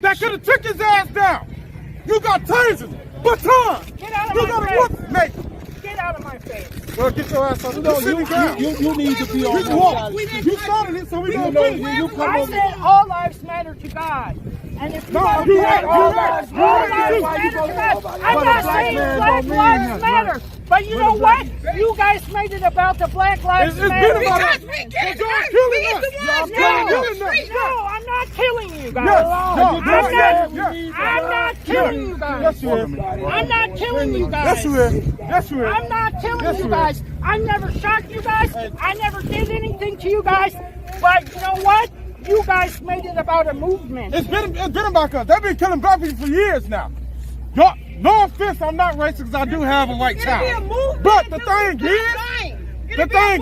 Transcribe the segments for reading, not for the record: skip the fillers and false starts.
That could have took his ass down. You got tasers, batons. Get out of you my got a face. whoop, mate. Get out of my face. Well, get your ass up. You need to be on the You started it, so we don't know you come I over. said all lives matter to God. And if you No, want you to right, say you all right. lives matter to God, I'm not saying black lives matter. But you know what? You guys made it about the black lives It's matter. been about Because we get y'all killing us. No, I'm not killing you guys. I'm not killing you guys. Yes, you is. I'm not killing you guys. Yes, you is. Yes, you is. I'm not killing Yes, you you guys. I never shot you guys. I never did anything to you guys. But you know what? You guys made it about a movement. It's been about us. They've been killing black people for years now. Y'all, no offense, I'm not racist because I do have a white child. But the thing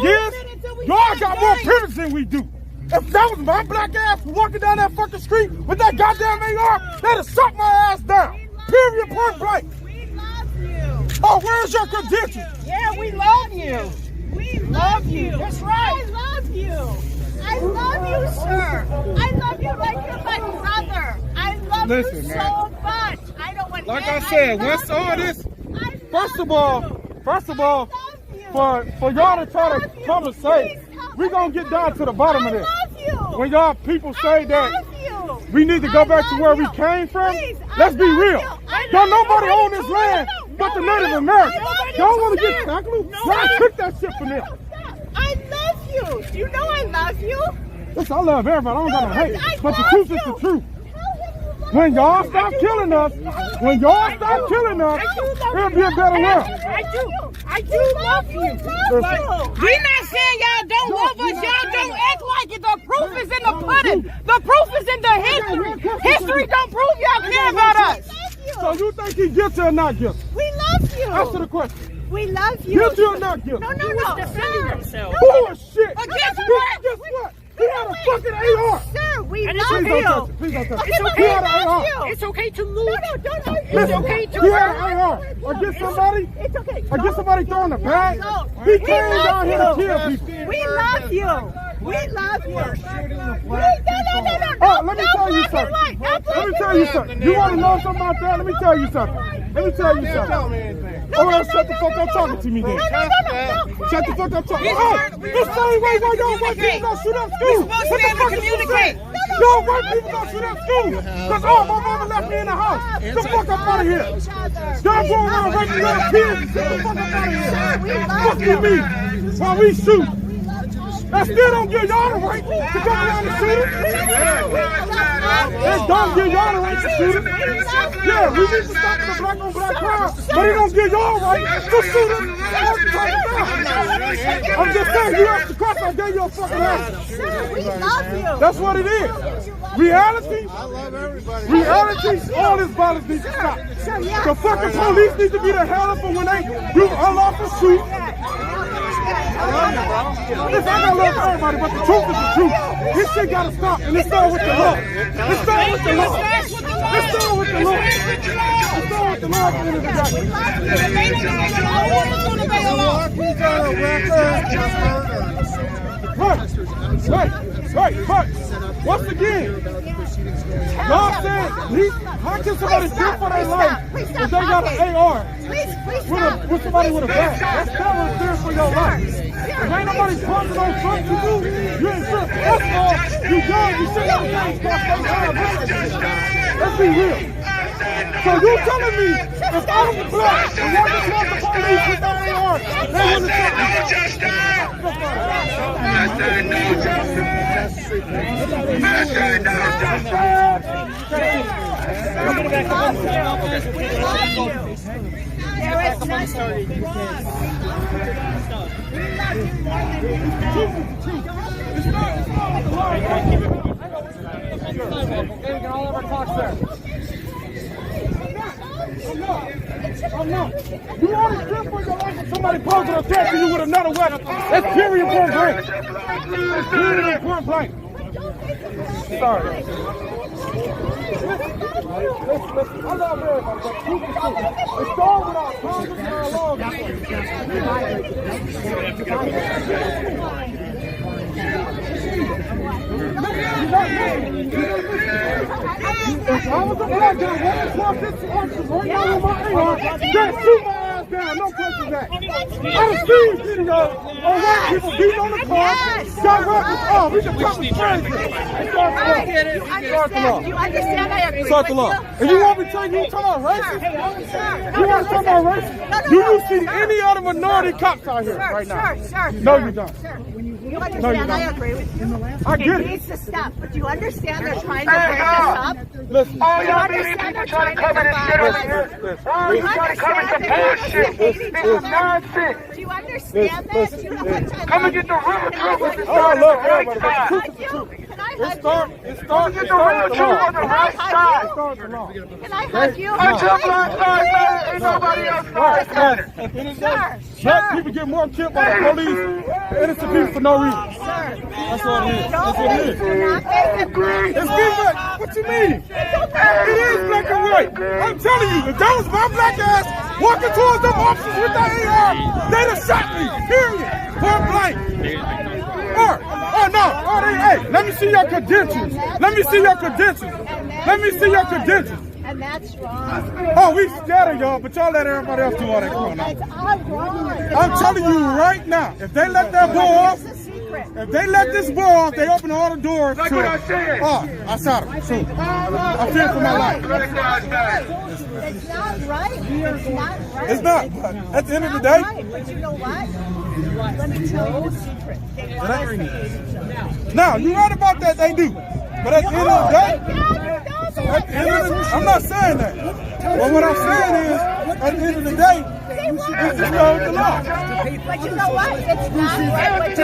is, y'all got more privilege than we do. If that was my black ass walking down that fucking street with that goddamn AR, they'd have sucked my ass down. Period, point blank. We love you. Oh, where's your credentials? Yeah, we love you. We love you. That's right. I love you. I love you, sir. I love you like you're my brother. I love you so much. I don't want. Like I said, once all this, first of all, for y'all to try to come and say, we're gonna get down to the bottom of this. When y'all people say that we need to go back to where we came from, let's be real. Don't nobody own this land but the Native Americans. Y'all want to get tackled? Y'all took that shit from them. I love you. You know I love you. Listen, I love everybody. I don't got no hate. But the truth is the truth. When y'all stop killing us, it'll be a better world. I do love you. We're not saying y'all don't love us. Y'all don't act like it. The proof is in the pudding. The proof is in the history. History don't prove y'all care about us. So you think he's guilty or not guilty? We love you. Answer the question. We love you. Guilty or not guilty? No. defending himself. Bullshit. Guess what? Guess what? He had a fucking AR. Sir, we And love it's you. okay. Please don't touch. Okay, He but had we an love AR. you. It's okay to loot. Don't. It's okay to He had an AR. Against somebody? It's okay. Against somebody throwing a bag? No. He We came love down here to you. kill people. We love you. We love you. No. Oh, let me tell you something. You want to know something about that? Let me tell you something. Oh, well, shut the fuck up talking to me then. Shut the fuck up talking. Oh, this same way why y'all white people don't shoot up school. What the fuck is you saying? Y'all white people don't shoot up school. Because my mama left me in the house. Get the fuck up out of here. Y'all going around raping little kids. Get the fuck up out of here. Fuck you mean? While we shoot. That still don't give y'all the right to come around and shoot it. It don't give y'all the right to shoot it. Yeah, we need to stop the black on black crime, but it don't give y'all right to shoot it. I'm just saying, you asked the question, I gave you a fucking answer. We love you. That's what it is. Reality, all this violence needs to stop. The fucking police need to be the hell up for when they do unlawful shoot. Listen, I gotta love everybody, but the truth is the truth. This shit gotta stop, and it starts with the law. It starts with the law. But once again, y'all said how can somebody kill for their life if they got an AR with somebody with a bag? That's never fair for your life. If ain't nobody punching on Trump to you, you ain't fair. First of all, you young, you shit out of things, let's be real. So you telling me if I was black and walking towards the police with that AR, they wouldn't have I'm not. You only kill for your life if somebody poses a threat to you with another weapon. That's period point blank. That's period point blank. Sorry. Listen, I love everybody, but keep it true. It's all without Congress and our laws. I was a black guy. When I walked this officer right now with my AR, just shoot my ass down. No questions asked. I done seen video of white people beating on the car. Got weapons. Oh, we can talk You understand? I agree Start the with law. you. If you want me to tell you, talking about racist? You want to talk about racist? Do you see any other minority cops out here right now? No, you don't. You understand? I agree with you. I get It needs it. to stop. But you understand they're trying to break us up? Listen. All y'all media people trying to cover this shit over here. Oh, you trying to cover some bullshit. This is nonsense. Do you understand that? Do you know what time? Come and get the real truth on this Oh, look, right look, side. Can I hug you? It starts Get the real truth on the right side. Can I hug you? Until Black Lives Matter, ain't nobody else lives matter. At the end of the day, black people get more killed by the police than innocent people for no reason. That's what it is. That's what it is. It's black. What you mean? It is black and white. I'm telling you, if that was my black ass walking towards them officers with that AR, they'd have shot me. Period. Point blank. Oh no. Oh, hey, let me see your credentials. Let me see your credentials. Let me see your credentials. And that's wrong. Oh, we scared of y'all, but y'all let everybody else do all that. Come on now. It's all wrong. I'm telling you right now, if they let that boy off, if they let this boy off, they open all the doors Like to what I said. Oh, I shot him. So, I fear for my life. Black Lives Matter. It's not right. It's not right. It's not, but at the end of the It's day, not right. But you know what? Let me tell you the secret. They want us to hate each other. now, you right about that, they do. But at the end of the day, I'm not saying that. But what I'm saying is, at the end of the day, you should just go with the law. But you know what? It's not right.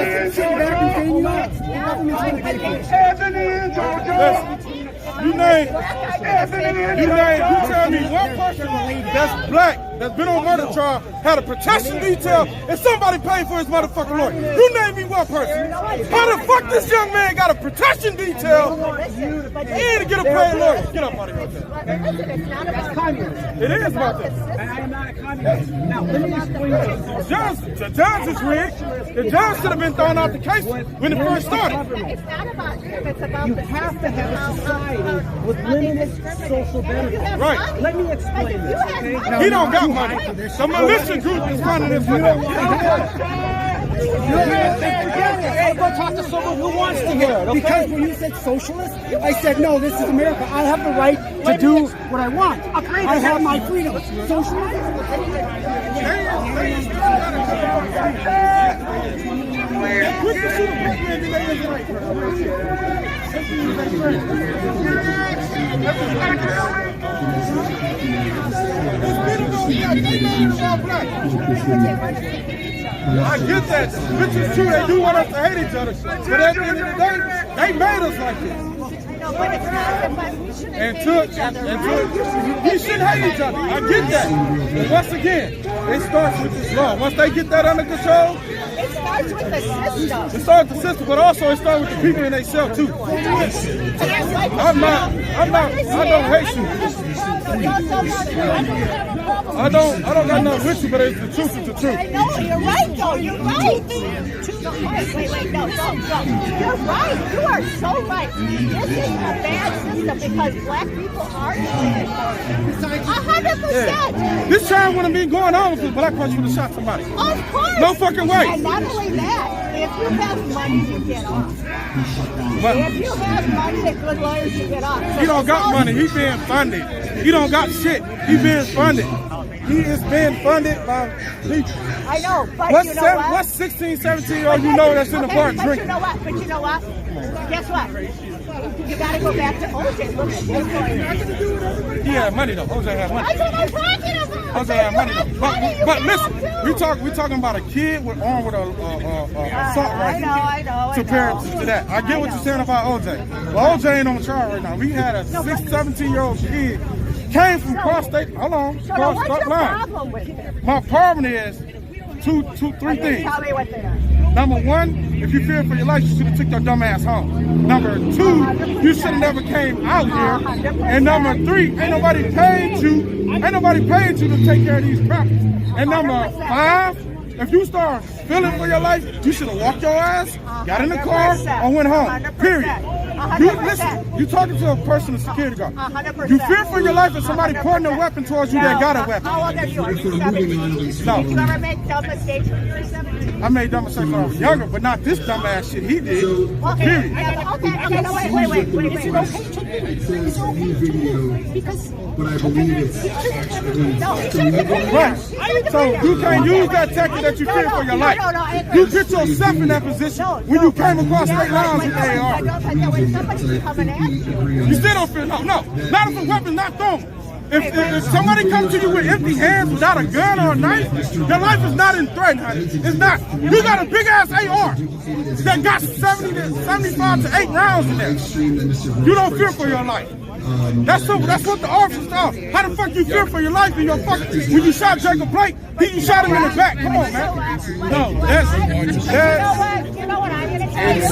Listen, you tell me one person that's black, that's been on murder trial, had a protection detail, and somebody paid for his motherfucking lawyer. You name me one person. How the fuck this young man got a protection detail and to get a paid lawyer? Get up out of here. It's not about communism. It is about that. And I am not a communist. Now, let me explain this. The judge is rigged. The judge should have been thrown out the case when it first started. It's not about him. It's about You the have to have a system society with limited social benefits. Right. Let me explain this, okay? Now, He don't got money. The militia group is funding this for him. I'll go talk to someone who wants to hear it, okay? Because when you said socialist, I said, no, this is America. I have the right to do what I want. I have my freedom. I get that, which is true. They do want us to hate each other, but at the end of the day, they made us like this. We shouldn't hate each other. I get that. But once again, it starts with this law. Once they get that under control, It starts with the system. it starts with the system, but also it starts with the people in themselves too. I don't hate you. I don't got nothing with you, but it's the truth is the truth. I know, you're right though, you're right. Wait, no. You're right, you are so right. This is a bad system because black people are treated 100%. This time wouldn't be going on if a black person would have shot somebody. Of course. No fucking way. And not only that, if you have money, you get off. But If you have money and good lawyers, you get off. he don't got money. He being funded. He don't got shit. He being funded. He is being funded by people. I know, but you know what? What's 16, 17-year-old you know that's in the park But drinking? you know what? Guess what? You gotta go back to OJ. Look at his lawyer. He had money though. Jose had money. That's what I'm talking about. Jose had money though. But listen, we talking about a kid with armed with a assault rifle. I know. Compared to that, I get what you're saying about OJ. Well, OJ ain't on trial right now. We had a 17-year-old kid came from cross state. Hold on, So cross what's state your line. problem with it? My problem is three things. Tell me what they are. Number one, if you fear for your life, you should have took your dumb ass home. Number two, you should have never came out here. And number three, ain't nobody paid you to take care of these properties. And number five, if you start feeling for your life, you should have walked your ass, got in the car, and went home. Period. Listen, you talking to a person, a security guard. 100%. You fear for your life if somebody pointing a weapon towards you that got a weapon. How old are you? Are you 17? No. Did you ever make dumb mistakes when you were 17? I made dumb mistakes when I was younger, but not this dumbass shit he did. Okay, Period. yeah, okay, no, wait. Is it okay to leave? Is it okay to leave? Because Right. So you can't use that tactic that you fear for your life. You put yourself in that position when you came across state lines with AR. When somebody's coming at you. You still don't feel no. Not if a weapon's not thrown. If somebody comes to you with empty hands without a gun or a knife, your life is not in threat, honey. It's not. You got a big ass AR that got 75 to 8 rounds in there. You don't fear for your life. That's what the officers thought. How the fuck you fear for your life in your fucking when you shot Jacob Blake? You shot him in the back. Come on, man. No, that's. You know what I'm gonna tell you? I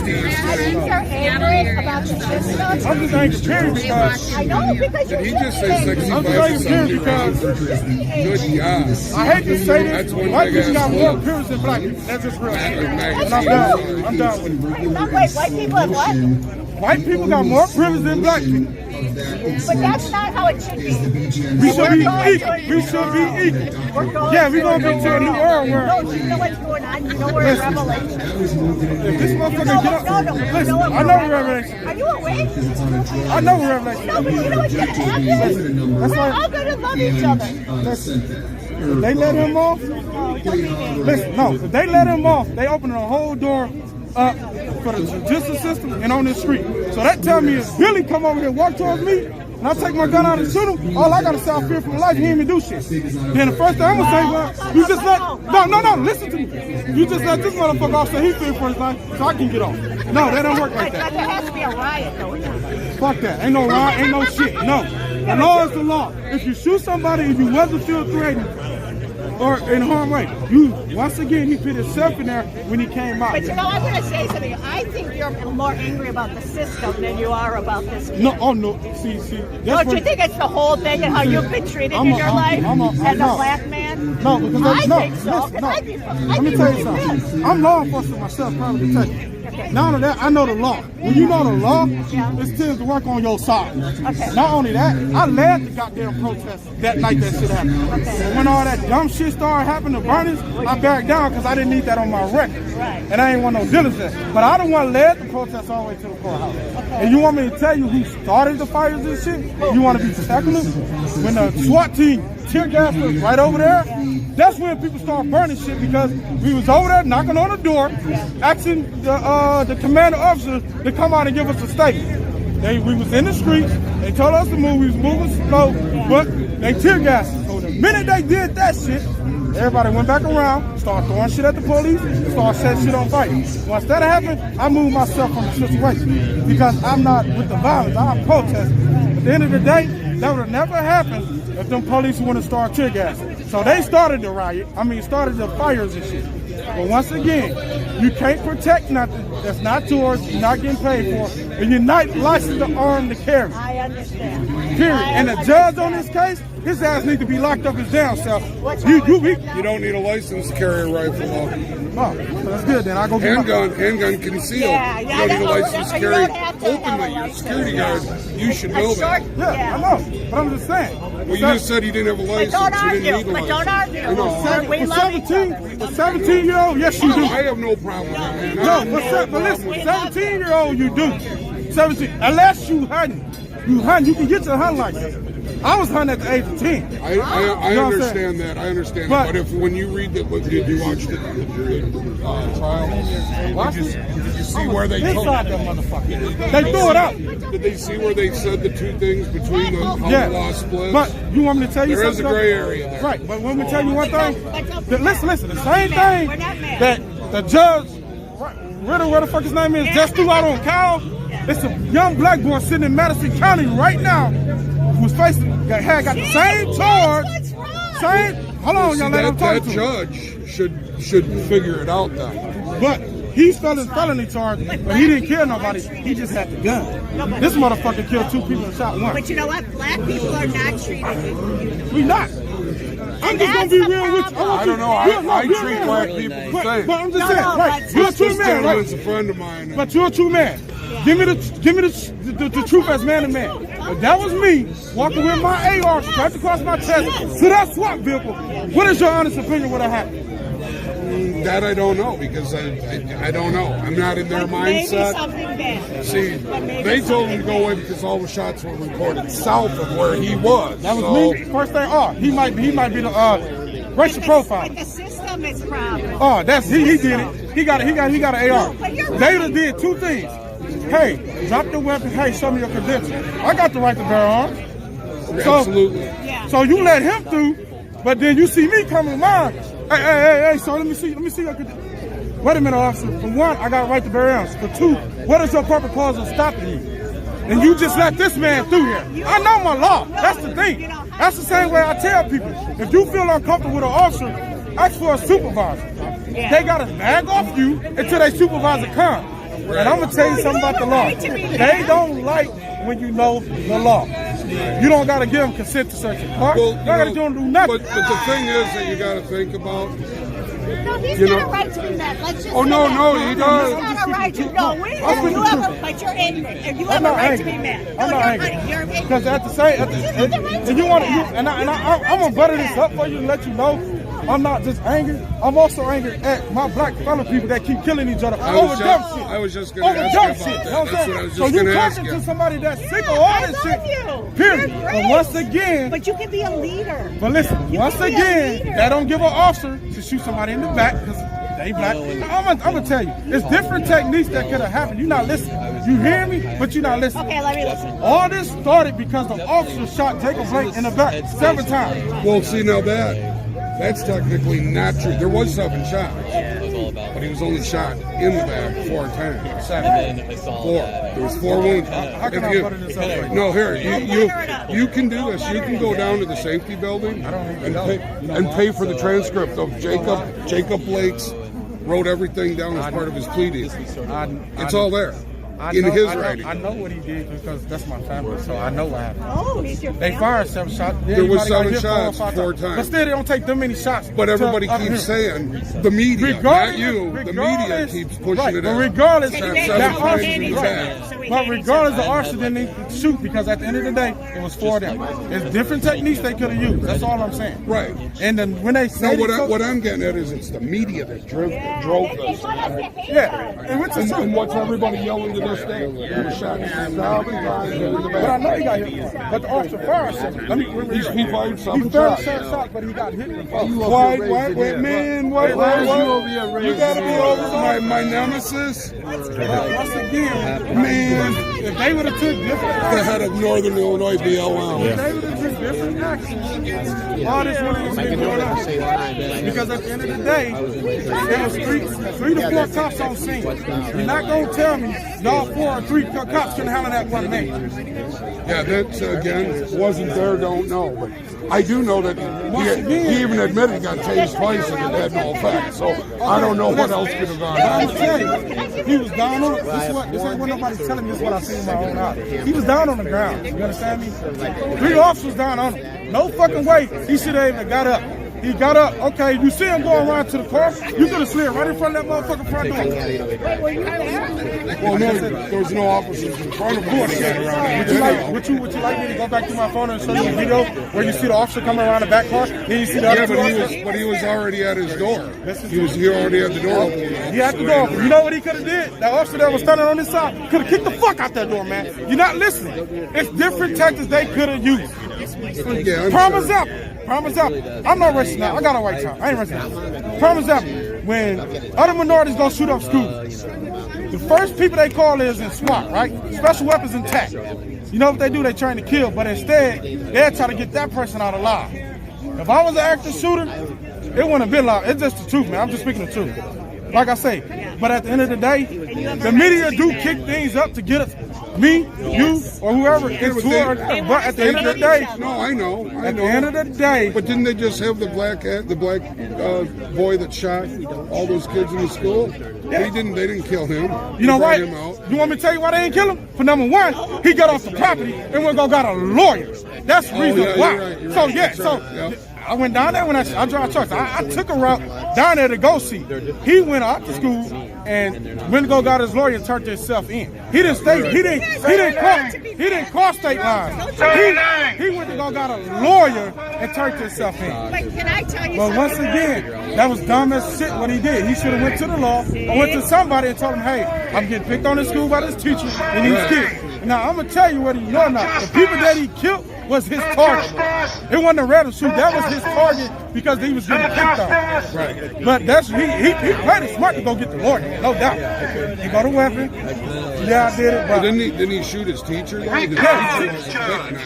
think you're angry about the system. I'm just angry, period, because I know because Did he just say 65 I'm to just angry 70? because Good God. I hate to say this, That's one white big people got ass more club. appearance than black people. That's just real shit. That's And I'm done with it. Wait, white people have what? White people got more privilege than black people. But that's not how it should be. We should be equal. We should be equal. Yeah, we're going to be to a new era where No, you know what's going on? You know we're in Revelation. if this motherfucker get up, listen, I know Revelation. Are you awake? I know Revelation. No, but you know what's going to happen? That's We're like, all going to love each other. if they let him off, listen, no, if they let him off, they open a whole door up for the justice system and on this street. So that tell me if Billy come over here and walk towards me, and I take my gun out and shoot him, all I gotta say I fear for my life, he ain't even do shit. Then the first thing I'm gonna say, well, you just let, no, listen to me. You just let this motherfucker off say he fear for his life, so I can get off. No, that don't work like But that. there has to be a riot going on. Fuck that. Ain't no riot, ain't no shit. No. The law is the law. If you shoot somebody, if you wasn't feel threatened, or in harm way, once again, he put himself in there when he came out. But you know, I'm going to say something. I think you're more angry about the system than you are about this. No, oh no, see. Don't you think it's the whole thing and how you've been treated in your life as a black man? No, because I no, think so. listen, no. I'd Let me be tell really you something. pissed. I'm law enforcement myself, probably to tell you. Okay. Not only that, I know the law. When you know the law, it tends to work on your side. Okay. Not only that, I led the goddamn protest that night that shit happened. Okay. And when all that dumb shit started happening, the burnings, I backed down because I didn't need that on my record. Right. And I ain't want no dealings there. But I the one led the protest all the way to the courthouse. Okay. And you want me to tell you who started the fires and shit? You want to be technical? When the SWAT team tear gas was right over there, that's when people start burning shit because we was over there knocking on the door, asking the commander officers to come out and give us a statement. We was in the streets, they told us to move, we was moving slow, but they tear gassed us. So the minute they did that shit, everybody went back around, started throwing shit at the police, started setting shit on fire. Once that happened, I moved myself from the situation because I'm not with the violence, I'm protesting. At the end of the day, that would have never happened if them police wouldn't have started tear gassing. So they started the riot, started the fires and shit. But once again, you can't protect nothing that's not yours, you're not getting paid for, and you're not licensed to arm to carry. I understand. Period. And the judge on this case, his ass need to be locked up his damn self. You don't need a license to carry a rifle. Oh, that's good then. I'll go get Handgun concealed. Yeah, you don't need a license to you carry don't have to have a openly. You're a license. security guard. You should know that. Yeah, I know. But I'm just saying. Well, you just said you didn't have a license. Don't You didn't argue. need a But don't license. argue. We love each other. For 17-year-old, yes you do. I have no problem with that, man. No, but listen, 17-year-old you do. 17, unless you hunting. You can get your hunt license. I was hunting at the age of 10. I understand that. I understand that. But if when you read that, did you watch the trial? Did you see where they took Inside that motherfucker. They threw it out. Did they see where they said the two things between how the law splits? But you want me to tell you there something? There is a gray area there. Right, but want me to tell you one thing? Listen, the same thing that the judge, where the fuck his name is, just threw out on Kyle. It's a young black boy sitting in Madison County right now who's got the same charge. Hold on, young lady, I'm talking to that judge should figure it out then. But he's felony charge, but he didn't kill nobody. He just had the gun. This motherfucker killed 2 people and shot 1. But you know what? Black people are not treated. We not. I'm just gonna be real with you. I don't know. I treat black people the same. But I'm just saying, right? You're a true man, right? He's a friend of mine. But you're a true man. Give me the truth as man to man. But that was me walking with my AR strapped across my chest to that SWAT vehicle. What is your honest opinion would have happened? That I don't know because I don't know. I'm not in their mindset. Maybe something bad. See, they told him to go away because all the shots were recorded south of where he was. That was me. First thing, he might be the racial profiler. But the system is problem. Oh, that's he did it. He got an AR. They did two things. Hey, drop the weapon. Hey, show me your credentials. I got the right to bear arms. So, absolutely. So you let him through, but then you see me coming mine. Hey, so let me see your credentials. Wait a minute, officer. For one, I got a right to bear arms. For two, what is your proper cause of stopping you? And you just let this man through here. I know my law. That's the thing. That's the same way I tell people. If you feel uncomfortable with an officer, ask for a supervisor. They got to bag off you until their supervisor comes. And I'm going to tell you something about the law. They don't like when you know the law. You don't got to give them consent to search your car. You got to do nothing. But the thing is that you got to think about. No, he's got a right to be mad. Let's just no, he does. He's got a right to go. But you're ignorant, and you have a right to be mad. I'm not angry. Because at the same, and you want to, and I'm gonna butter this up for you and let you know. I'm not just angry. I'm also angry at my black fellow people that keep killing each other over dumb shit. I was just going to ask you about that. That's what I was so just you going to ask talking you. to somebody that's sick of all this shit. Period. But once again, but you can be a leader. But listen, once again, they don't give an officer to shoot somebody in the back because they black. I'm gonna tell you, it's different techniques that could have happened. You're not listening. You hear me, but you're not listening. Okay, let me listen. All this started because the officer shot Jacob Blake in the back 7 times. Well, see, now that's technically not true. There was 7 shots, but he was only shot in the back 4 times. 7. 4. There was 4 wounds. How can I butter this up right No, here, you can do this. You can go down to the safety building and pay for the transcript of Jacob Blake's wrote everything down as part of his plea deal. It's all there. In his writing. I know what he did because that's my family, so I know what happened. Oh, he's your family. They fired 7 shots. There was 7 shots 4 times. But still, they don't take that many shots. But everybody keeps saying, the media, not you, the media keeps pushing it out. But regardless, But regardless, the officer didn't need to shoot because at the end of the day, it was 4 of them. It's different techniques they could have used. That's all I'm saying. Right. And then when they say what I'm getting at is it's the media that drove this. Yeah. And what's everybody yelling to this day? He was shot 7 times in the back. But I know he got hit. But the officer fired 7. He fired 7 shots, but he got hit with 4. Wait, man, wait. You gotta be over my nemesis. Once again, man, if they would have took different the head of Northern Illinois BLM. if they would have took different actions, all this wouldn't have been going on. Because at the end of the day, there was 3 to 4 cops on scene. You're not gonna tell me y'all 4 or 3 cops couldn't handle that one man. Yeah, that again wasn't there. Don't know, but I do know that he even admitted he got tased twice and it had no effect. So I don't know what else could have gone I'm on. telling you, he was down on this ain't what nobody's telling me. This is what I see in my own eyes. He was down on the ground. You understand me? 3 officers down on him. No fucking way he should have even got up. He got up. Okay, you see him going around to the car. You could have slid right in front of that motherfucking front door. Well, no, there was no officers in front of him when he got around. Would you like me to go back to my phone and show you a video where you see the officer coming around the back car? Then you see the other but he was already at his door. He already had the door open. He had the door open. You know what he could have did? That officer that was standing on this side could have kicked the fuck out that door, man. You're not listening. It's different tactics they could have used. Yeah, Promise up. Promise up. I'm not racist now. I got a white time. I ain't racist. Promise up. When other minorities gonna shoot up schools, the first people they call is in SWAT, right? Special weapons and TAC. You know what they do? They trying to kill, but instead they're trying to get that person out alive. If I was an active shooter, it wouldn't have been live. It's just the truth, man. I'm just speaking the truth. Like I say, but at the end of the day, the media do kick things up to get us, me, you, or whoever. But at the end of the day, no, I know. At the end of the day, but didn't they just have the black boy that shot all those kids in the school? They didn't kill him. You know why? Him You want me to tell you why they didn't kill him? For number one, he got off the property and went got a lawyer. That's the reason why. You're right. So I went down there when I drive trucks. I took a route down there to go see. He went out to school and went to go got his lawyer and turned himself in. He didn't stay. He didn't cross state lines. He went to go got a lawyer and turned himself in. But can I tell you But something? once again, that was dumb as shit what he did. He should have went to the law or went to somebody and told him, hey, I'm getting picked on in school by this teacher and these kids. Now, I'm going to tell you what he know now. The people that he killed was his target. It wasn't a random shoot. That was his target because he was getting picked on. Right. But that's he played smart to go get the lawyer, no doubt. He got a weapon. Yeah, I did it. But Didn't he shoot his teacher? Though? The teacher was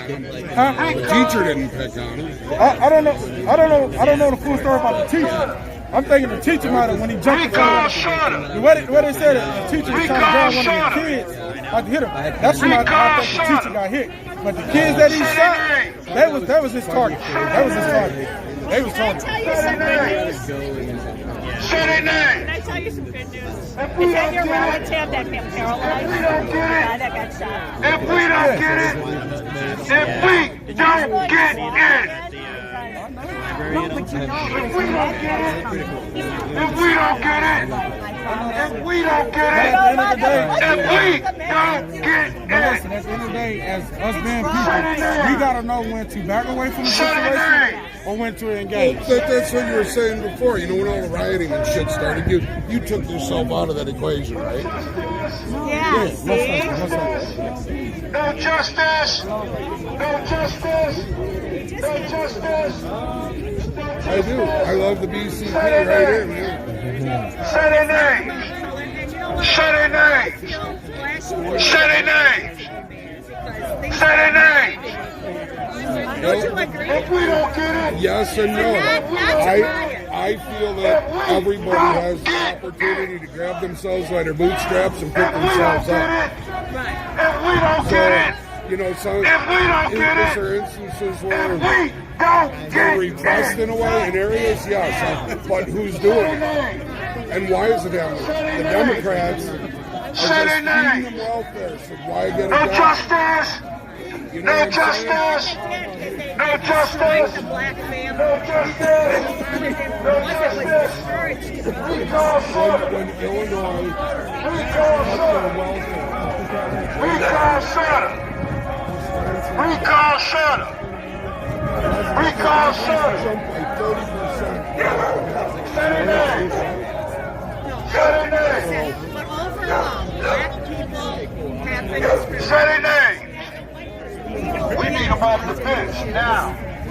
picking on him. The teacher didn't pick on him. I don't know the full story about the teacher. I'm thinking the teacher might have, when he jumped the what they said, the teacher was trying to grab one of the kids. I hit him. That's when I think the teacher got hit. But the kids that he shot, that was his target. That was his target. They was Can I target. tell you something? Can I tell you some good news? Is that your relative that got paralyzed? The guy that got shot. If we don't get it, if we don't get it, No, but you know, if we don't get it, if we don't get it, if we don't get it, if we don't get Listen, it. at the end of the day, as us being people, we gotta know when to back away from the situation or when to engage. That's what you were saying before. You know, when all the rioting and shit started, you took yourself out of that equation, right? Yeah, Most likely. No justice, no justice, no justice. I do. I love the BCP right here, man. Say their names. Say their names. Say their names. Say their names. If we don't get it, Yes and no. I feel that everybody has the opportunity to grab themselves by their bootstraps and pick themselves up. if we don't get it, You know, so if we don't get is it, there instances if where we don't they're get repressed in a way in areas? Yes. But who's doing it? And why is it happening? The Democrats are just feeding them welfare, so why get it no done? justice, You know no what I'm saying? justice, no justice, the black family. no justice. We call Sutter. When Illinois We call cut Sutter. their welfare, We call Sutter. We call Sutter. We call Sutter. jumped by 30%. Say their name. Say their name. But overall, black people have been discriminated. Say their name. We need them off the bench now.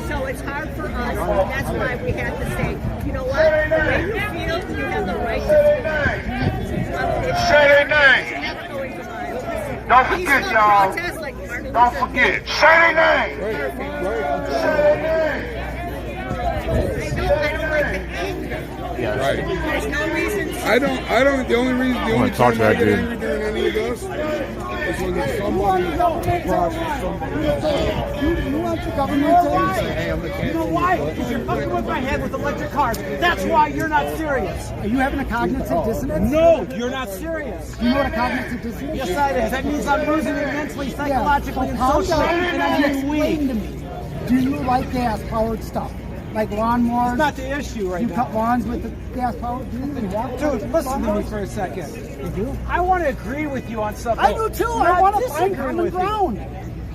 So it's hard for us, and that's why we have to say, you know what, the way you feel, you have the right to Say feel. their name. Say their name. Don't forget, y'all. Don't forget. Say their name. Say their name. Right. There's no reason to. I don't, the only talk time to I that get dude. angry during any of this is when somebody crosses somebody. You want the government to... You know why? Because you're fucking with my head with electric cars. That's why you're not serious. Are you having a cognitive dissonance? No, you're not serious. You know what a cognitive dissonance is? Yes, I do. That means I'm losing it mentally, psychologically, and socially, and I'm getting weak. To me. Do you like gas-powered stuff? Like lawnmowers? It's not the issue right now. You cut lawns with the gas-powered? Dude, listen to me for a second. You do? I want to agree with you on something. I do too. I want to find common ground.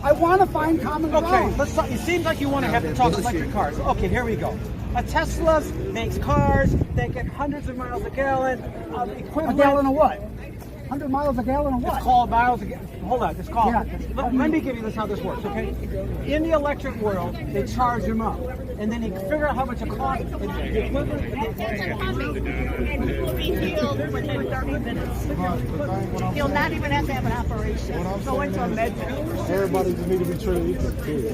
I want to find common ground. Okay, let's talk. It seems like you want to have to talk electric cars. Okay, here we go. A Tesla makes cars that get hundreds of miles a gallon of equivalent. A gallon of what? 100 miles a gallon of what? It's called miles a gallon. Hold on, it's called. Yeah. Let me give you this how this works, okay? In the electric world, they charge them up, and then they figure out how much it costs. And the equivalent. And he will be healed within 30 minutes. He'll not even have to have an operation. Go into a med room. Everybody just need to be treated equal.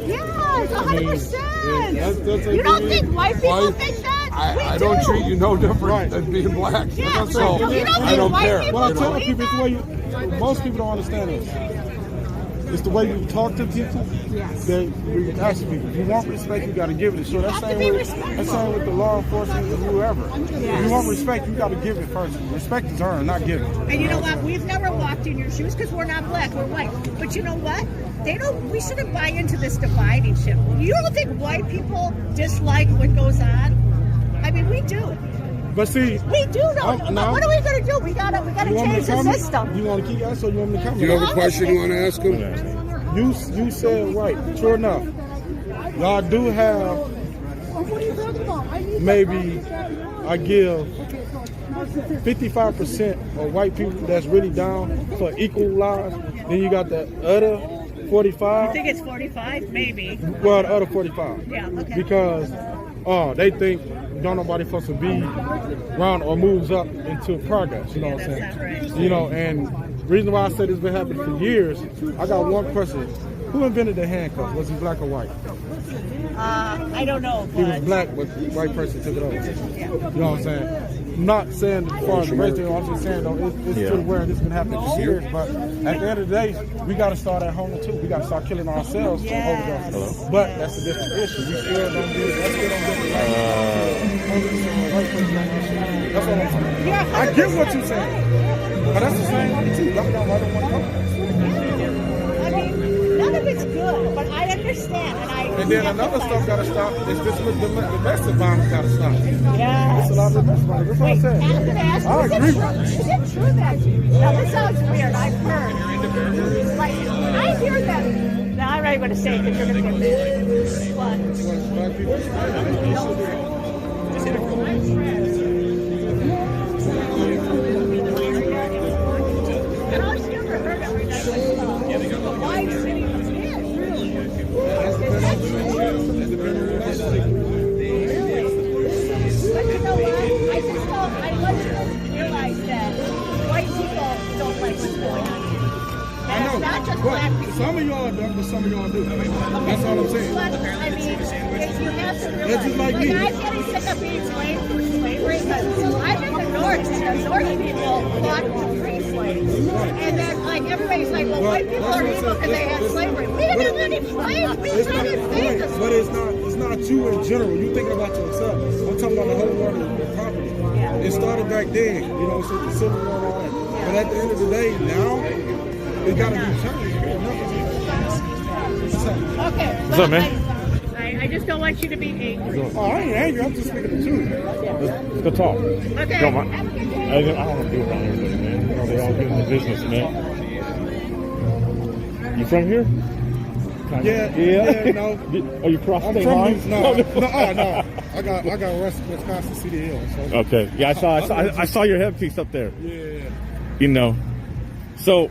Yes, 100%. You don't think white people think that? I don't treat you no different than being black. Yeah, So you don't I think don't white care. people Well, I tell believe people, it's the that? way you, most people don't understand this. It's the way you talk to people that we ask people. If you want respect, you got to give it. So that's same with the law enforcement or whoever. If you want respect, you got to give it first. Respect is earned, not given. And you know what? We've never walked in your shoes because we're not black, we're white. But you know what? We shouldn't buy into this dividing shit. You don't think white people dislike what goes on? I mean, we do. But see, we do know. no. What are we going to do? We gotta change the system. You want to keep asking, or you want me to comment? Do you have a question you want to ask him? You said right. True enough. Y'all do have maybe I give 55% of white people that's really down for equal lives. Then you got the other 45. I think it's 45, maybe. Well, the other 45. Yeah, okay. Because they think don't nobody supposed to be around or moves up into progress. You know what I'm saying? That's not right. You know, and the reason why I said it's been happening for years, I got one question. Who invented the handcuff? Was he black or white? I don't know. He was black, but the white person took it over. You know what I'm saying? I'm not saying as far as race, I'm just saying though, it's to where this has been happening for years. But at the end of the day, we got to start at home too. We got to start killing ourselves from overdose. But that's a different issue. We still don't do it. That's what I'm saying. I get what you're saying, but that's the same way too. Y'all don't want to come. I mean, none of it's good, but I understand, and then another stuff got to stop. Is this with the domestic violence got to stop? Yeah. It's a lot of domestic violence. That's what I'm saying. I'm going to ask you, I agree. is it true that, now this sounds weird, I've heard, like, I hear that, now I'm not going to say it because you're going to get mad, but I've never heard of it, a wide city of men. Is that true? But you know what? I want you to realize that white people don't like what's going on. And it's not just black people. Some of y'all don't, but some of y'all do. That's all I'm saying. But, I mean, you have to realize, That's just like me. I'm getting sick of being blamed for slavery, because I'm in the North, and the North people fought to free slaves. And then, like, everybody's like, well, white people are evil because they had slavery. We didn't have any slaves. We It's not, didn't right, face but it's not you in general. You thinking about yourself. I'm talking about the whole world of the property. It started back then, you know, so the Civil War and all that. But at the end of the day, now it got to be changed. Okay. What's up, man? I just don't want you to be angry. Oh, I ain't angry. I'm just speaking the truth. Let's go talk. Okay. Don't mind. I don't want to do it around everybody, man. You know, they all get in the business, man. You from here? Yeah, no. Are you cross I'm state from lines? no. I got arrested in Wisconsin City Hill. So. Okay. Yeah, I saw your headpiece up there. Yeah. You know, so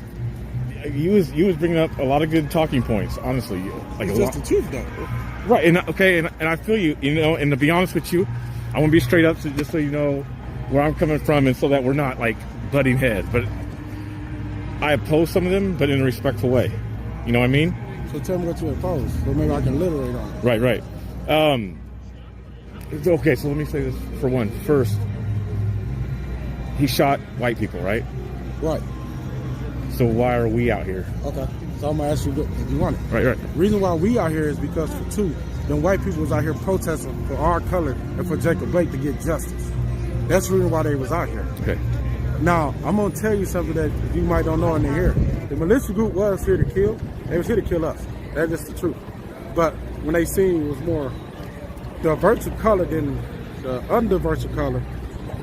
you was bringing up a lot of good talking points. Honestly, like It's a just lot. the truth, though. Right. And okay. And I feel you. You know. And to be honest with you, I want to be straight up, just so you know where I'm coming from, and so that we're not like butting heads. But I oppose some of them, but in a respectful way. You know what I mean? So tell me what you oppose, so maybe I can literate on it. Right. Okay, so let me say this for one. First, he shot white people, right? Right. So why are we out here? Okay. So I'm gonna ask you if you want it. Right. The reason why we out here is because for two, them white people was out here protesting for our color and for Jacob Blake to get justice. That's the reason why they was out here. Okay. Now, I'm gonna tell you something that you might don't know in the here. The militia group was here to kill. They was here to kill us. That's just the truth. But when they seen it was more the virtue color than the under virtue color,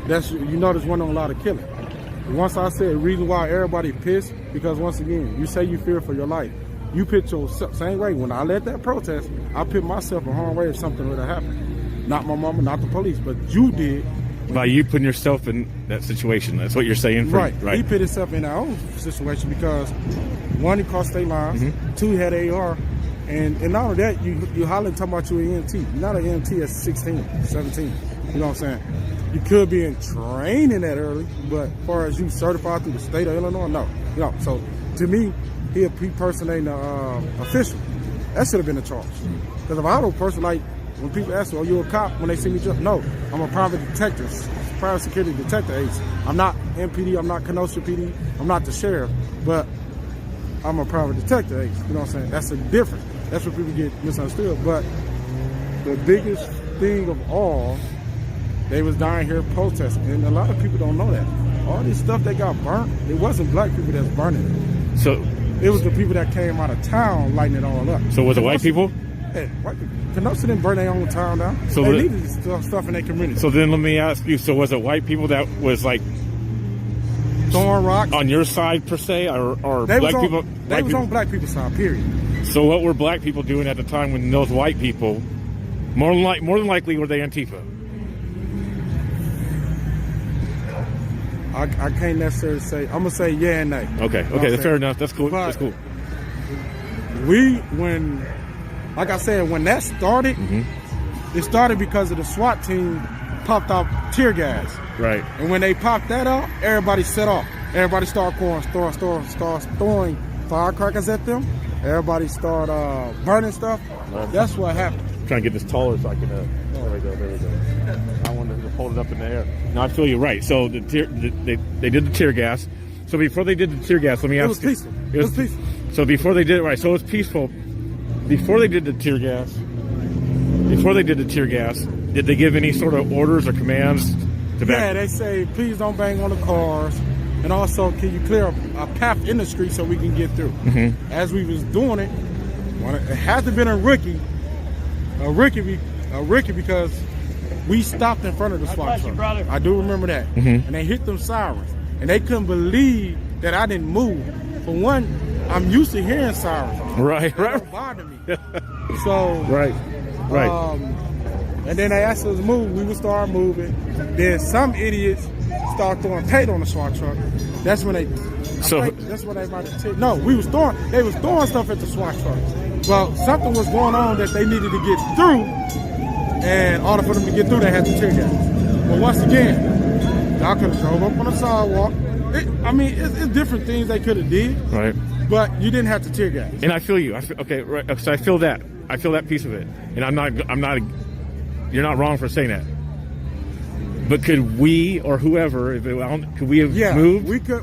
that's, you notice one on a lot of killing. And once I said the reason why everybody pissed, because once again, you say you fear for your life. You put yourself, same way, when I led that protest, I put myself in harm's way if something would have happened. Not my mama, not the police, but you did. By you putting yourself in that situation, that's what you're saying? Right. He put himself in our own situation because one, he crossed state lines, two, he had AR, and not only that, you hollering talking about you an EMT. You're not an EMT at 16, 17. You know what I'm saying? You could be in training that early, but as far as you certified through the state of Illinois, no. You know, so to me, he impersonating an official. That should have been a charge. Because if I was a person, like, when people ask me, are you a cop? When they see me jump, no, I'm a private detective, private security detective agent. I'm not MPD, I'm not Kenosha PD, I'm not the sheriff, but I'm a private detective agent. You know what I'm saying? That's a difference. That's where people get misunderstood. But the biggest thing of all, they was down here protesting, and a lot of people don't know that. All this stuff that got burnt, it wasn't black people that's burning it. So it was the people that came out of town lighting it all up. So was it white people? Yeah, white people. Kenosha didn't burn their own town down. So they needed stuff in their community. So then let me ask you, so was it white people that was like throwing rocks on your side per se, or they black was on, people? They was on black people's side, period. So what were black people doing at the time when those white people, more than likely, were they Antifa? I can't necessarily say. I'm gonna say yeah and nay. Okay, fair enough. That's cool. But That's cool. Like I said, when that started, it started because of the SWAT team popped out tear gas. Right. And when they popped that out, everybody set off. Everybody started throwing firecrackers at them. Everybody started burning stuff. That's what happened. I'm trying to get this taller so I can. There we go. I wanted to hold it up in the air. No, I feel you right. So they did the tear gas. So before they did the tear gas, let me ask. It was peaceful. It was peaceful. So before they did it, right? So it was peaceful. Before they did the tear gas, did they give any sort of orders or commands to back? Yeah, they say, please don't bang on the cars. And also, can you clear a path in the street so we can get through? As we was doing it, it had to have been a rookie because we stopped in front of the SWAT truck. I do remember that. And they hit them sirens. And they couldn't believe that I didn't move. For one, I'm used to hearing sirens. Right. It don't bother me. So right. And then they asked us to move. We would start moving. Then some idiots start throwing paint on the SWAT truck. That's when that's when they might have taken. No, they was throwing stuff at the SWAT truck. Well, something was going on that they needed to get through. And in order for them to get through, they had to tear gas. But once again, y'all could have drove up on the sidewalk. It's different things they could have did. Right. But you didn't have to tear gas. And I feel you. Okay, right. So I feel that. I feel that piece of it. And I'm not. You're not wrong for saying that. But could we or whoever, could we have moved? We could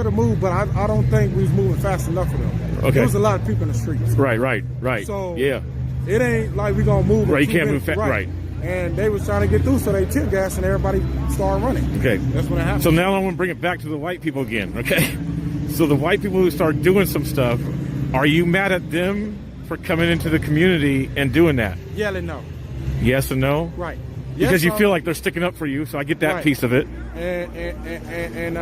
have moved, but I don't think we was moving fast enough for them. Okay. There was a lot of people in the streets. Right. So yeah, it ain't like we gonna move. Right, you can't move fast. Right. And they was trying to get through, so they tear gas and everybody started running. Okay. That's when it happened. So now I want to bring it back to the white people again. Okay. So the white people who start doing some stuff, are you mad at them for coming into the community and doing that? Yelling no. Yes and no? Right. Because you feel like they're sticking up for you, so I get that piece of it. And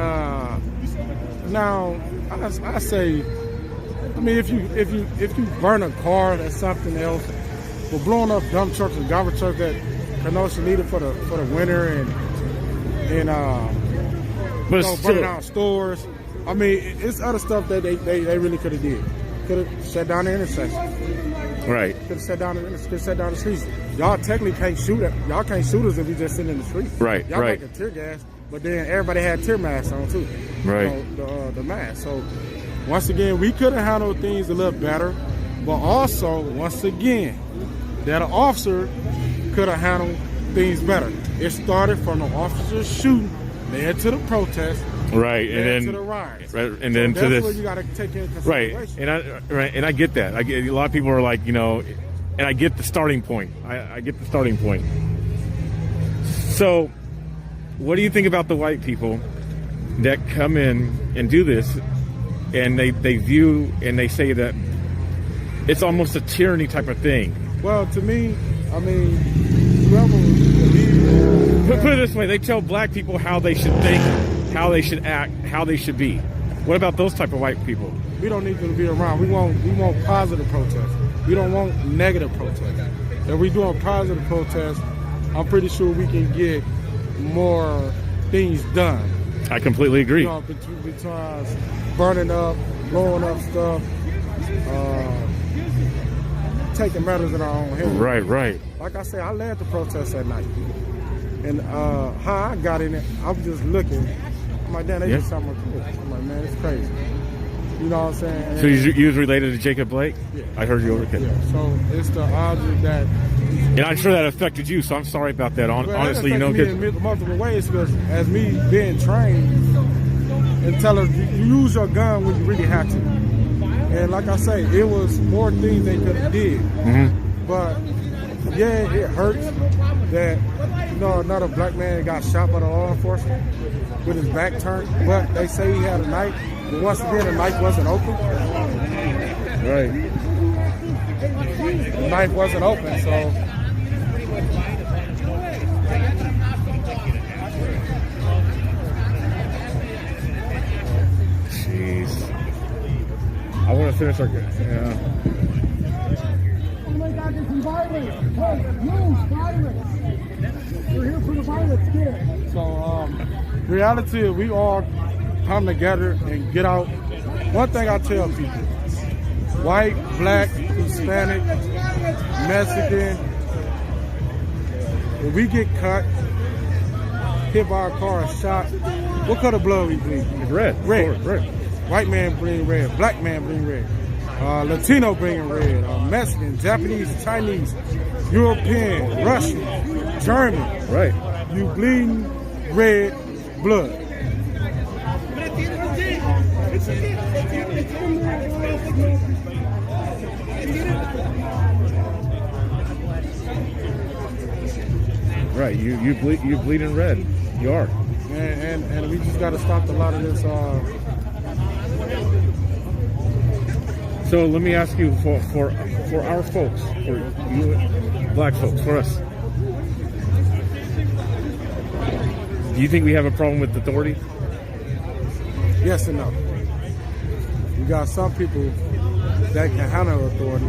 now I say, if you burn a car, that's something else. But blowing up dump trucks and garbage trucks that Kenosha needed for the winter and burning down stores. It's other stuff that they really could have did. Could have shut down the intersection. Right. Could have shut down the streets. Y'all technically can't shoot us if we just sit in the street. Right. Y'all making tear gas, but then everybody had tear masks on too. Right. The mask. So once again, we could have handled things a little better, but also once again, that an officer could have handled things better. It started from the officers shooting, led to the protest. Right, and then to the riots. Right, and then to this. That's what you got to take into consideration. Right, and I get that. I get a lot of people are like, and I get the starting point. I get the starting point. So, what do you think about the white people that come in and do this, and they view and they say that it's almost a tyranny type of thing? Well, to me, whoever believes. Put it this way: they tell black people how they should think, how they should act, how they should be. What about those type of white people? We don't need them to be around. We want positive protests. We don't want negative protests. If we do a positive protest, I'm pretty sure we can get more things done. I completely agree. Besides burning up, blowing up stuff, taking matters in our own hands. Right. Like I said, I led the protest at night. And how I got in it, I was just looking. I'm like, damn, they did something cool. I'm like, man, it's crazy. You know what I'm saying? So you was related to Jacob Blake? Yeah. I heard you over here. Yeah, so it's the object that... And I'm sure that affected you, so I'm sorry about that. Honestly, me in multiple ways, because as me being trained and telling you use your gun when you really have to. And like I say, it was more things they could have did. But yeah, it hurts that another black man got shot by the law enforcement with his back turned. But they say he had a knife. But once again, the knife wasn't open. Right. knife wasn't open, so. Jeez. I want to finish our game. Yeah. Oh my God, there's some violence. Hey, move, violence. We're here for the violence, kid. So, reality, we all come together and get out. One thing I tell people, white, black, Hispanic, Mexican, if we get cut, hit by a car, shot, what color blood we bleed? It's red. Red. White man bleeding red, black man bleeding red, Latino bleeding red, Mexican, Japanese, Chinese, European, Russian, German. Right. You bleeding red blood. Right. You bleed in red. You are. And we just got to stop a lot of this. So let me ask you for our folks, for you black folks, for us. Do you think we have a problem with authority? Yes and no. You got some people that can handle authority,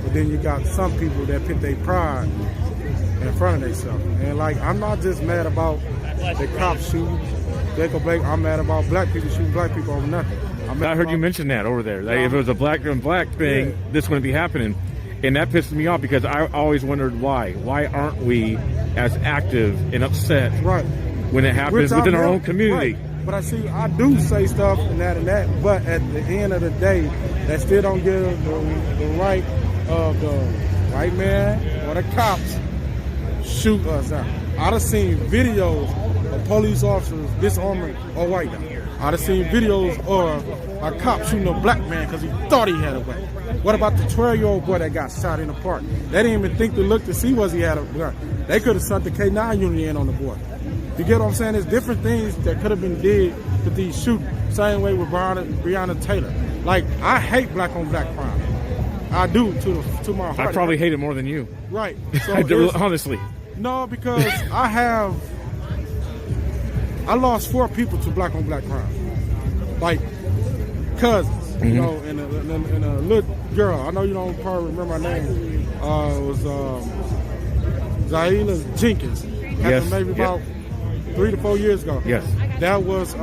but then you got some people that put their pride in front of themselves. And like, I'm not just mad about the cops shooting Jacob Blake. I'm mad about black people shooting black people over nothing. I heard you mention that over there. Like, if it was a black on black thing, this wouldn't be happening. And that pissed me off because I always wondered why. Why aren't we as active and upset when it happens within our own community? Right. But I do say stuff and that, but at the end of the day, that still don't give the right of the white man or the cops shoot us out. I done seen videos of police officers disarming a white guy. I done seen videos of a cop shooting a black man because he thought he had a weapon. What about the 12-year-old boy that got shot in the park? They didn't even think to look to see was he had a gun. They could have sent the K9 unit in on the boy. You get what I'm saying? There's different things that could have been did with these shootings. Same way with Breonna Taylor. Like, I hate black on black crime. I do to my heart. I probably hate it more than you. Right. So honestly. No, because I lost 4 people to black on black crime. Like cousins, you know, and a little girl. I know you don't probably remember her name. It was Zaila Jenkins. Happened maybe about 3 to 4 years ago. Yes. That was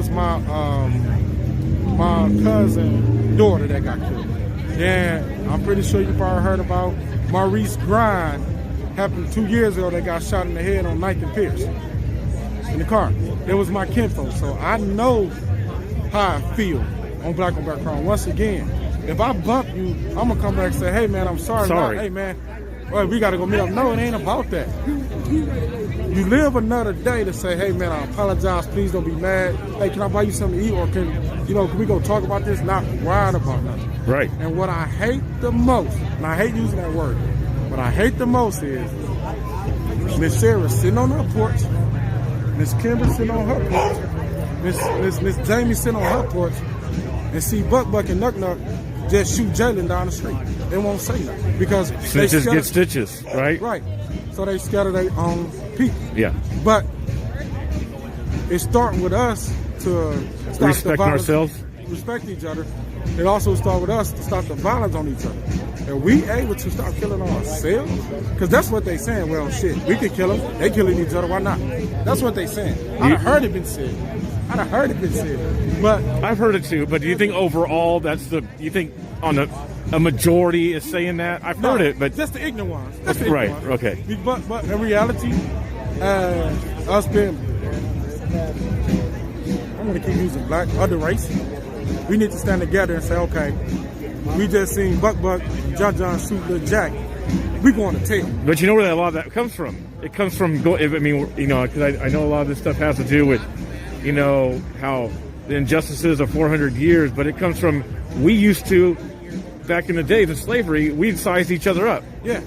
my cousin daughter that got killed. Then I'm pretty sure you probably heard about Maurice Grind. Happened 2 years ago. They got shot in the head on 9th and Pierce in the car. It was my kinfolk, so I know how I feel on black crime. Once again, if I bump you, I'm gonna come back and say, "Hey man, I'm sorry." Hey man, well, we gotta go meet up. No, it ain't about that. You live another day to say, "Hey man, I apologize. Please don't be mad. Hey, can I buy you something to eat, or can we go talk about this?" Not worried about nothing. Right. And what I hate the most, and I hate using that word, what I hate the most is Miss Sarah sitting on her porch, Miss Kimber sitting on her porch, Miss Jamie sitting on her porch, and see Buck and Nuck just shoot Jalen down the street. They won't say nothing because they just get stitches, right? Right. So they scatter their own people. Yeah. But it starts with us to stop respect ourselves, respect each other. It also starts with us to stop the violence on each other. Are we able to stop killing ourselves? Because that's what they saying. Well, shit, we can kill them. They killing each other. Why not? That's what they saying. I heard it been said. But I've heard it too. But do you think overall you think on a majority is saying that? I've heard it, but just the ignorant ones. Right. Okay. But in reality, us being, I'm gonna keep using black, other race. We need to stand together and say, okay, we just seen Buck and John shoot Lil Jack. We going to tail. But you know where a lot of that comes from? It comes from, because I know a lot of this stuff has to do with, how the injustices of 400 years, but it comes from, we used to, back in the days of slavery, we'd size each other up. Yeah.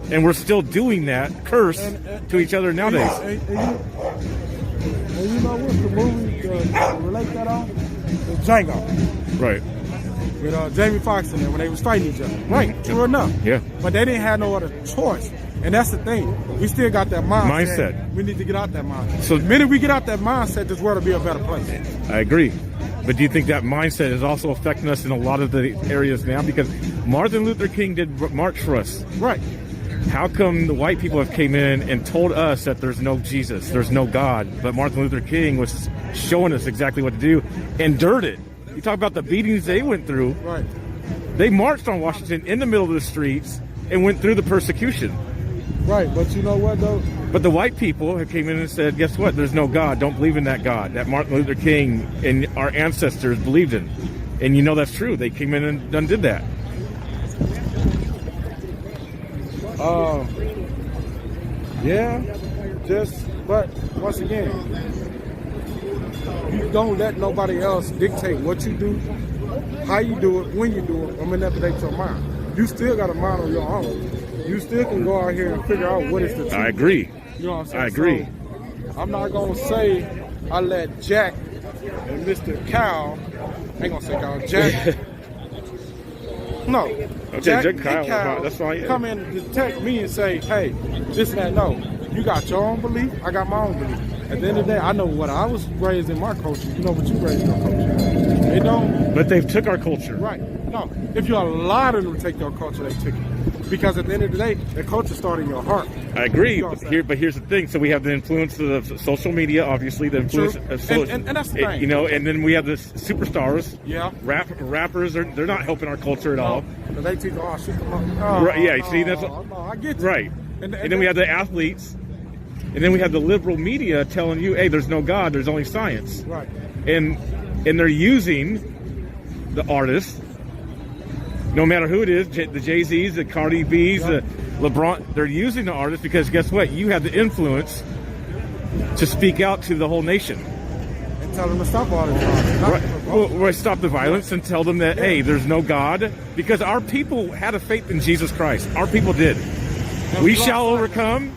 And we're still doing that curse to each other nowadays. And you know what's the movie to relate that on? It's Django. Right. with Jamie Foxx in there when they was fighting each other. Right, true enough. Yeah. But they didn't have no other choice. And that's the thing. We still got that mindset. We need to get out that mindset. So the minute we get out that mindset, this world will be a better place. I agree. But do you think that mindset is also affecting us in a lot of the areas now? Because Martin Luther King did march for us. Right. How come the white people have came in and told us that there's no Jesus, there's no God, but Martin Luther King was showing us exactly what to do, endured it. You talk about the beatings they went through. Right. They marched on Washington in the middle of the streets and went through the persecution. Right, but you know what though? But the white people have came in and said, guess what? There's no God. Don't believe in that God that Martin Luther King and our ancestors believed in. And you know that's true. They came in and done did that. Yeah, but once again, you don't let nobody else dictate what you do, how you do it, when you do it, or manipulate your mind. You still got a mind on your own. You still can go out here and figure out what is the truth. I agree. You know what I'm saying? I agree. So, I'm not going to say I let Jack and Mr. Kyle, I ain't going to say Kyle, Jack. No. Okay, Jack Kyle, that's fine. Yeah. Come in and detect me and say, hey, this and that. No. You got your own belief, I got my own belief. At the end of the day, I know what I was raised in my culture. You know what you raised in your culture. They don't. But they've took our culture. Right. No. If you allow them to take your culture, they took it. Because at the end of the day, the culture started in your heart. I agree. You know But here's the thing. So we have the influence of social media, obviously. The influence of social, and that's the thing. You know, and then we have the superstars. Yeah. Rappers, they're not helping our culture at all. But they teach, oh, shoot them up. Right, yeah, you see, that's no, I get you. Right. And then we have the athletes. And then we have the liberal media telling you, hey, there's no God, there's only science. Right. And they're using the artists, no matter who it is, the Jay-Z's, the Cardi B's, the LeBron, they're using the artists because guess what? You have the influence to speak out to the whole nation. And tell them to stop all this violence. Right. Well, stop the violence and tell them that, hey, there's no God. Because our people had a faith in Jesus Christ. Our people did. We shall overcome.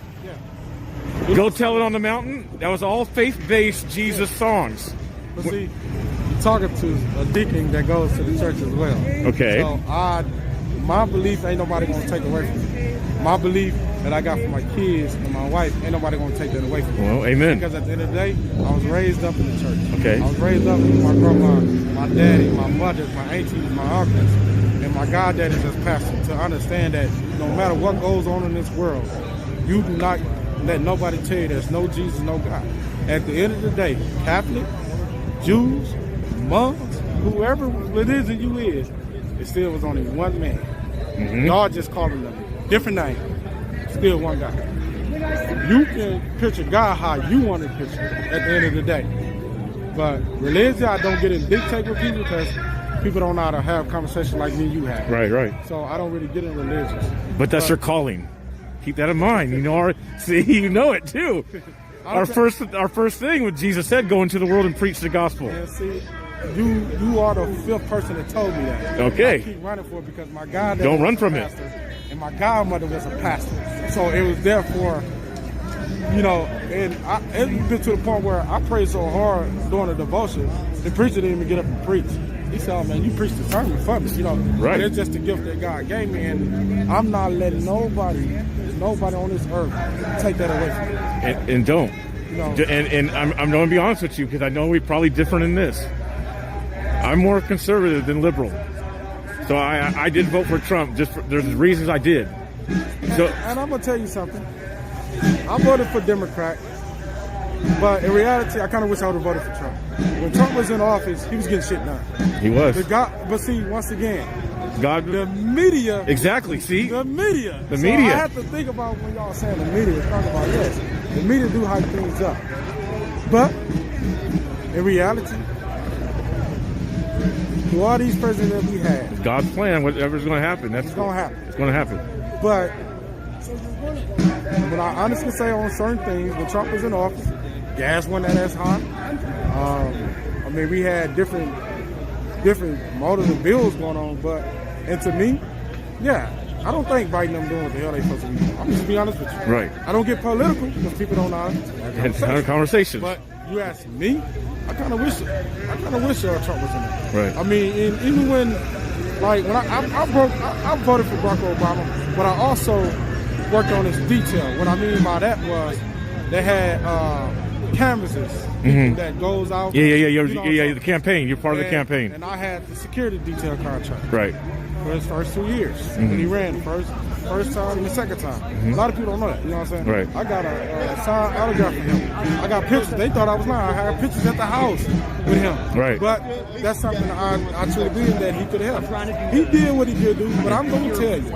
Go tell it on the mountain. That was all faith-based Jesus songs. But see, you're talking to a deacon that goes to the church as well. Okay. So my belief ain't nobody gonna take away from me. My belief that I got for my kids and my wife ain't nobody gonna take that away from me. Well, amen. Because at the end of the day, I was raised up in the church. Okay. I was raised up with my grandma, my daddy, my mother, my aunties, my uncles, and my goddaddies as pastor to understand that no matter what goes on in this world, you do not let nobody tell you there's no Jesus, no God. At the end of the day, Catholic, Jews, monks, whoever it is that you is, it still was only one man. Mm-hmm. God just called him a different name. Still one God. You can picture God how you want to picture at the end of the day. But religion, I don't get in dictate with people because people don't know how to have conversations like me and you have. Right. So I don't really get in religions. But that's your calling. Keep that in mind. You know, you know it too. Our first thing, what Jesus said, go into the world and preach the gospel. Yeah, see, you are the fifth person that told me that. Okay. I keep running for it because my God don't run from it. And my godmother was a pastor, so it was therefore, you know. And it's been to the point where I prayed so hard during the devotion, the preacher didn't even get up and preach. He said, "Oh man, you preached the sermon for me, you know." Right. And it's just the gift that God gave me, and I'm not letting nobody on this earth take that away from me. And don't. You know, and I'm going to be honest with you because I know we're probably different in this. I'm more conservative than liberal, so I did vote for Trump. There's reasons I did. So, and I'm gonna tell you something. I voted for Democrat, but in reality, I kind of wish I would have voted for Trump. When Trump was in office, he was getting shit done. He was. But see, once again, God, the media. Exactly. See, the media. The media. I have to think about when y'all saying the media. Talk about this. The media do hype things up, but in reality, through all these presidents that we had, God's plan. Whatever's going to happen, it's gonna happen. It's going to happen. But I honestly say on certain things, when Trump was in office, gas wasn't as hot. I mean, we had different motors and bills going on, and to me, yeah, I don't think Biden them doing what the hell they supposed to be doing. I'm just be honest with you. Right. I don't get political because people don't know how to have conversations. But you ask me, I kind of wish Trump was in there. Right. I mean, even when Like when I voted for Barack Obama, but I also worked on this detail. What I mean by that was they had canvases that goes out. Yeah. The campaign. You're part of the campaign. And I had the security detail contract. Right. For his first 2 years when he ran first time and the second time. A lot of people don't know that. You know what I'm saying? Right. I got a signed autograph from him. I got pictures. They thought I was lying. I had pictures at the house with him. Right. But that's something I truly believe that he could have. He did what he could do, but I'm going to tell you,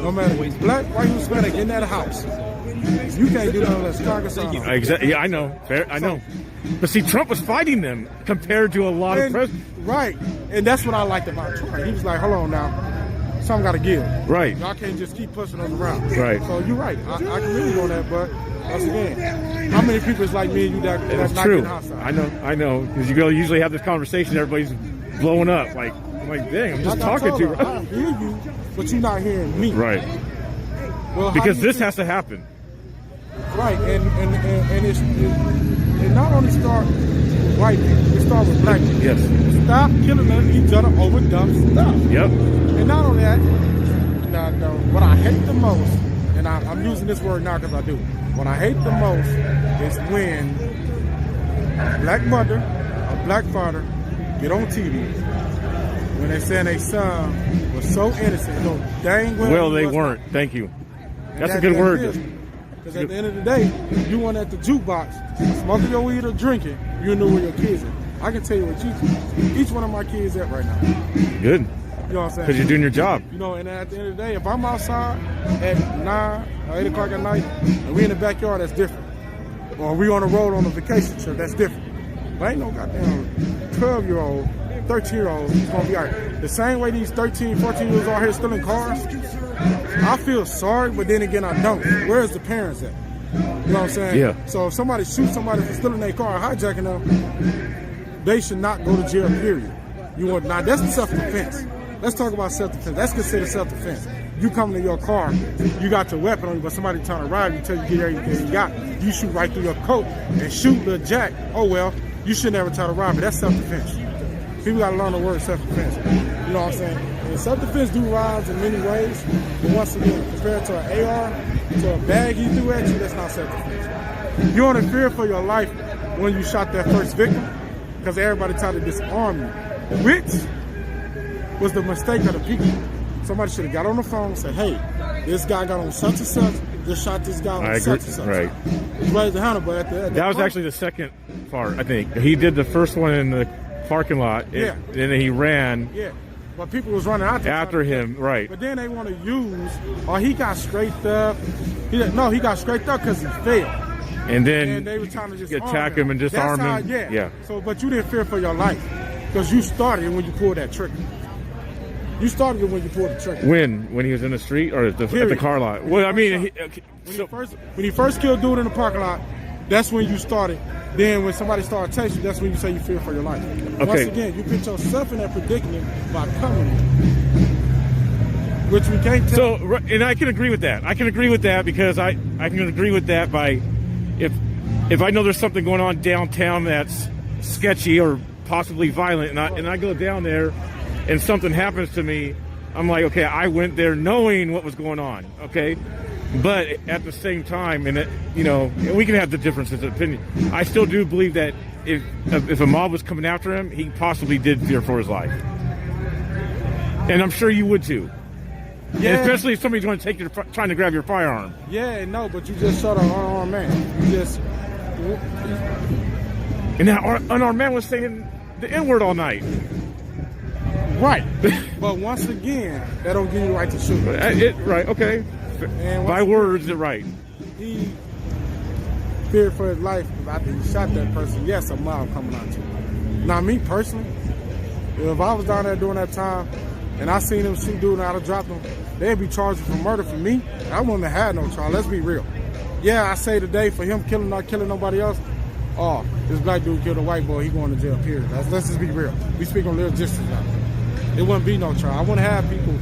no matter black, white, Hispanic in that house, you can't do nothing unless Congress signs. Exactly. Yeah, I know. Fair. I know. But see, Trump was fighting them compared to a lot of presidents. Right. And that's what I liked about Trump. He was like, hold on now. Something got to give. Right. Y'all can't just keep pushing us around. Right. So you're right. I can really on that, but once again, how many people is like me and you that's not true. getting hostile? I know. Because you usually have this conversation, everybody's blowing up. Like, I'm like, dang, I'm just talking to you. I hear you, but you're not hearing me. Right. Well, because this has to happen. Right, and it not only start with white people, it start with black people. Yes. Stop killing each other over dumb stuff. Yep. And not only that, what I hate the most, and I'm using this word now because I do. What I hate the most is when a black mother, a black father get on TV when they saying their son was so innocent, so dang well they weren't. Thank you. That's a good word. Because at the end of the day, you went at the jukebox, smoking your weed or drinking, you knew where your kids are. I can tell you what each one of my kids at right now. Good. You know what I'm saying? Because you're doing your job. You know, and at the end of the day, if I'm outside at 9 or 8 o'clock at night and we in the backyard, that's different. Or we on the road on a vacation trip, that's different. But ain't no goddamn 12-year-old, 13-year-old who's going to be all right. The same way these 13, 14 years old out here stealing cars, I feel sorry, but then again, I don't. Where's the parents at? You know what I'm saying? Yeah. So if somebody shoots somebody for stealing their car or hijacking them, they should not go to jail, period. Now, that's self-defense. Let's talk about self-defense. That's considered self-defense. You come to your car, you got your weapon on you, but somebody trying to rob you, tell you get everything you got. You shoot right through your coat and shoot the jack. Oh, well, you should never try to rob me. That's self-defense. People got to learn the word self-defense. You know what I'm saying? And self-defense do rise in many ways, but once again, compared to an AR, to a bag he threw at you, that's not self-defense. You're in fear for your life when you shot that first victim because everybody tried to disarm you, which was the mistake of the people. Somebody should have got on the phone and said, hey, this guy got on such and such, just shot this guy on such and such. Right. Raised the handle, but that was actually the second part, I think. He did the first one in the parking lot, and then he ran. Yeah, but people was running out there after him, right. But then they want to use, he got scraped up. He got scraped up because he failed. And then they were trying to just attack him and disarm him. Yeah. So, but you didn't fear for your life because you started when you pulled that trigger. You started when you pulled the trigger. When he was in the street or at the car lot? Well, I mean, when he first killed dude in the parking lot, that's when you started. Then when somebody started chasing you, that's when you say you fear for your life. Okay. Once again, you put yourself in that predicament by coming in, which we can't tell. So, and I can agree with that. I can agree with that because I can agree with that by if I know there's something going on downtown that's sketchy or possibly violent, and I go down there and something happens to me, I'm like, okay, I went there knowing what was going on, okay? But at the same time, and we can have the differences of opinion. I still do believe that if a mob was coming after him, he possibly did fear for his life, and I'm sure you would too. Yeah. And especially if somebody's going to take trying to grab your firearm. Yeah, no, but you just shot an unarmed man. You just. And that unarmed man was saying the N-word all night. Right. But once again, that don't give you the right to shoot. Right. Okay. By words, right. He feared for his life after he shot that person. Yes, a mob coming out to him. Now, me personally, if I was down there during that time and I seen him shoot dude and I'd have dropped him, they'd be charged for murder for me. I wouldn't have had no trial. Let's be real. Yeah, I say today for him not killing nobody else, this black dude killed a white boy, he going to jail, period. Let's just be real. We speak on logistics now. It wouldn't be no trial. I wouldn't have people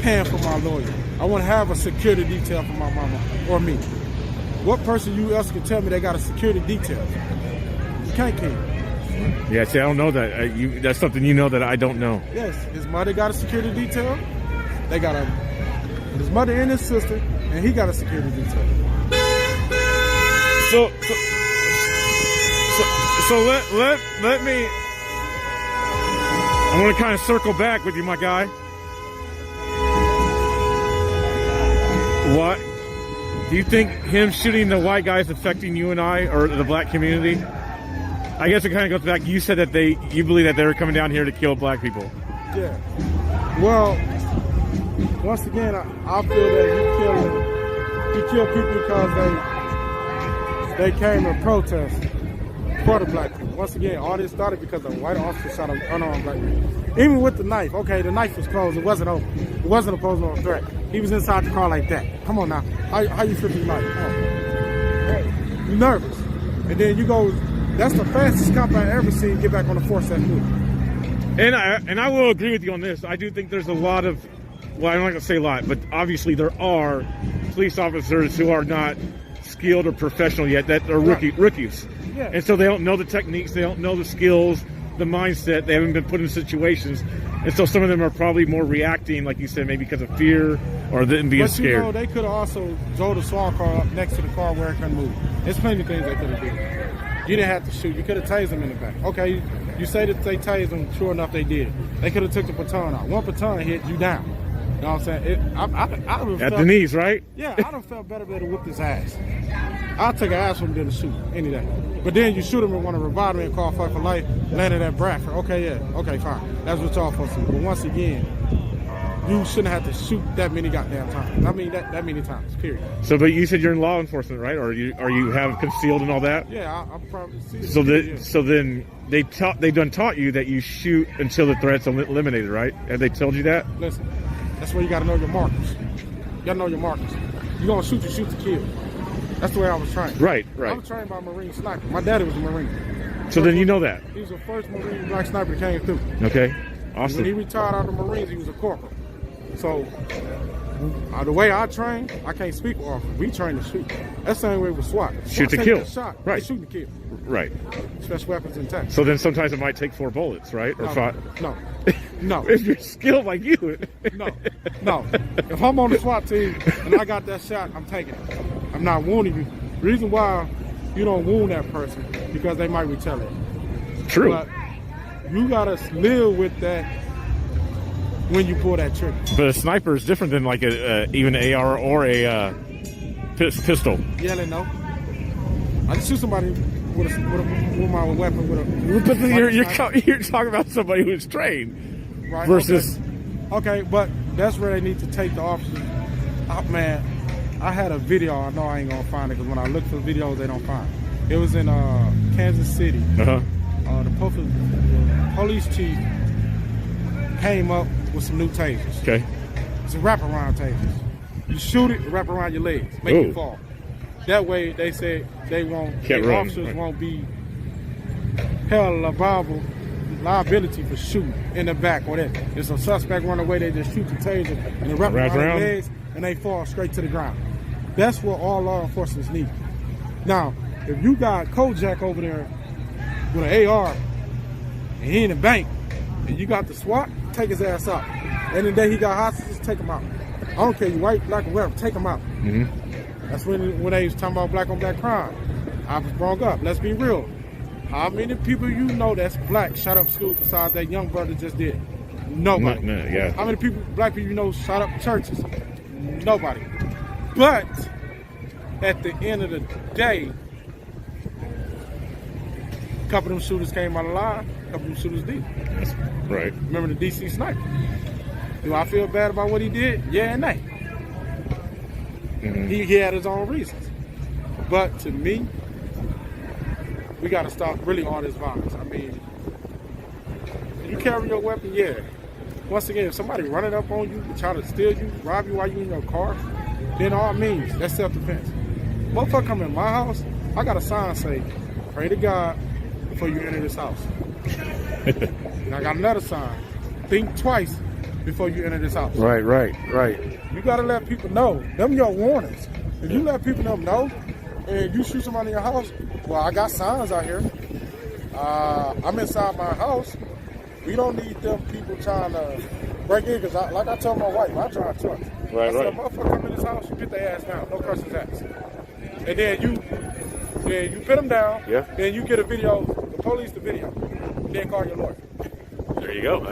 paying for my lawyer. I wouldn't have a security detail for my mama or me. What person else can tell me they got a security detail? You can't kill. Yeah, see, I don't know that. That's something you know that I don't know. Yes, his mother got a security detail. They got his mother and his sister, and he got a security detail. So let me. I want to kind of circle back with you, my guy. What do you think him shooting the white guy is affecting you and I, or the black community? I guess it kind of goes back. You said that you believe that they were coming down here to kill black people. Yeah. Well, once again, I feel that he killed people because they came and protest for the black people. Once again, all this started because a white officer shot an unarmed black man. Even with the knife. Okay, the knife was closed. It wasn't open. It wasn't a personal threat. He was inside the car like that. Come on now. How you feel his life? You're nervous. And then you go, that's the fastest cop I ever seen get back on the force that move. And I will agree with you on this. I do think there's a lot of, well, I'm not going to say a lot, but obviously there are police officers who are not skilled or professional yet, that are rookies. Yeah. And so they don't know the techniques, they don't know the skills, the mindset, they haven't been put in situations. And so some of them are probably more reacting, like you said, maybe because of fear or them being scared. You know, they could have also drove the SWAT car up next to the car where it couldn't move. There's plenty of things they could have done. You didn't have to shoot. You could have tased them in the back. Okay, you say that they tased them. Sure enough, they did. They could have took the baton out. One baton hit you down. You know what I'm saying? At the knees, right? Yeah, I'd have felt better to whoop his ass. I'll take an ass from him than to shoot any day. But then you shoot him and want to revive him and call fight for life, landed at Bradford. Okay, yeah, okay, fine. That's what y'all supposed to do. But once again, you shouldn't have to shoot that many goddamn times. I mean, that many times, period. So, but you said you're in law enforcement, right? Or you have concealed and all that? Yeah, I'm probably. So then they done taught you that you shoot until the threat's eliminated, right? Have they told you that? Listen, that's where you got to know your markers. You got to know your markers. You're going to shoot to shoot to kill. That's the way I was trained. Right. I was trained by a Marine sniper. My daddy was a Marine. So then you know that. He was the first Marine black sniper that came through. Okay, awesome. When he retired out of the Marines, he was a corporal. So the way I train, I can't speak for officers. We train to shoot. That's the same way with SWAT. Shoot to kill. Shot. Right. They shoot to kill. Right. Special weapons intact. So then sometimes it might take 4 bullets, right? Or 5. No. If you're skilled like you. No. If I'm on the SWAT team and I got that shot, I'm taking it. I'm not wounding you. The reason why you don't wound that person because they might retaliate. True. But you gotta live with that when you pull that trigger. But a sniper is different than like even an AR or a pistol. Yeah, they know. I can shoot somebody with my weapon with a. You're talking about somebody who's trained, right, versus. Okay, but that's where they need to take the officers. Oh, man, I had a video. I know I ain't gonna find it because when I look for videos, they don't find it. It was in Kansas City. Uh-huh. The police chief came up with some new tasers. Okay. It's a wraparound tasers. You shoot it, wrap around your legs, make it fall. That way, they say they won't. The officers won't be held liability for shooting in the back or that. If a suspect run away, they just shoot the taser and they wrap around their legs and they fall straight to the ground. That's what all law enforcement need. Now, if you got Kojak over there with an AR and he in the bank and you got the SWAT, take his ass out. And the day he got hostages, take him out. I don't care, you white, black, or whatever, take him out. Mm-hmm. That's when they was talking about black on black crime. I was brought up. Let's be real. How many people you know that's black shot up schools besides that young brother just did? Nobody. Yeah. How many people, black people you know shot up churches? Nobody. But at the end of the day, a couple of them shooters came out alive, a couple of them shooters did. Right. Remember the DC sniper? Do I feel bad about what he did? Yeah and nay. Mm-hmm. He had his own reasons. But to me, we got to stop really all this violence. I mean, you carry your weapon, yeah. Once again, if somebody running up on you, try to steal you, rob you while you in your car, then all means, that's self-defense. Motherfucker come in my house, I got a sign say, pray to God before you enter this house. And I got another sign, think twice before you enter this house. Right. You got to let people know. Them your warnings. If you let people know and you shoot somebody in your house, well, I got signs out here. I'm inside my house. We don't need them people trying to break in, because like I told my wife, I try to trust. Right, I said, right. motherfucker come in this house, you get their ass down, no questions asked. And then you put them down, Yeah. then you get a video, the police the video, then call your lawyer. There you go.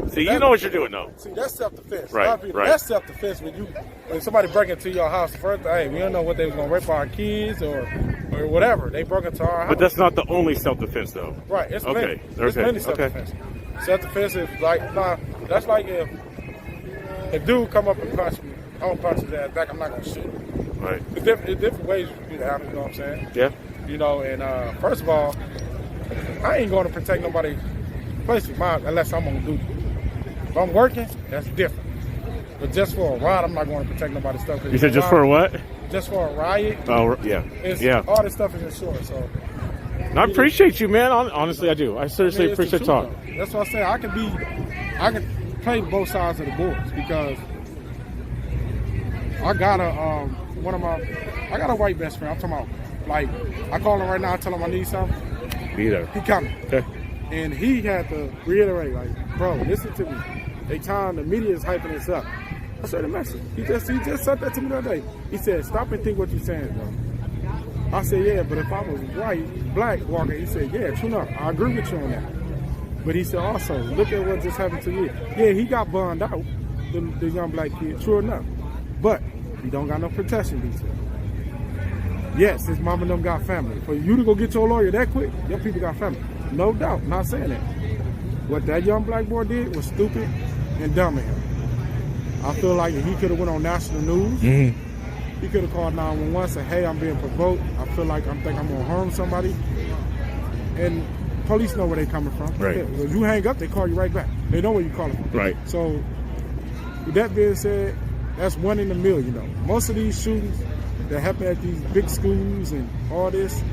See, you know what you're doing, though. See, that's self-defense. Right, A lot of people, right. That's self-defense when somebody break into your house. First, hey, we don't know what they was going to rape our kids or whatever. They broke into our house. But that's not the only self-defense, though. Right, it's Okay, many. It's okay, many self-defense. Self-defense is like, that's like if a dude come up and punch me, I don't punch his ass back, I'm not going to shoot him. Right. It's different ways you can do that, you know what I'm saying? Yeah. You know, and first of all, I ain't going to protect nobody's place of mine unless I'm on duty. If I'm working, that's different. But just for a ride, I'm not going to protect nobody's stuff. You said just for a what? Just for a riot. Oh, yeah. Yeah. All this stuff is insured, so. And I appreciate you, man. Honestly, I do. I seriously it's the appreciate truth, talk. though. That's what I say. I can play both sides of the boards, because I got a white best friend. I'm talking about, like, I call him right now, I tell him I need something. Be there. He coming. Okay. And he had to reiterate, like, bro, listen to me. The media is hyping this up. I said the message. He just said that to me the other day. He said, stop and think what you're saying, bro. I said, yeah, but if I was white, black, walking, he said, yeah, true enough. I agree with you on that. But he said also, look at what just happened to you. Yeah, he got burned out, the young black kid, true enough. But he don't got no protection detail. Yes, his mama and them got family. For you to go get your lawyer that quick, your people got family. No doubt, not saying that. What that young black boy did was stupid and dumb of him. I feel like he could have went on national news. Mm-hmm. He could have called 911, said, hey, I'm being provoked. I feel like I'm going to harm somebody. And police know where they coming from. Right. Yeah, when you hang up, they call you right back. They know where you calling from. Right. So, with that being said, that's 1 in a million, though. Most of these shootings that happen at these big schools and all this,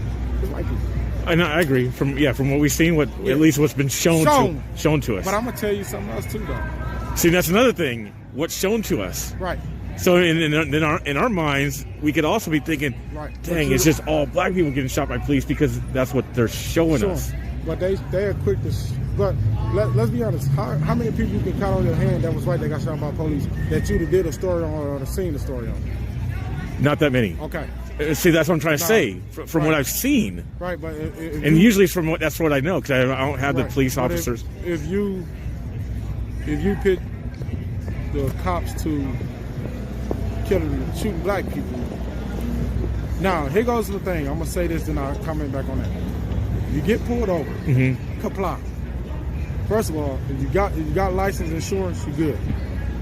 it's white people. And I agree. From what we've seen, at least what's been shown to us. But I'm gonna tell you something else too, though. See, that's another thing. What's shown to us. Right. So in our minds, we could also be thinking, right. Dang, it's just all black people getting shot by police because that's what they're showing us. But they are quick to. But let's be honest. How many people you can count on your hand that was white that got shot by police that you did a story on or seen the story on? Not that many. Okay. See, that's what I'm trying to say from what I've seen. Right, but usually that's what I know, because I don't have the police officers. If you pick the cops to shooting black people, now here goes the thing. I'm gonna say this, then I'll comment back on that. You get pulled over, comply. First of all, if you got license, insurance, you're good.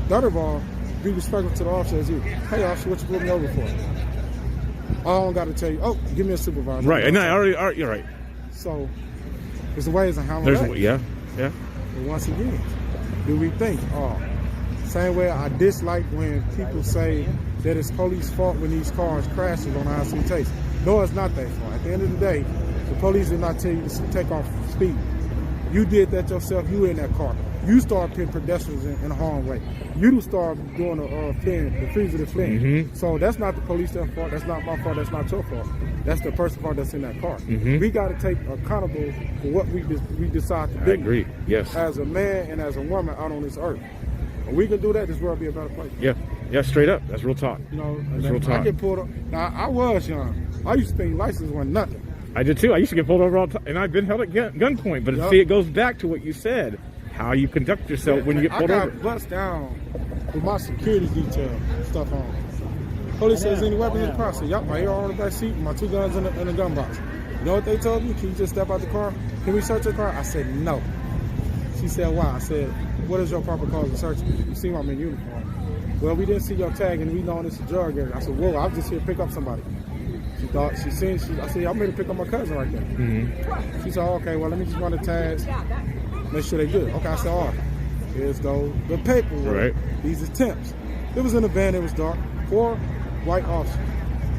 Third of all, be respectful to the officer as you. Hey, officer, what you pulled me over for? I don't got to tell you, give me a supervisor. Right, and you're right. So, it's the ways of handling that. Yeah. But once again, do we think, same way I dislike when people say that it's police fault when these cars crashes on IC takes. No, it's not their fault. At the end of the day, the police did not tell you to take off speed. You did that yourself. You in that car. You start putting pedestrians in a harm's way. You start doing the freeze of the flame. So that's not the police's fault. That's not my fault. That's not your fault. That's the person's fault that's in that car. We got to take accountable for what we decide to do. I agree. Yes. As a man and as a woman out on this earth. When we can do that, this world will be a better place. Yeah. Straight up. That's real talk. You know, that's real talk. I get pulled up. Now, I was young. I used to think license was nothing. I did too. I used to get pulled over all the time, and I've been held at gunpoint. But see, it goes back to what you said. How you conduct yourself when you get pulled over. I got bust down with my security detail stuff on. Police says, any weapons in the car? I said, yup, right here on the back seat, my 2 guns in the gun box. You know what they told me? Can you just step out the car? Can we search the car? I said, no. She said, why? I said, what is your proper cause of search? You see I'm in uniform. Well, we didn't see your tag and we know it's a drug area. I said, whoa, I was just here to pick up somebody. I said, I'm here to pick up my cousin right there. She said, okay, well, let me just run the tags. Make sure they good. Okay, I said, all right. Here's the paperwork. Right. These are temps. It was in a van, it was dark. 4 white officers.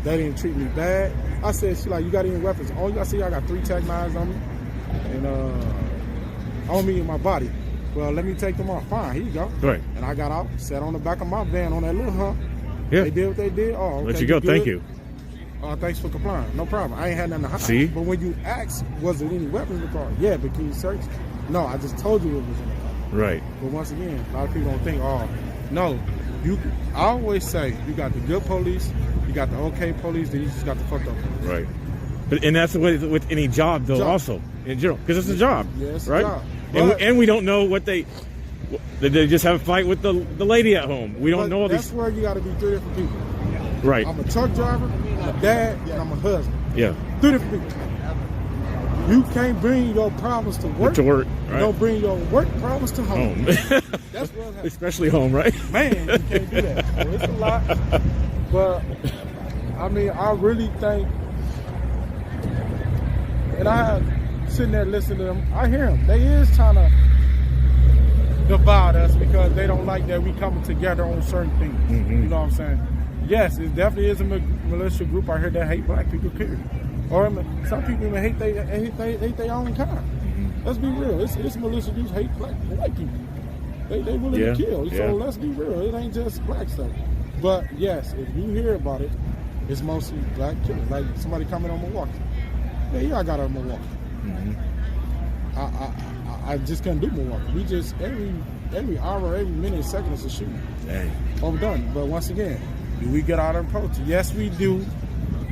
They didn't treat me bad. I said, you got any weapons? Oh, I see I got 3 tack knives on me. And on me in my body. Well, let me take them off. Fine, here you go. Right. And I got out, sat on the back of my van on that little hump. Yeah. They did what they did. Oh, okay. Let you go, thank you. Thanks for complying. No problem. I ain't had nothing to hide. See? But when you ask, was there any weapons in the car? Yeah, but can you search? No, I just told you it was in the car. Right. But once again, a lot of people don't think, no. I always say, you got the good police, you got the okay police, then you just got the fucked up police. Right. And that's the way with any job, though, also, in general. Because it's a job. Yeah, it's right? a job. And we don't know what they just have a fight with the lady at home. We don't know all these. That's where you got to be 3 different people. Right. I'm a truck driver, I'm a dad, and I'm a husband. Yeah. 3 different people. You can't bring your problems to work. Right. Don't bring your work problems to home. That's what happens. Especially home, right? Man, you can't do that. So it's a lot. But, I mean, I really think, and I sitting there listening to them, I hear them. They is trying to divide us because they don't like that we coming together on certain things. Mm-hmm. You know what I'm saying? Yes, it definitely is a militia group out here that hate black people, period. Or some people even hate their own kind. Mm-hmm. Let's be real. It's militia groups hate white people. They willing to kill. So let's be real. It ain't just black stuff. But yes, if you hear about it, it's mostly black killers. Like somebody coming on Milwaukee. Yeah, I got on Milwaukee. Mm-hmm. I just couldn't do Milwaukee. We just every hour, every minute, second is a shooting. Dang. Overdone. But once again, do we get out and protest? Yes, we do,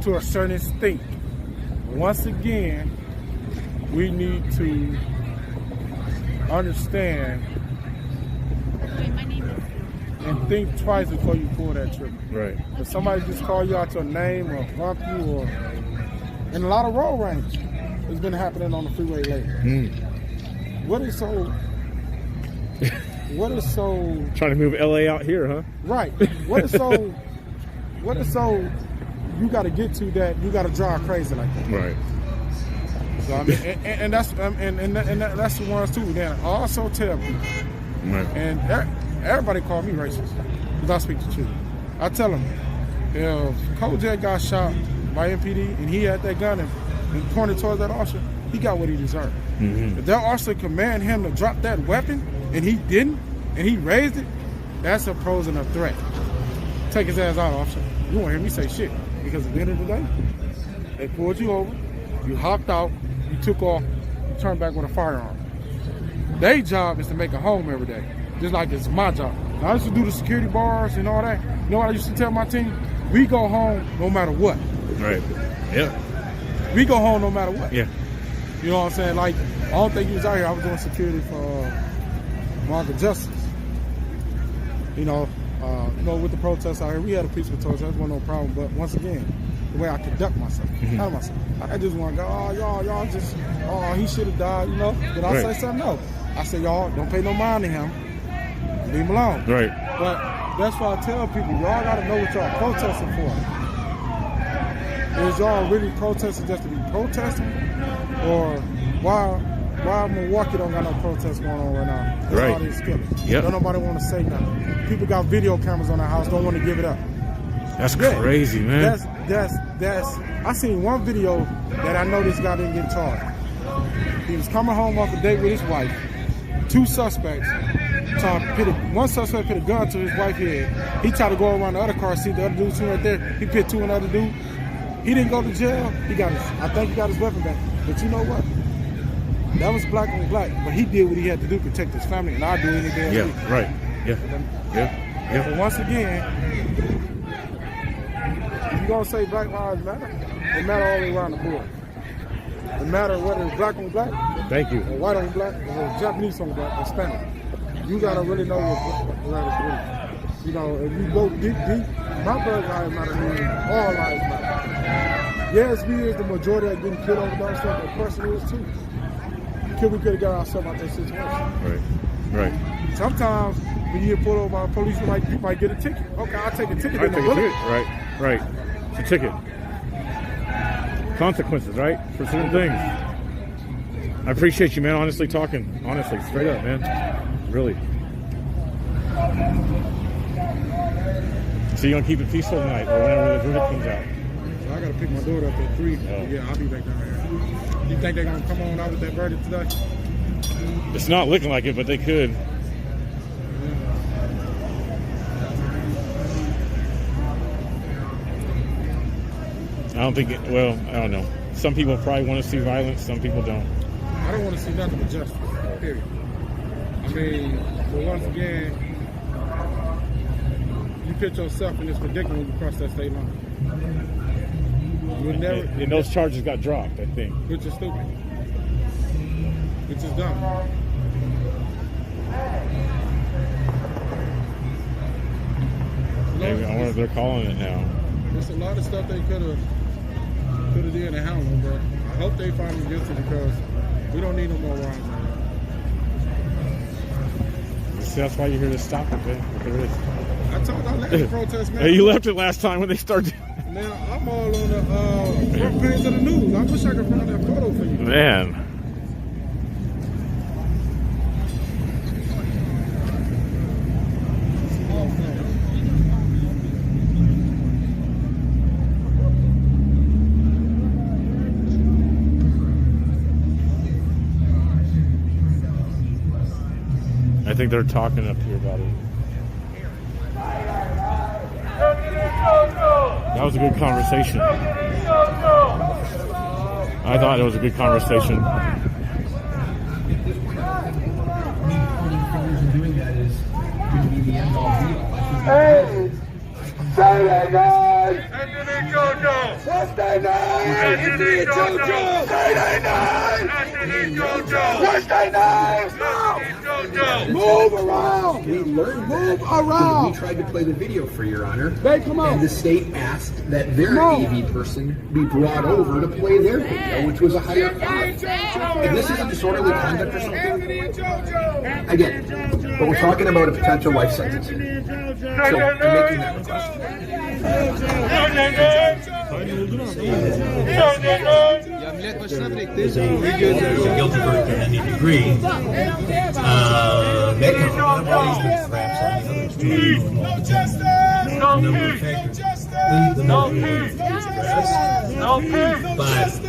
to a certain extent. Once again, we need to understand and think twice before you pull that trigger. Right. If somebody just call you out your name or bump you, or and a lot of road rage has been happening on the freeway lately. What is so trying to move LA out here, huh? Right. What is so you got to get to that you got to drive crazy like that. Right. So I mean, and that's that's the ones too. Then I also tell people, right. And everybody call me racist because I speak the truth. I tell them if Kojak got shot by MPD and he had that gun and pointed towards that officer, he got what he deserved. Mm-hmm. If that officer commanded him to drop that weapon and he didn't, and he raised it, that's a posing a threat. Take his ass out, officer. You won't hear me say shit. Because at the end of the day, they pulled you over, you hopped out, you took off, you turned back with a firearm. Their job is to make a home every day, just like it's my job. I used to do the security bars and all that. You know what I used to tell my team? We go home no matter what. Right. Yeah. We go home no matter what. Yeah. You know what I'm saying? Like, I don't think he was out here. I was doing security for Market Justice. You know, with the protests out here, we had a peaceful protest. That wasn't no problem. But once again, the way I conduct myself, I just want to go, y'all just, he should have died, you know. But I say something else. I say, y'all don't pay no mind to him. Leave him alone. Right. But that's why I tell people, y'all got to know what y'all protesting for. Is y'all really protesting just to be protesting, or why Milwaukee don't got no protests going on right now? That's all these killers. Yep. Don't nobody want to say nothing. People got video cameras on their house, don't want to give it up. That's crazy, man. That's. I seen one video that I know this guy didn't get charged. He was coming home off a date with his wife. 2 suspects. One suspect put a gun to his wife's head. He tried to go around the other car, see the other dude sitting right there. He put 2 another dude. He didn't go to jail. I think he got his weapon back. But you know what? That was black on black. But he did what he had to do to protect his family, and I do anything. Yeah, right. Yeah. But once again, if you're gonna say Black Lives Matter, it matter all the way around the board. It matter whether it's black on black, thank you, or white on black, or Japanese on black, or Spanish. You gotta really know what that is. You know, if you go deep, my Black Lives Matter means all lives matter. Yes, we is the majority that getting killed over those stuff, but the person is too. We could have got ourselves out of that situation. Right. Sometimes when you get pulled over by a police, you might get a ticket. Okay, I'll take a ticket. Right. It's a ticket. Consequences, right? For certain things. I appreciate you, man, honestly talking. Honestly, straight up, man. Really. So you're going to keep it peaceful tonight, or whenever the verdict comes out? So I got to pick my daughter up at 3. Yeah, I'll be back down here. You think they're going to come on out with that verdict today? It's not looking like it, but they could. don't think it, well, I don't know. Some people probably want to see violence, some people don't. I don't want to see nothing but justice, period. I mean, but once again, you put yourself in this predicament when you cross that state line. You would never, and those charges got dropped, I think. which is stupid. Which is dumb. Maybe, I wonder if they're calling it now. There's a lot of stuff they could have did and handled, but I hope they find them guilty because we don't need no more wrongs. See, that's why you're here to stop it, man. There is. I left the protest, man. Hey, you left it last time when they started. Man, I'm all on the front page of the news. I wish I could find that photo for you. Man. I think they're talking up here about it. That was a good conversation. I thought it was a good conversation. Hey! Saturday night! Anthony Jojo! Wednesday night! Anthony Jojo! Saturday night! Anthony Jojo! Wednesday night! Move around! We learned Move that around! we tried to play the video for Your Honor, Hey, come on! and the state asked that their AV person be brought over to play their video, which was a higher cost. If this is a disorderly conduct or something, I get it. But we're talking about a potential life sentence. So I'm making that request. There's a guilty verdict in any degree. That can perhaps on the others too. The number of factors. The number of factors.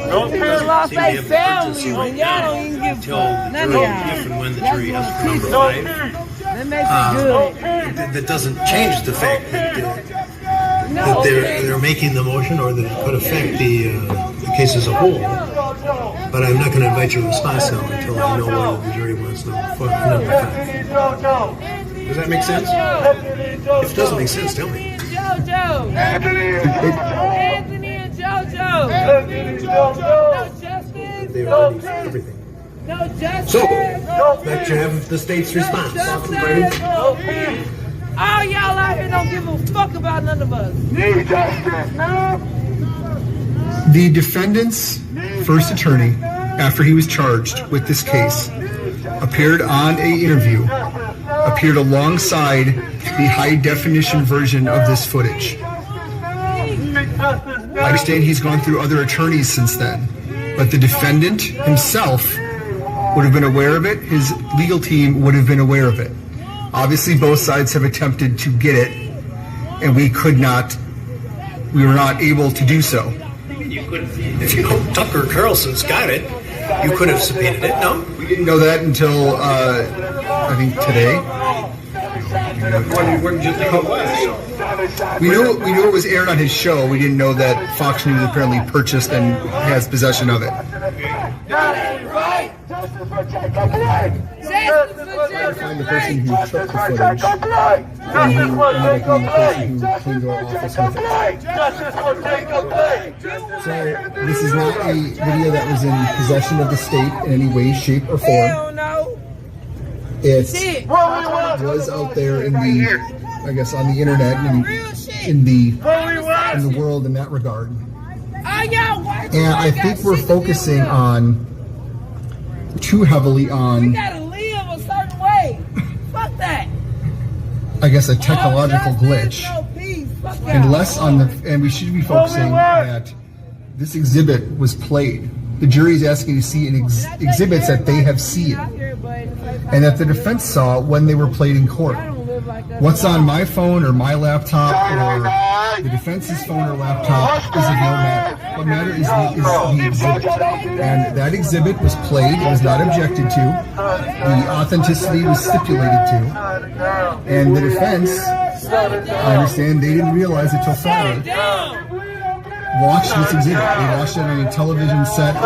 But lost their family when y'all don't even give none of y'all. If and when the jury has a number 5, That makes it good. that doesn't change the fact that they're making the motion or that it could affect the case as a whole. But I'm not going to invite your response now until I know whether the jury wants number 5. Does that make sense? If it doesn't make sense, tell me. Anthony and JoJo. No justice. They already everything. No justice. So, that you have the state's response. All y'all out here don't give a fuck about none of us. Need justice now! The defendant's first attorney, after he was charged with this case, appeared on an interview, appeared alongside the high-definition version of this footage. I understand he's gone through other attorneys since then, but the defendant himself would have been aware of it, his legal team would have been aware of it. Obviously, both sides have attempted to get it, and we were not able to do so. You could, if you know Tucker Carlson's got it, you could have subpoenaed it, no? We didn't know that until, I think, today. Where did you think it was? We knew it was aired on his show. We didn't know that Fox News apparently purchased and has possession of it. Find the person who took the footage and who ended up being the person who came to our office with it. So this is not a video that was in possession of the state in any way, shape, or form. It was out there in the, I guess, on the internet and in the world in that regard. And I think we're focusing on too heavily on, We gotta live a certain way. Fuck that. I guess, a technological glitch, and less on and we should be focusing that this exhibit was played. The jury is asking to see exhibits that they have seen and that the defense saw when they were played in court. What's on my phone or my laptop or the defense's phone or laptop is of no matter. What matters is the exhibit. And that exhibit was played, it was not objected to, the authenticity was stipulated to, and the defense, I understand, they didn't realize it till Friday, watched this exhibit. They watched it on a television set a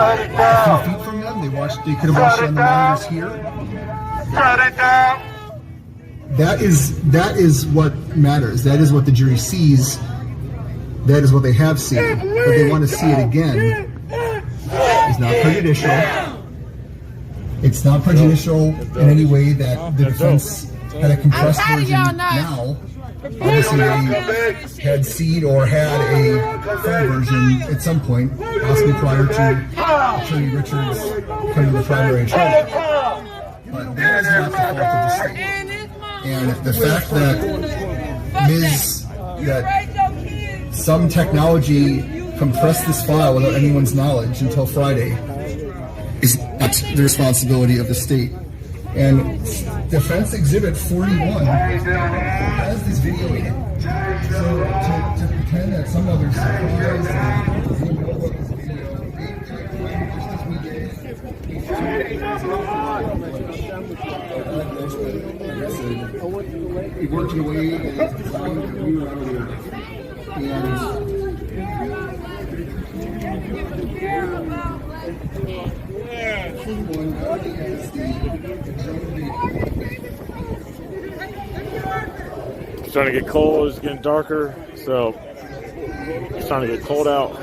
few feet from them. They could have watched it on the monitors here. That is what matters. That is what the jury sees. That is what they have seen. But they want to see it again. It's not prejudicial. It's not prejudicial in any way that the defense had a compressed version now. Obviously, they had seen or had a full version at some point, possibly prior to Attorney Richards becoming the primary attorney. But that is not the fault of the state. And the fact that some technology compressed this file without anyone's knowledge until Friday is not the responsibility of the state. And Defense Exhibit 41 has this video in it. So to pretend that some other surprise he worked away It's starting to get cold, it's getting darker, so it's starting to get cold out.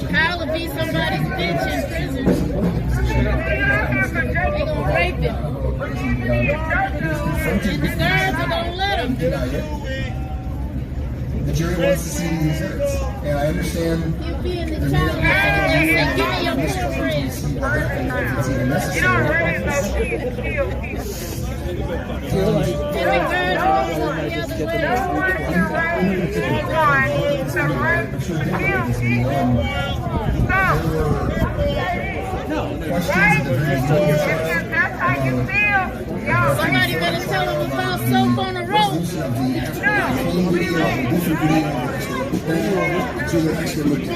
Kyle will be somebody's bitch in prison. They gonna rape him. And the guards are gonna let him. The jury wants to see the exhibits, and I understand. He'll be in the child and say, give me your boyfriend. It's even necessary. Somebody better tell him about soap on the road.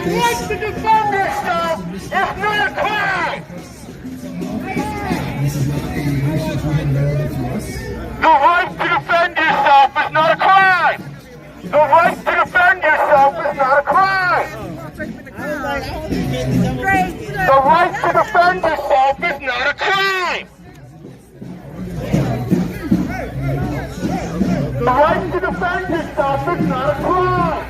Right to defend yourself is not a crime. This is not a issue related to us. The right to defend yourself is not a crime. The right to defend yourself is not a crime. The right to defend yourself is not a crime. The right to defend yourself is not a crime.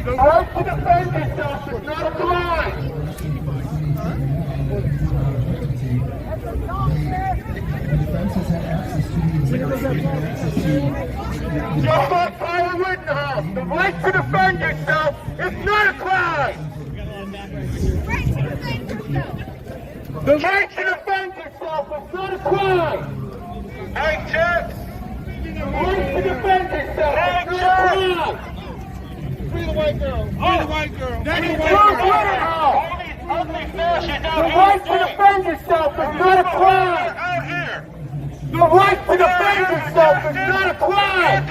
The right to defend yourself is not a crime. Just like Kyle Rittenhouse, the right to defend yourself is not a crime. The right to defend yourself is not a crime. Hey, Chuck. The right to defend yourself is not a crime. Free the white girl. Free the white girl. The right to defend yourself is not a crime. Out here. The right to defend yourself is not a crime.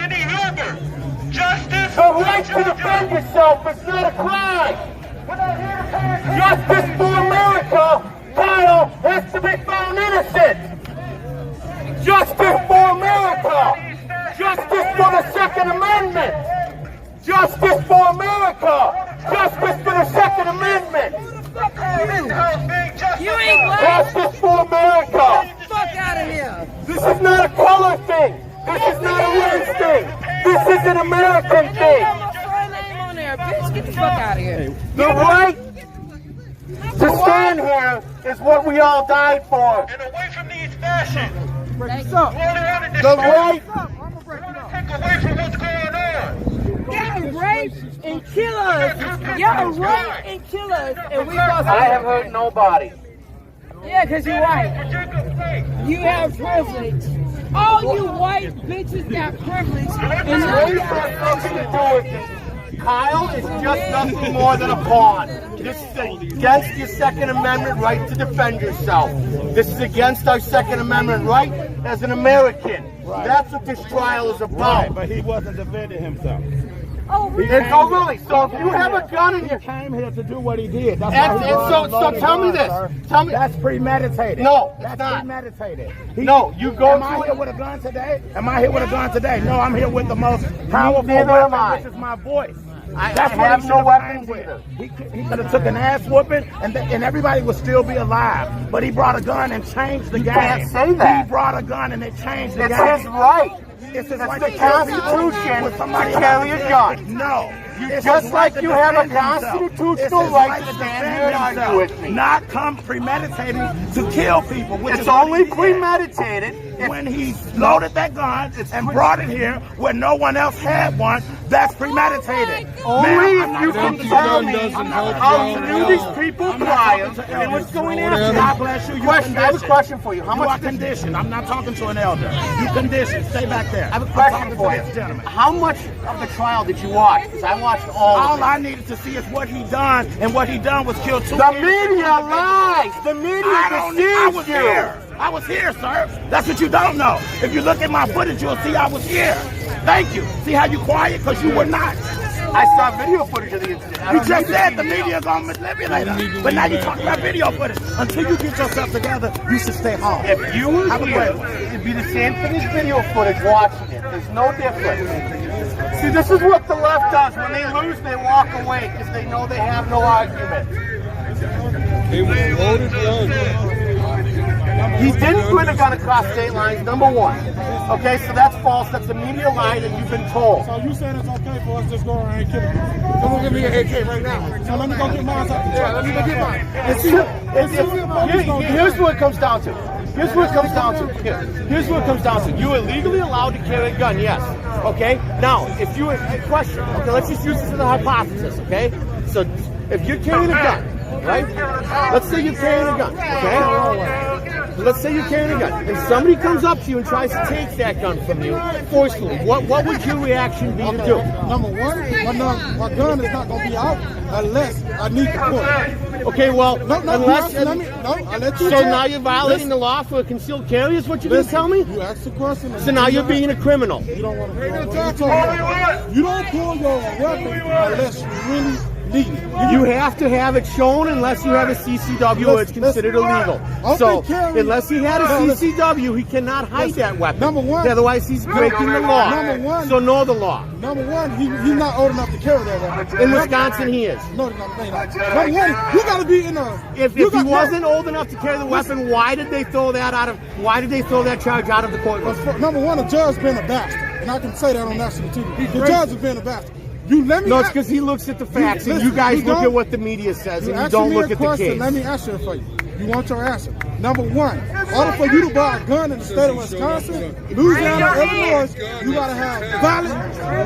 Justice. The right to defend yourself is not a crime. Justice for America. Kyle has to be found innocent. Justice for America. Justice for the Second Amendment. Justice for America. Justice for the Second Amendment. You ain't black. Justice for America. Get the fuck out of here. This is not a color thing. This is not a race thing. This is an American thing. My surname on there, bitch. Get the fuck out of here. The right to stand here is what we all died for. And away from these fashions. The right to take away from what's going on. Y'all rape and kill us. Y'all rape and kill us. And we supposed I have hurt nobody. Yeah, because you're white. You have privilege. All you white bitches got privilege. And now you got nothing to do with it. Kyle is just nothing more than a pawn. This is against your Second Amendment right to defend yourself. This is against our Second Amendment right as an American. That's what this trial is about. But he wasn't defending himself. Oh, really? Really? So if you have a gun in your... He came here to do what he did. That's And why he brought so tell me this. Tell me... That's premeditated. No, it's That's not. premeditated. No, you go Am I here with a gun today? Am I here with a gun today? No, I'm here with the most powerful Neither am I. weapon, which is my voice. I That's what have he no should've weapons came with. either. He could have took an ass whooping and everybody would still be alive. But he brought a gun and changed the game. can't say that. He brought a gun and it changed the It's game. his right. It's his It's right the to kill people Constitution with somebody to carry a else's gun. No. It's Just his right like to you have a defend himself. constitutional It's his right to stand defend here and argue himself, with me. Not come premeditating to kill people. Which It's is what only he did. premeditated When he loaded that gun and brought it here where no one else had one, that's premeditated. Only Ma'am, if you can Empty tell gun me doesn't help how you to out. do these people trials and what's going after God them. bless you. You Question, I have a conditioned. question for you. How You much are conditioned. I'm not talking to an elder. You conditioned. Stay back there. I have a I'm question talking for to you. this gentleman. How much of the trial did you watch? Because I watched all of All it. I needed to see is what he done, and what he done was kill two The innocent media people. lies. The media I was deceives you. here. I was here, sir. That's what you don't know. If you look at my footage, you'll see I was here. Thank you. See how you quiet? Because you were not. I saw video footage of the incident. I You don't just need said the video. media gonna manipulate us. But now you're talking about video footage. Until you get yourself together, you should stay home. If you were Have a here, great one. it'd be the same thing as video footage watching it. There's no difference. See, this is what the left does. When they lose, they walk away because they know they have no argument. It was a loaded gun. He didn't bring a gun across state lines, number one. Okay, so that's false. That's a media lie that you've been told. So you saying it's okay for us to just go around and kill him? Come on, give me an AK right now. So let me go get mine. Let me go get mine. Here's what it comes down to. Here's what it comes down to. Here's what it comes down to. You are legally allowed to carry a gun, yes. Okay? Now, if you were a question, okay, let's just use this as a hypothesis, okay? So if you're carrying a gun, right? Let's say you're carrying a gun, okay? Let's say you're carrying a gun, and somebody comes up to you and tries to take that gun from you forcefully. What would your reaction be to do? Number one, my gun is not going to be out unless I need to pull it. Okay, well, unless... I let you So now you're violating the law for a concealed carry is what you're going to tell me? You asked the question. So now you're being a criminal. You don't want to You don't pull your weapon unless you really need it. You have to have it shown unless you have a CCW or it's considered illegal. So unless he had a CCW, he cannot hide that weapon. Number one. Otherwise, he's breaking the law. Number one. So know the law. Number one, he's not old enough to carry that weapon. In Wisconsin, he is. No, he's not. Number one, you got to be in a... If he wasn't old enough to carry the weapon, why did they throw that charge out of the courtroom? Number one, the judge been a bastard. And I can say that on national TV. The judge has been a bastard. You let me... No, it's because he looks at the facts, and you guys look at what the media says, and you don't look at the case. Let me answer it for you. You want your answer. Number one, in order for you to buy a gun in the state of Wisconsin, Louisiana, Illinois, you got to have valid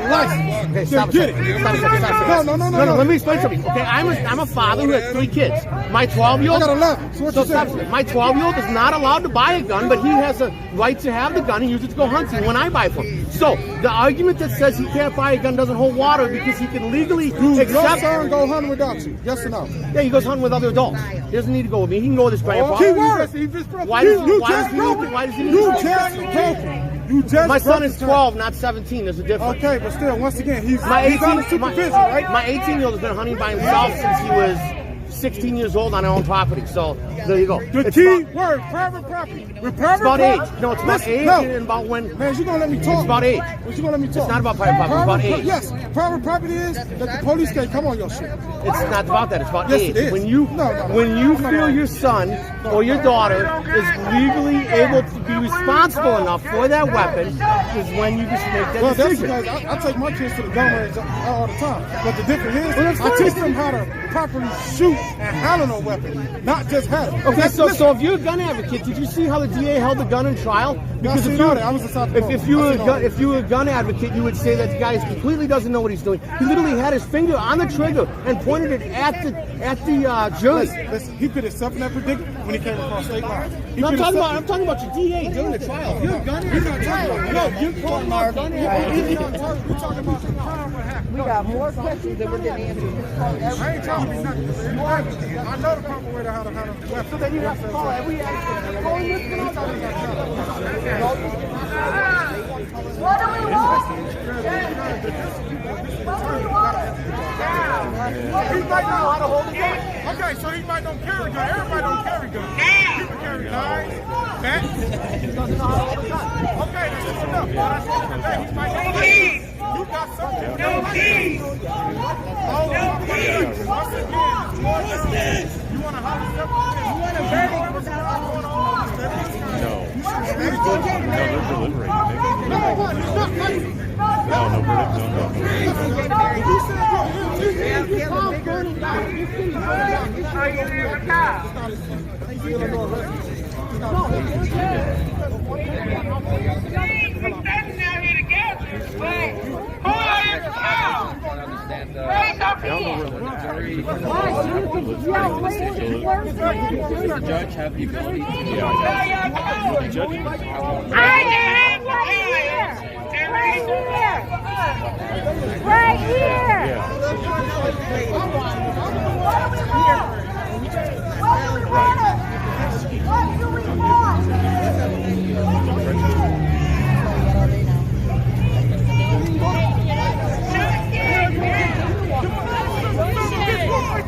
license. Okay, stop a second. No. Let me explain something. Okay, I'm a father who has 3 kids. My 12-year-old... I got 11. So what you saying? My 12-year-old is not allowed to buy a gun, but he has a right to have the gun and use it to go hunting when I buy for him. So the argument that says he can't buy a gun doesn't hold water because he can legally Your accept... son go hunting without you? Yes or no? Yeah, he goes hunting with other adults. He doesn't need to go with me. He can go with his grandpa. Why does he need to go? My son is 12, not 17. There's a difference. Okay, but still, once again, he's My under supervision, right? 18-year-old has been hunting by himself since he was 16 years old on our own property. So there you go. The key word, private property. With private It's about property, age. No, it's about age and about when. Man, you gonna let me talk? It's about age. But you gonna let me talk? It's not about private property. It's about age. Yes, private property is that the police can't come on your shit. It's not about that. It's about Yes, age. it is. When you feel your son or your daughter is legally able to be responsible enough for that weapon, is when you just make that decision. That's because I take my kids to the gun range all the time. But the difference is, I teach them how to properly shoot and handle a weapon, not just have it. Okay, so if you're a gun advocate, did you see how the DA held the gun in trial? Because if you were a gun advocate, you would say that the guy completely doesn't know what he's doing. He literally had his finger on the trigger and pointed it at the jury. Listen, he put himself in that predicament when he came across state lines. I'm talking about your DA during the trial. If you're a gun advocate, you're talking about gun advocate. We're talking about the crime what happened. We got more questions than we're getting answers. I ain't trying to be nothing. I know the proper way to how to weapon. So then you have to call every answer. What do we want? He might not know how to hold a gun. Okay, so he might don't carry a gun. Everybody don't carry guns. People carry knives, bats. He doesn't know how to hold a gun. Okay, that's good enough. That's what he might not know. You got something. No keys. Once again, you want to hold yourself? You want to verdict? No. They're deliberating. No verdict. Does the judge have the ability to Right here. What do we want?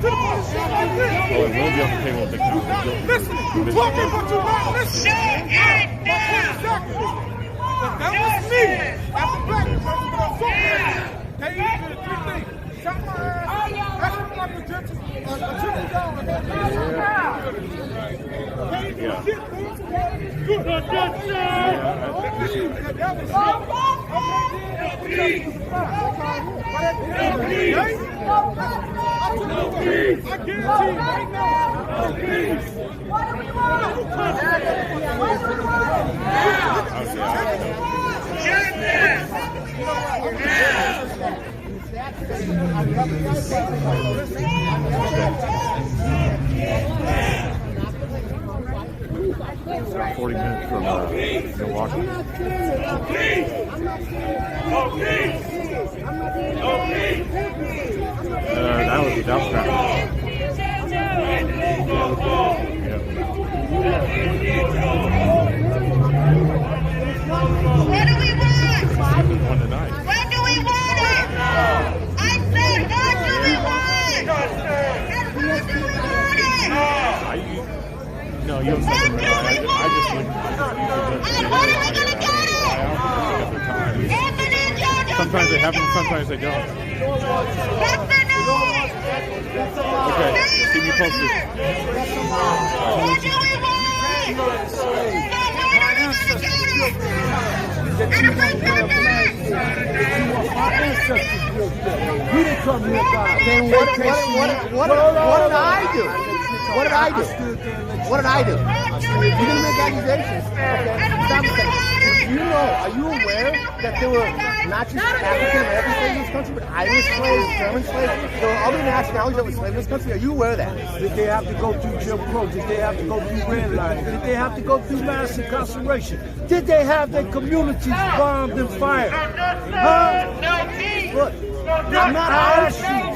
Oh, it will be on the table with the counsel. Listen, you're talking, but you're not listening. That was me. As a black person, they did three things. Shot my ass, asked me like a gentleman down. I guarantee right now. What do we want? It's 40 minutes from Milwaukee. That was crap. What do we want? When do we want it? I said, what do we want? And when do we want it? No, you don't say What do we want? And when are we going to get it? Sometimes they happen, sometimes they don't. What's the name? Okay, keep me posted. What do we want? And when are we going to get it? And what's the name? You didn't come here, God. Then what did I do? What did I do? What did I do? You didn't make accusations. Are you aware that there were not just African American slaves in this country, but Irish slaves, German slaves? There were other nationalities that were slaves in this country. Are you aware of that? Did they have to go through Jim Crow? Did they have to go through redlining? Did they have to go through mass incarceration? Did they have their communities bombed and fired? Huh? Look, I'm not arguing.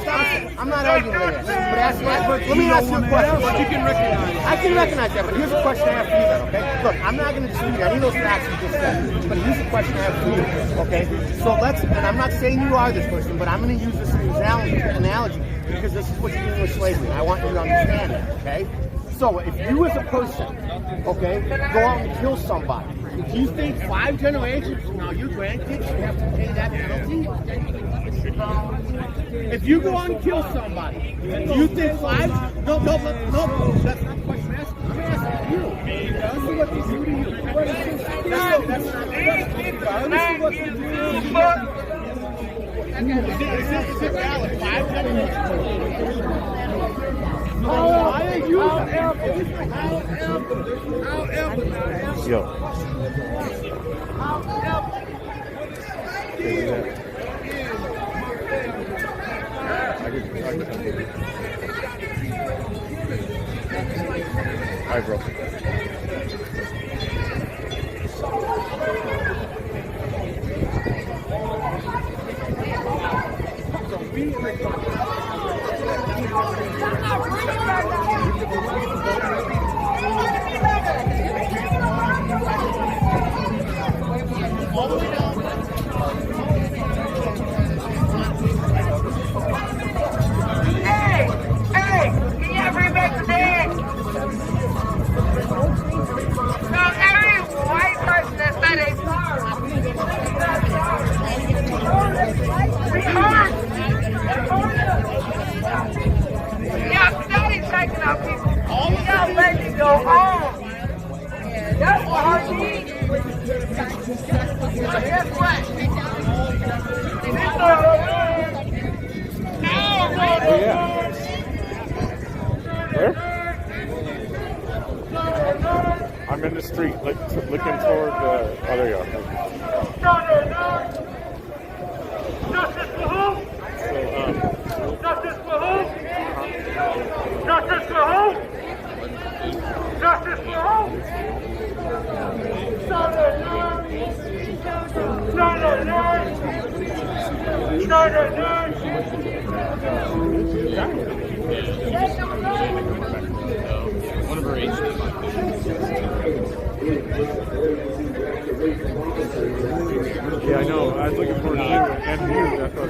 I'm not arguing with this. But let me ask you a question. But you can recognize it. I can recognize that, but here's a question I have for you then, okay? Look, I'm not going to dispute any of those facts you just said, but here's a question I have for you, okay? So and I'm not saying you are this person, but I'm going to use this as an analogy because this is what you're doing with slavery, and I want you to understand it, okay? So if you as a person, okay, go out and kill somebody, do you think 5 generations from now your grandkids should have to pay that penalty? If you go out and kill somebody, do you think 5? No, that's not the question I'm asking. I'm asking you. This is what they do to you. That's not the question. This is what they do to you. Is it valid? 5 generations? Yo. Hi, bro. go home. That's what I need. Guess what? Where? I'm in the street, looking toward the. Oh, there you are. Justice for who? Justice for who? Justice for who? Justice for who? One of her Yeah, I know. I was looking for you and you. That's what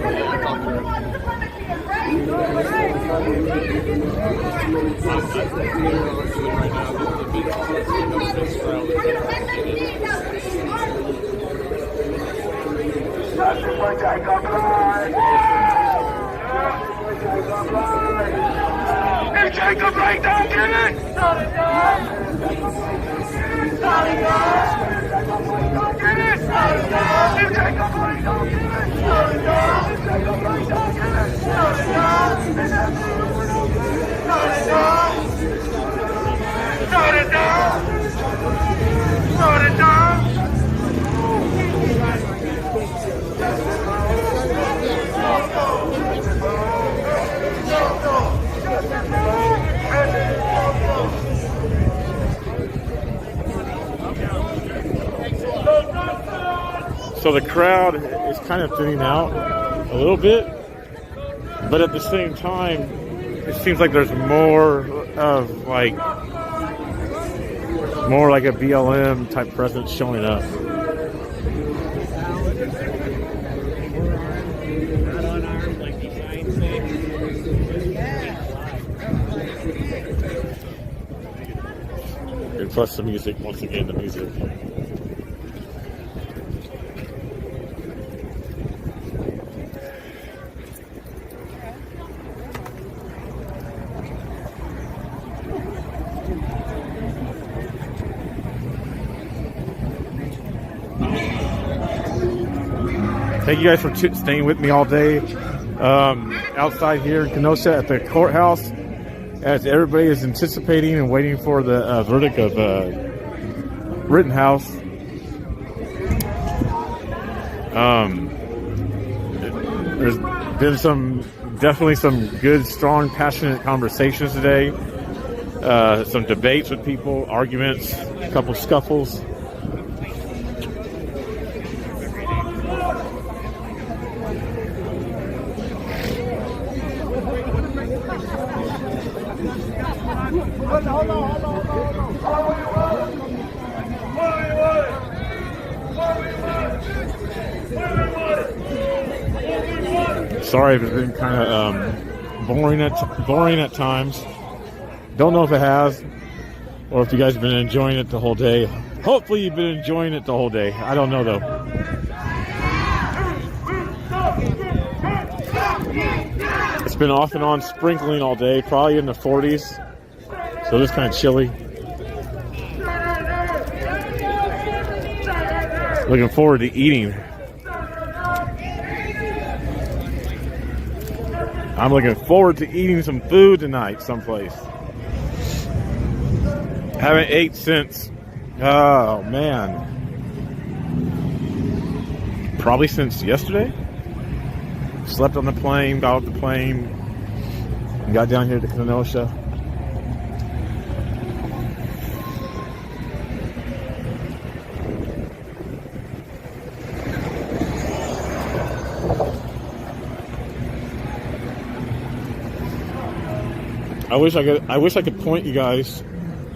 If Jacob Blake don't get it, get it. If Jacob Blake don't get it, if Jacob Blake don't get it, shut it down. Shut it down. Shut it down. So the crowd is kind of thinning out a little bit, but at the same time, it seems like there's more of like a BLM type presence showing up. And plus the music, once again, the music. Thank you guys for staying with me all day outside here in Kenosha at the courthouse as everybody is anticipating and waiting for the verdict of Rittenhouse. There's been definitely some good, strong, passionate conversations today. Some debates with people, arguments, a couple scuffles. Sorry if it's been kind of boring at times. Don't know if it has, or if you guys have been enjoying it the whole day. Hopefully you've been enjoying it the whole day. I don't know though. It's been off and on sprinkling all day, probably in the 40s. So it's kind of chilly. Looking forward to eating. I'm looking forward to eating some food tonight someplace. Haven't ate since, oh man, probably since yesterday. Slept on the plane, got off the plane, and got down here to Kenosha. I wish I could point you guys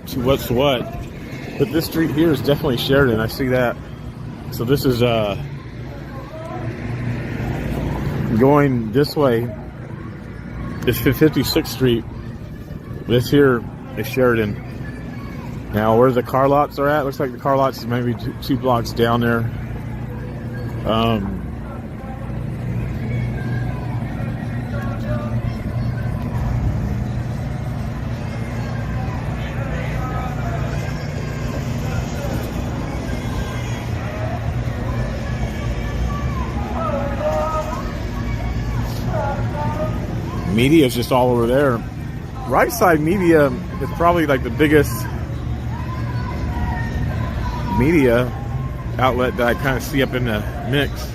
to what's what, but this street here is definitely Sheridan. I see that. So this is going this way. It's 56th Street. This here is Sheridan. Now where the car lots are at, looks like the car lots is maybe two blocks down there. media is just all over there. Right side media is probably like the biggest media outlet that I kind of see up in the mix.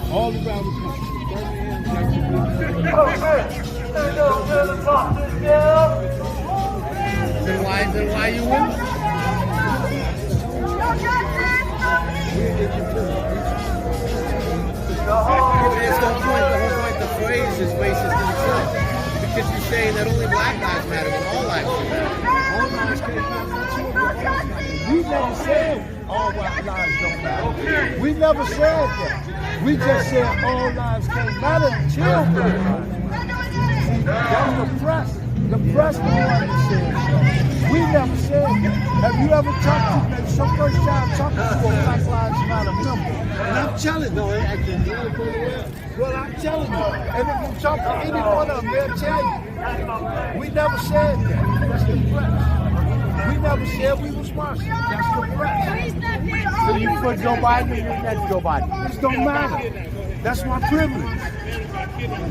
All around the country. Then why you win? It's the whole point. The phrase is racist in itself. Because you're saying that only black lives matter, but all lives matter. All lives can't matter. We never said all white lives don't matter. We never said that. We just said all lives can't matter until black lives matter. That's the press. The press already said so. We never said that. Have you ever talked to, it's your first time talking to a Black Lives Matter member? And I'm telling you, I can hear it pretty well. Well, I'm telling you, and if you talk to any one of them, they'll tell you. We never said that. That's the press. We never said we was watching. That's the press. So you for Joe Biden or you're against Joe Biden? It don't matter. That's my privilege.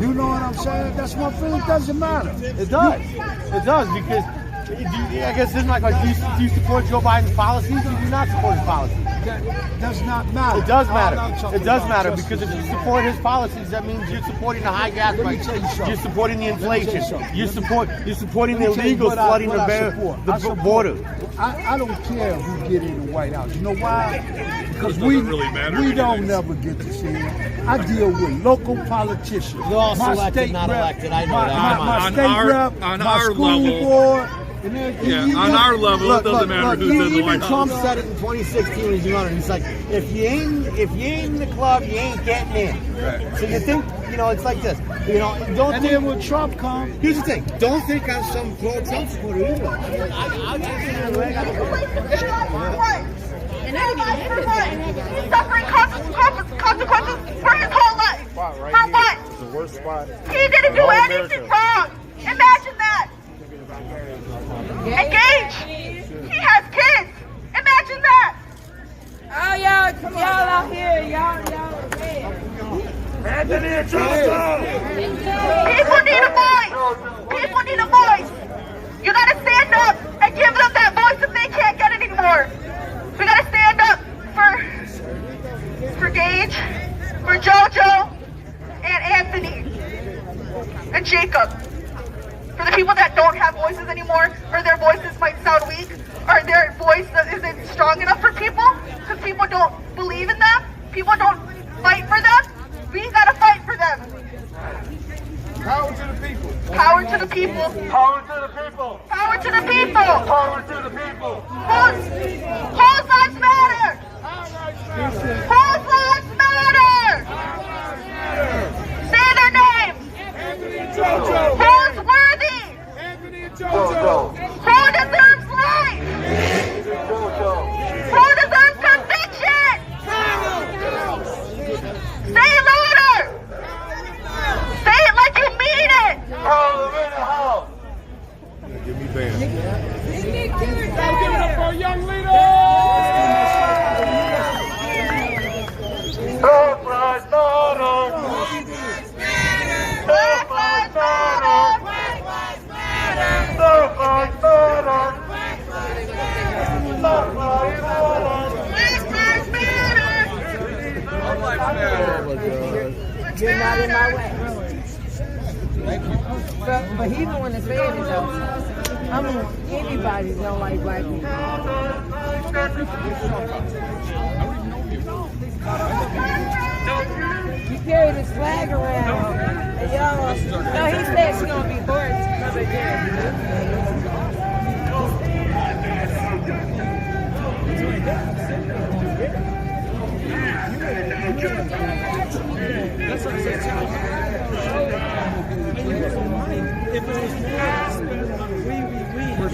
You know what I'm saying? That's my privilege. It doesn't matter. It does. It does because I guess it's not like do you support Joe Biden's policies or do you not support his policies? That does not matter. It does matter. It does matter because if you support his policies, that means you're supporting the high gas prices. You're supporting the inflation. You're supporting the illegals flooding the border. I don't care who get in the White House. You know why? Because we don't never get to see it. I deal with local politicians. They're all selected, not elected. I know that. My state rep, my school board. On our level, it doesn't matter who's in the White House. Trump said it in 2016 as you He's like, if you ain't in the club, you ain't getting in. Right. So you think, it's like this. Don't and think then when Trump comes, here's the thing. Don't think I'm some pro-Trump supporter either. He's suffering consequences for his whole life. For what? It's the worst spot. He didn't do anything wrong. Imagine that. Engage. He has kids. Imagine that. Oh, y'all out here. Y'all. People need a voice. People need a voice. You gotta stand up and give them that voice if they can't get it anymore. We gotta stand up for Gage, for JoJo, and Anthony, and Jacob. For the people that don't have voices anymore, or their voices might sound weak, or their voice isn't strong enough for people, because people don't believe in them, people don't fight for them, we gotta fight for them. power to the people. Power to the people. Power to the people. Power to the people. Power to the people. Whose lives matter. Whose lives matter. Say their names. Who's worthy? Who deserves life? Who deserves conviction? Say it louder. Say it like you mean it. Give me band. Give it up for a young leader. Black lives matter. Black lives matter. Black lives matter. Black lives matter. Black lives matter. Black lives matter. You're not in my way. But he's the one that's saying it though. I mean, anybody don't like black people. He carried his flag around. And y'all, no, he said she's gonna be born. That's what I said. If it was more spent on we,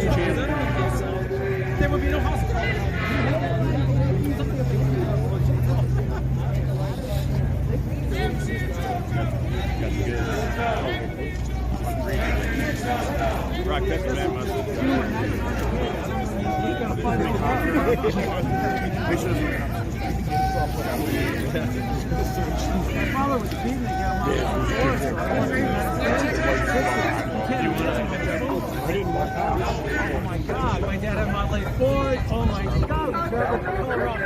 father was beating the Oh my God, my dad had my leg forward. Oh my God, we traveled the whole route.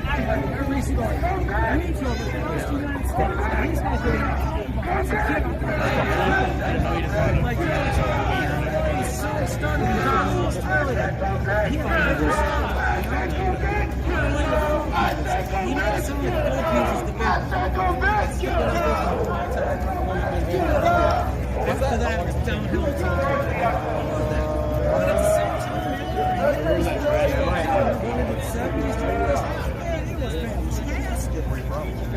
I heard every story. We drove across the United States. These guys did like, he started with East earlier. He never stopped. He made some of the Philippines is the best. After that, it's downhill. But at the same time, it was fantastic.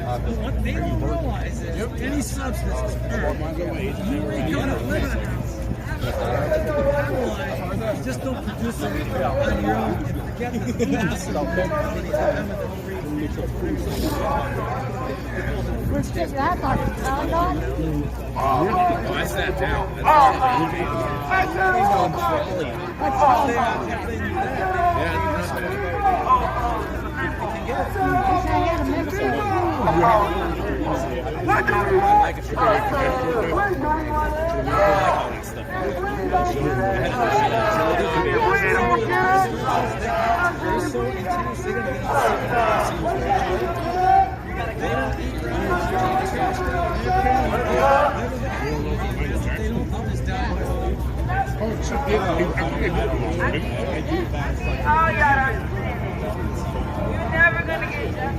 But what they don't realize is any substance is hurt. You ain't gonna live in a house. You just don't produce it on your own and forget the acid. Let's get that on. I sat down. Oh, yeah. You're never gonna get that.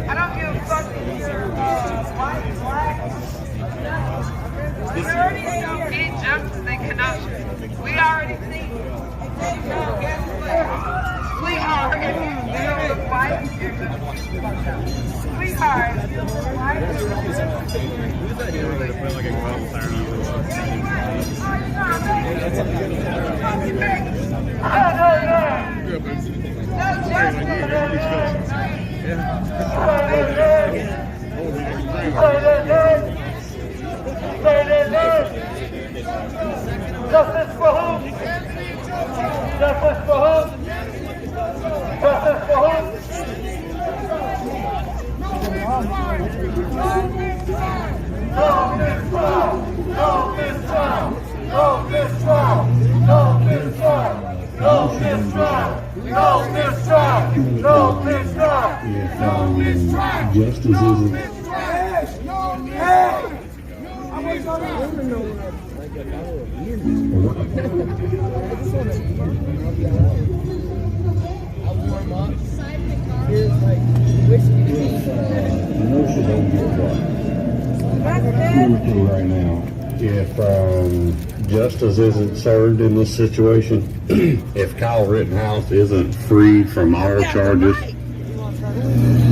I don't give a fuck if you're white, black. We already see injustice in Kenosha. We already see. Guess what? We are if you look white. We are if you look white. Justice for whom? Justice for whom? Justice for whom? No mistrial! No mistrial! No mistrial! No mistrial! No mistrial! No mistrial! No mistrial! No mistrial! Justice isn't. Kenosha don't get right. Let me tell you right now, if justice isn't served in this situation, if Kyle Rittenhouse isn't freed from all charges,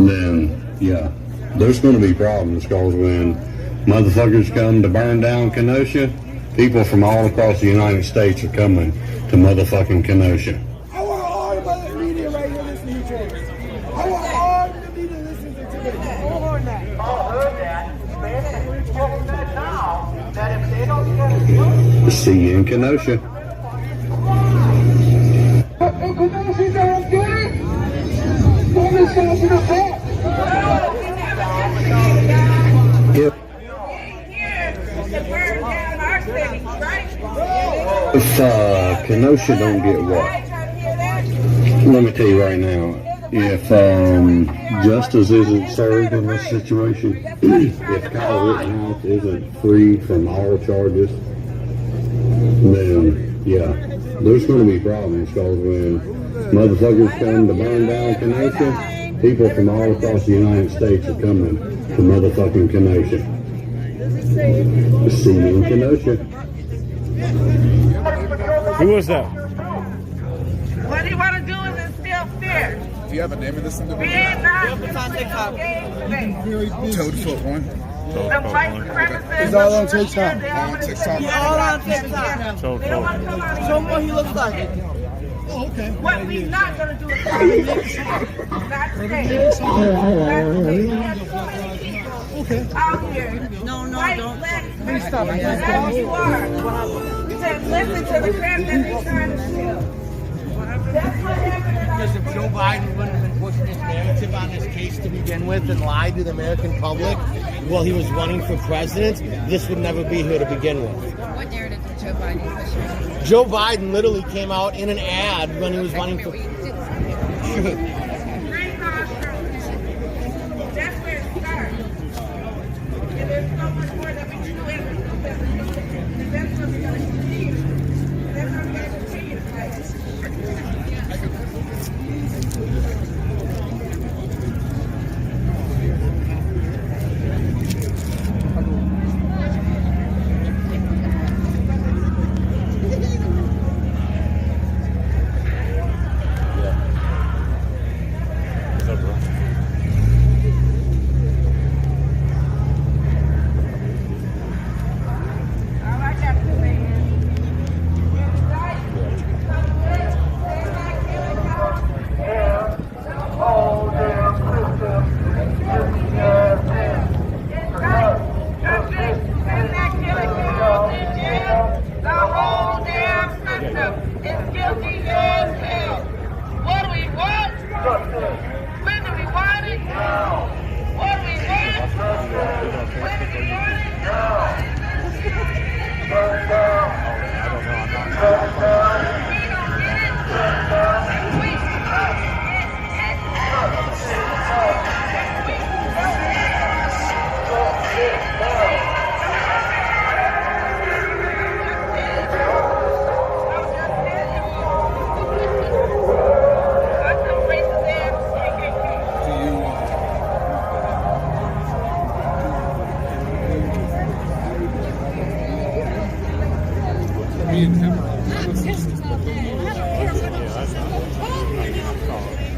then yeah, there's going to be problems, because when motherfuckers come to burn down Kenosha, people from all across the United States are coming to motherfucking Kenosha. I want all the media right here listening to this. I want all the media listening to this. Go on that. All heard that. It's said now that if they don't get it, See you in Kenosha. Kenosha don't get it. Don't listen to the facts. Yep. If Kenosha don't get what? Let me tell you right now, if justice isn't served in this situation, if Kyle Rittenhouse isn't freed from all charges, then yeah, there's going to be problems, because when motherfuckers come to burn down Kenosha, people from all across the United States are coming to motherfucking Kenosha. See you in Kenosha. Who was that? What he want to do is instill fear. Do you have a name of this individual? We ain't not. Toadfoot one. The white supremacists. It's all on TikTok. On TikTok. All on TikTok. So They don't want to come out and show what he looks like. Oh, okay. What we not going to do is not today. Not today. We have so many people out here. White, black, Please stop. You said listen to the crap that they're trying to steal. That's what happened. Because if Joe Biden wouldn't have been pushing this narrative on this case to begin with and lied to the American public while he was running for president, this would never be here to begin with. What narrative did Joe Biden push? Joe Biden literally came out in an ad when he was running for That's where it starts. And there's so much more that we can do. And that's what we're going to continue. That's what we're going to continue to fight.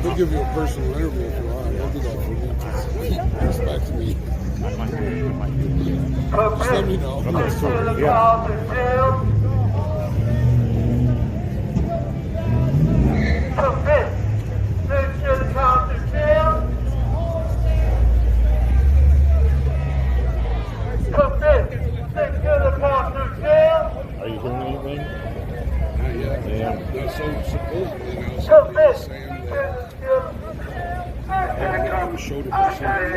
He'll give you a personal interview if you want. He'll do that for me. Just respect me. Just let me know. Are you hearing anything? Not yet. Yeah. So supposedly now somebody's saying that he showed it for somebody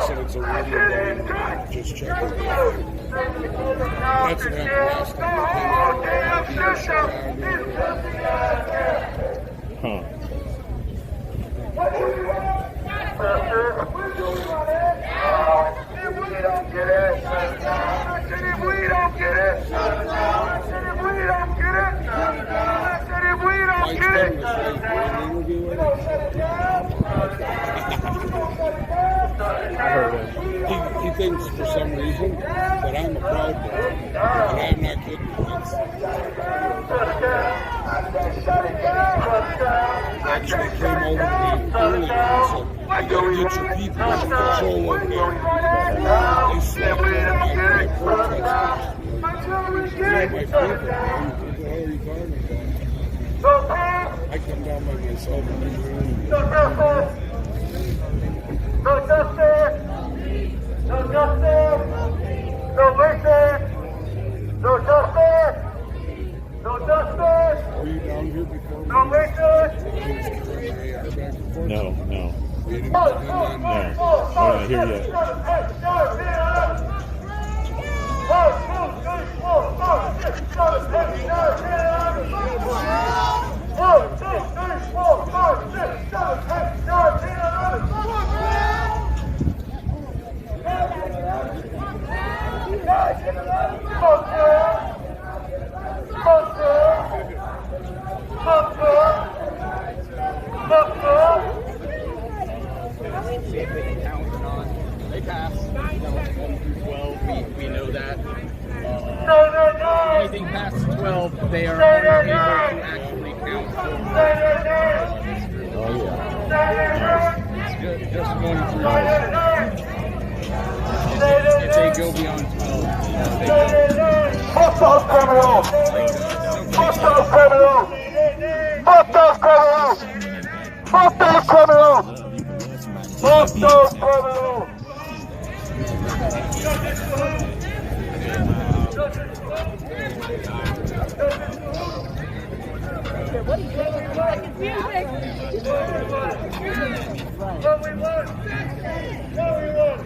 said it's a radio button. Just check it. That's what happened last time. Huh. I heard it. He thinks for some reason that I'm a proud boy, and I'm not kidding. Actually came over to me earlier and said, "You gotta get your people under control over there." They slapped me on my protesters. My favorite, man. What the hell are you talking about? I come down by myself and do my own. No justice! No justice! No mercy! No justice! No justice! Were you down here before? No mercy! No. You didn't No. I'm not here yet. 1, 2, 3, 4, 5, 6, 7, 8, 9, 10, 1, 2, 3, 4, 5, 6, 7, 8, 9, 10, They passed. 1 through 12, we know that. Anything past 12, they are unable to actually count. Oh, yeah. It's just going through. It's a they go beyond 12. Fuck those criminals! Fuck those criminals! Fuck those criminals! Fuck those criminals! Fuck those criminals! What is confusing? What we want! What we want!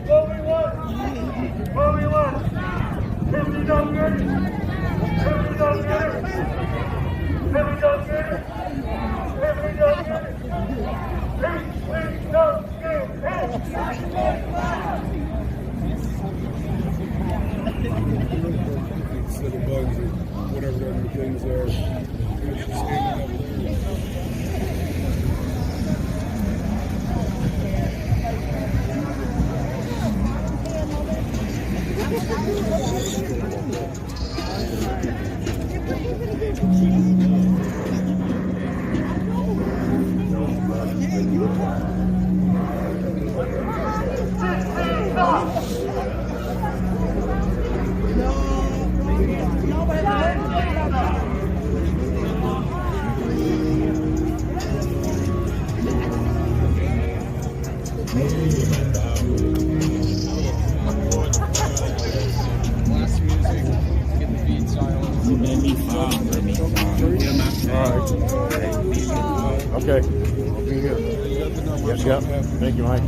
What we want! What we want! If we don't get it! If we don't get it! If we don't get it! If we don't get it! If we don't get These little bugs or whatever their things are. It's just hanging up there. Okay. I'll be here. Yep. Thank you, Mike.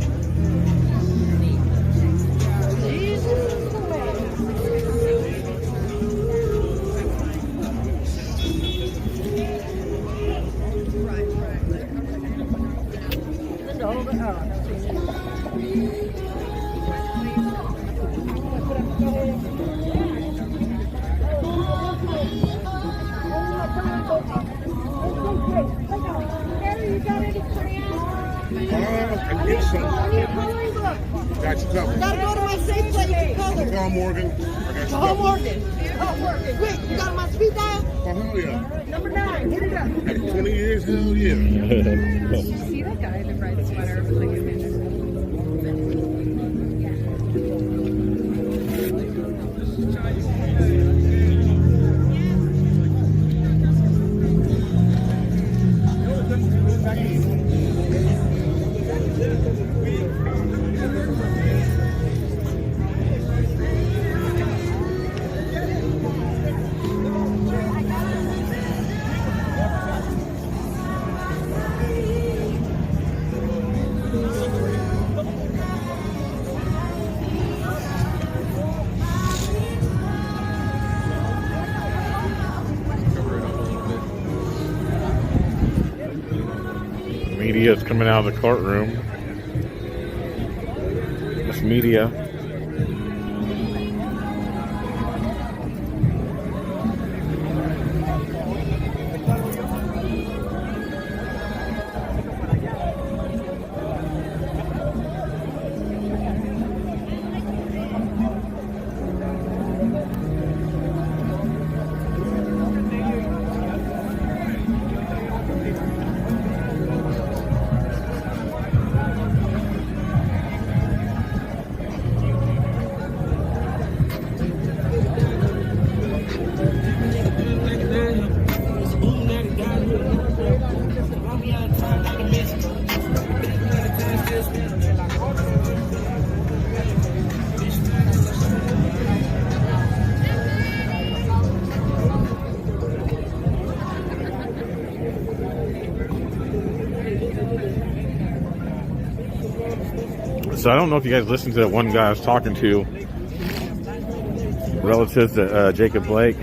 Got you covered. Gotta go to my safe place to color. Call Morgan. I got you Call covered. Morgan. Call Morgan. Quick, you got my speed dial? Oh, hell yeah. Number 9, hit it up. After 20 years, hell yeah. Did you see that guy in the red sweater with like a minute? Media is coming out of the courtroom. This media. So I don't know if you guys listened to that one guy I was talking to relative to Jacob Blake,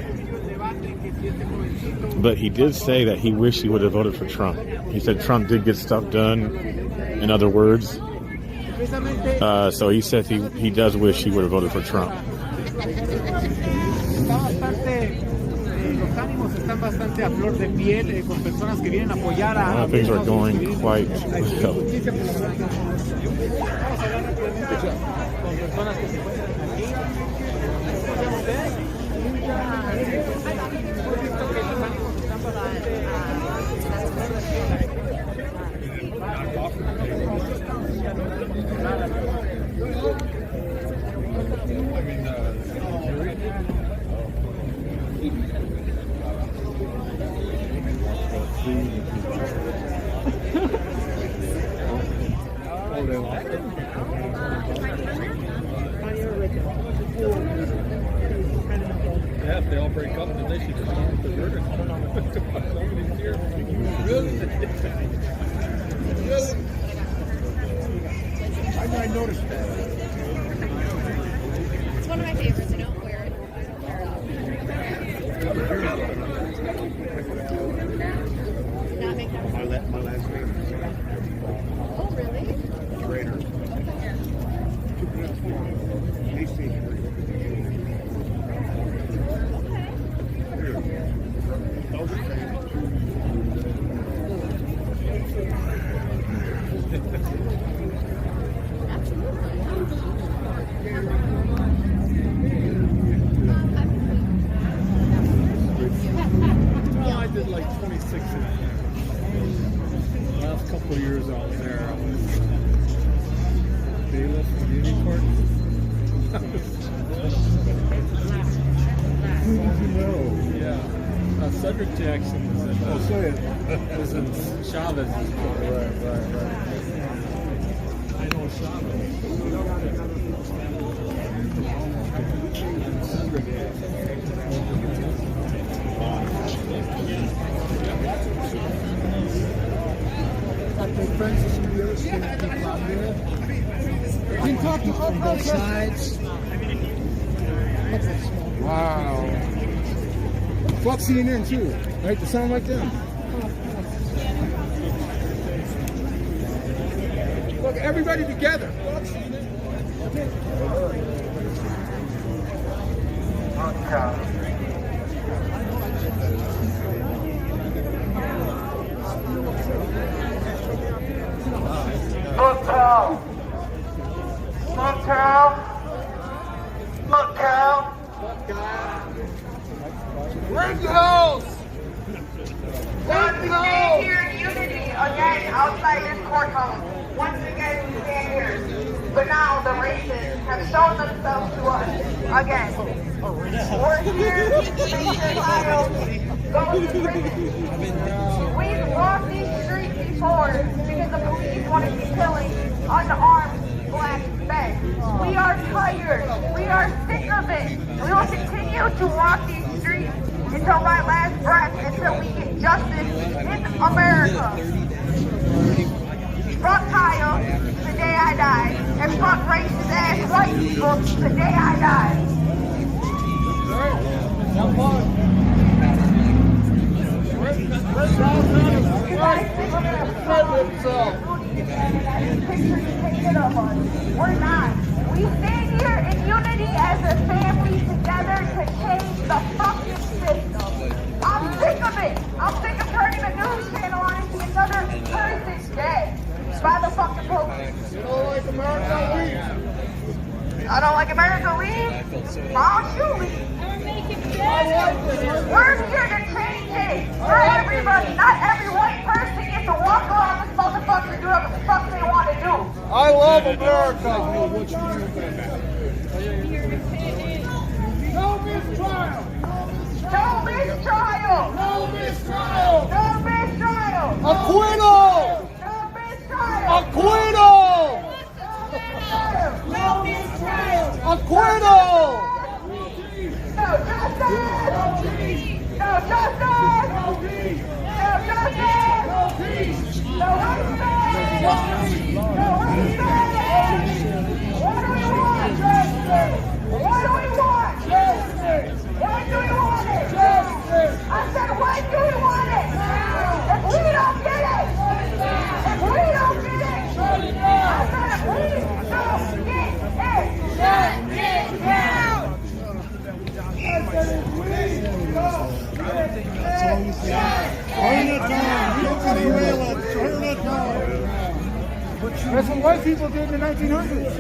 but he did say that he wished he would have voted for Trump. He said Trump did get stuff done, in other words. So he said he does wish he would have voted for Trump. Things are going quite well. Yeah, if they all break up, then they should just go with the verdict. Really? I noticed that. It's one of my favorites. I don't wear it. Not make that. My last name. Oh, really? Trader. Well, I did like 26 in it. The last couple of years I was there, I was bailiff in the Union Court. Who did you know? Yeah. Cedric Jackson was in, Say it. was in Chavez's court. Right. I know Chavez. I've been friends with some of the other state people out there. You can talk to all both sides. Wow. Fuck CNN too, right? To sound like them. Look, everybody together. Fuck CNN. Rittenhouse! We stand here in unity again outside this courthouse. Once again, we stand here. But now the racists have shown themselves to us again. We're here to make sure Kyle goes to prison. We've walked these streets before because the police wanted to be killing unarmed black men. We are tired. We are sick of it. We will continue to walk these streets until my last breath, until we get justice in America. Fuck Kyle, the day I die. And fuck racist ass white people, the day I die. We're not. We stand here in unity as a family together to change the fucking system. I'm sick of it. I'm sick of turning the news channel on and see another person dead by the fucking police. You don't like America? Leave. I don't like America, leave. I'll shoot leave. We're here to change it for everybody. Not every white person gets to walk around this motherfucker and do whatever the fuck they want to do. I love America. No mistrial. No mistrial. No mistrial. No mistrial. Acquittal. No mistrial. Acquittal. No mistrial. Acquittal. No justice. No justice. No justice. No respect. No respect. What do we want? What do we want? When do we want it? I said, when do we want it? If we don't get it, if we don't get it, I said, if we don't get it, shut it down. Turn it down. Turn it down. That's what white people did in the 1900s.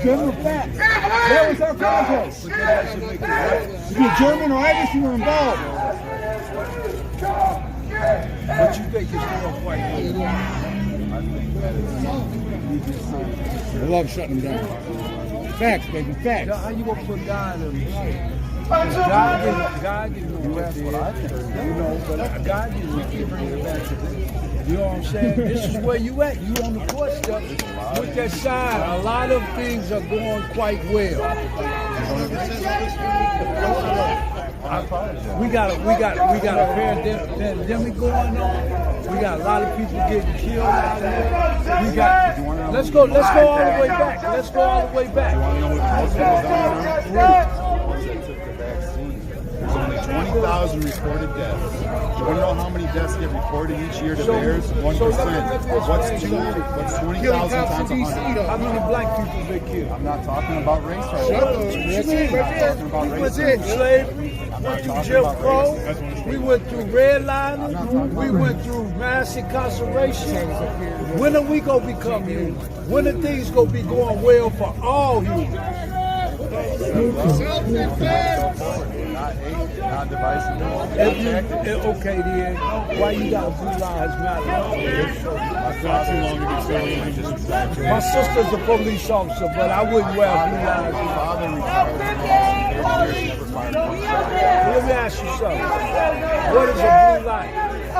Give them a back. That was our project. If you're German or Irish, you were involved. What you think is more white? I love shutting them down. Facts, baby, facts. How you gonna put God in this shit? God didn't know what I think. You know, but I got you. We keep bringing it back to this. You know what I'm saying? This is where you at. You on the porch step with that sign. A lot of things are going quite well. We got a pandemic going on. We got a lot of people getting killed out here. We got. Let's go all the way back. Let's go all the way back. There's only 20,000 reported deaths. You want to know how many deaths get reported each year to bears? 1%. What's 20,000 times 100? How many black people they killed? I'm not talking about race right now. I'm not talking about race. Was it slavery? Went through Jim Crow. We went through redlining. We went through mass incarceration. When are we gonna become human? When are things gonna be going well for all humans? Not divisive. Okay, then. Why you got Blue Lives Matter? My sister's a police officer, but I wouldn't wear Blue Lives Matter. Let me ask you something. What is a blue light? A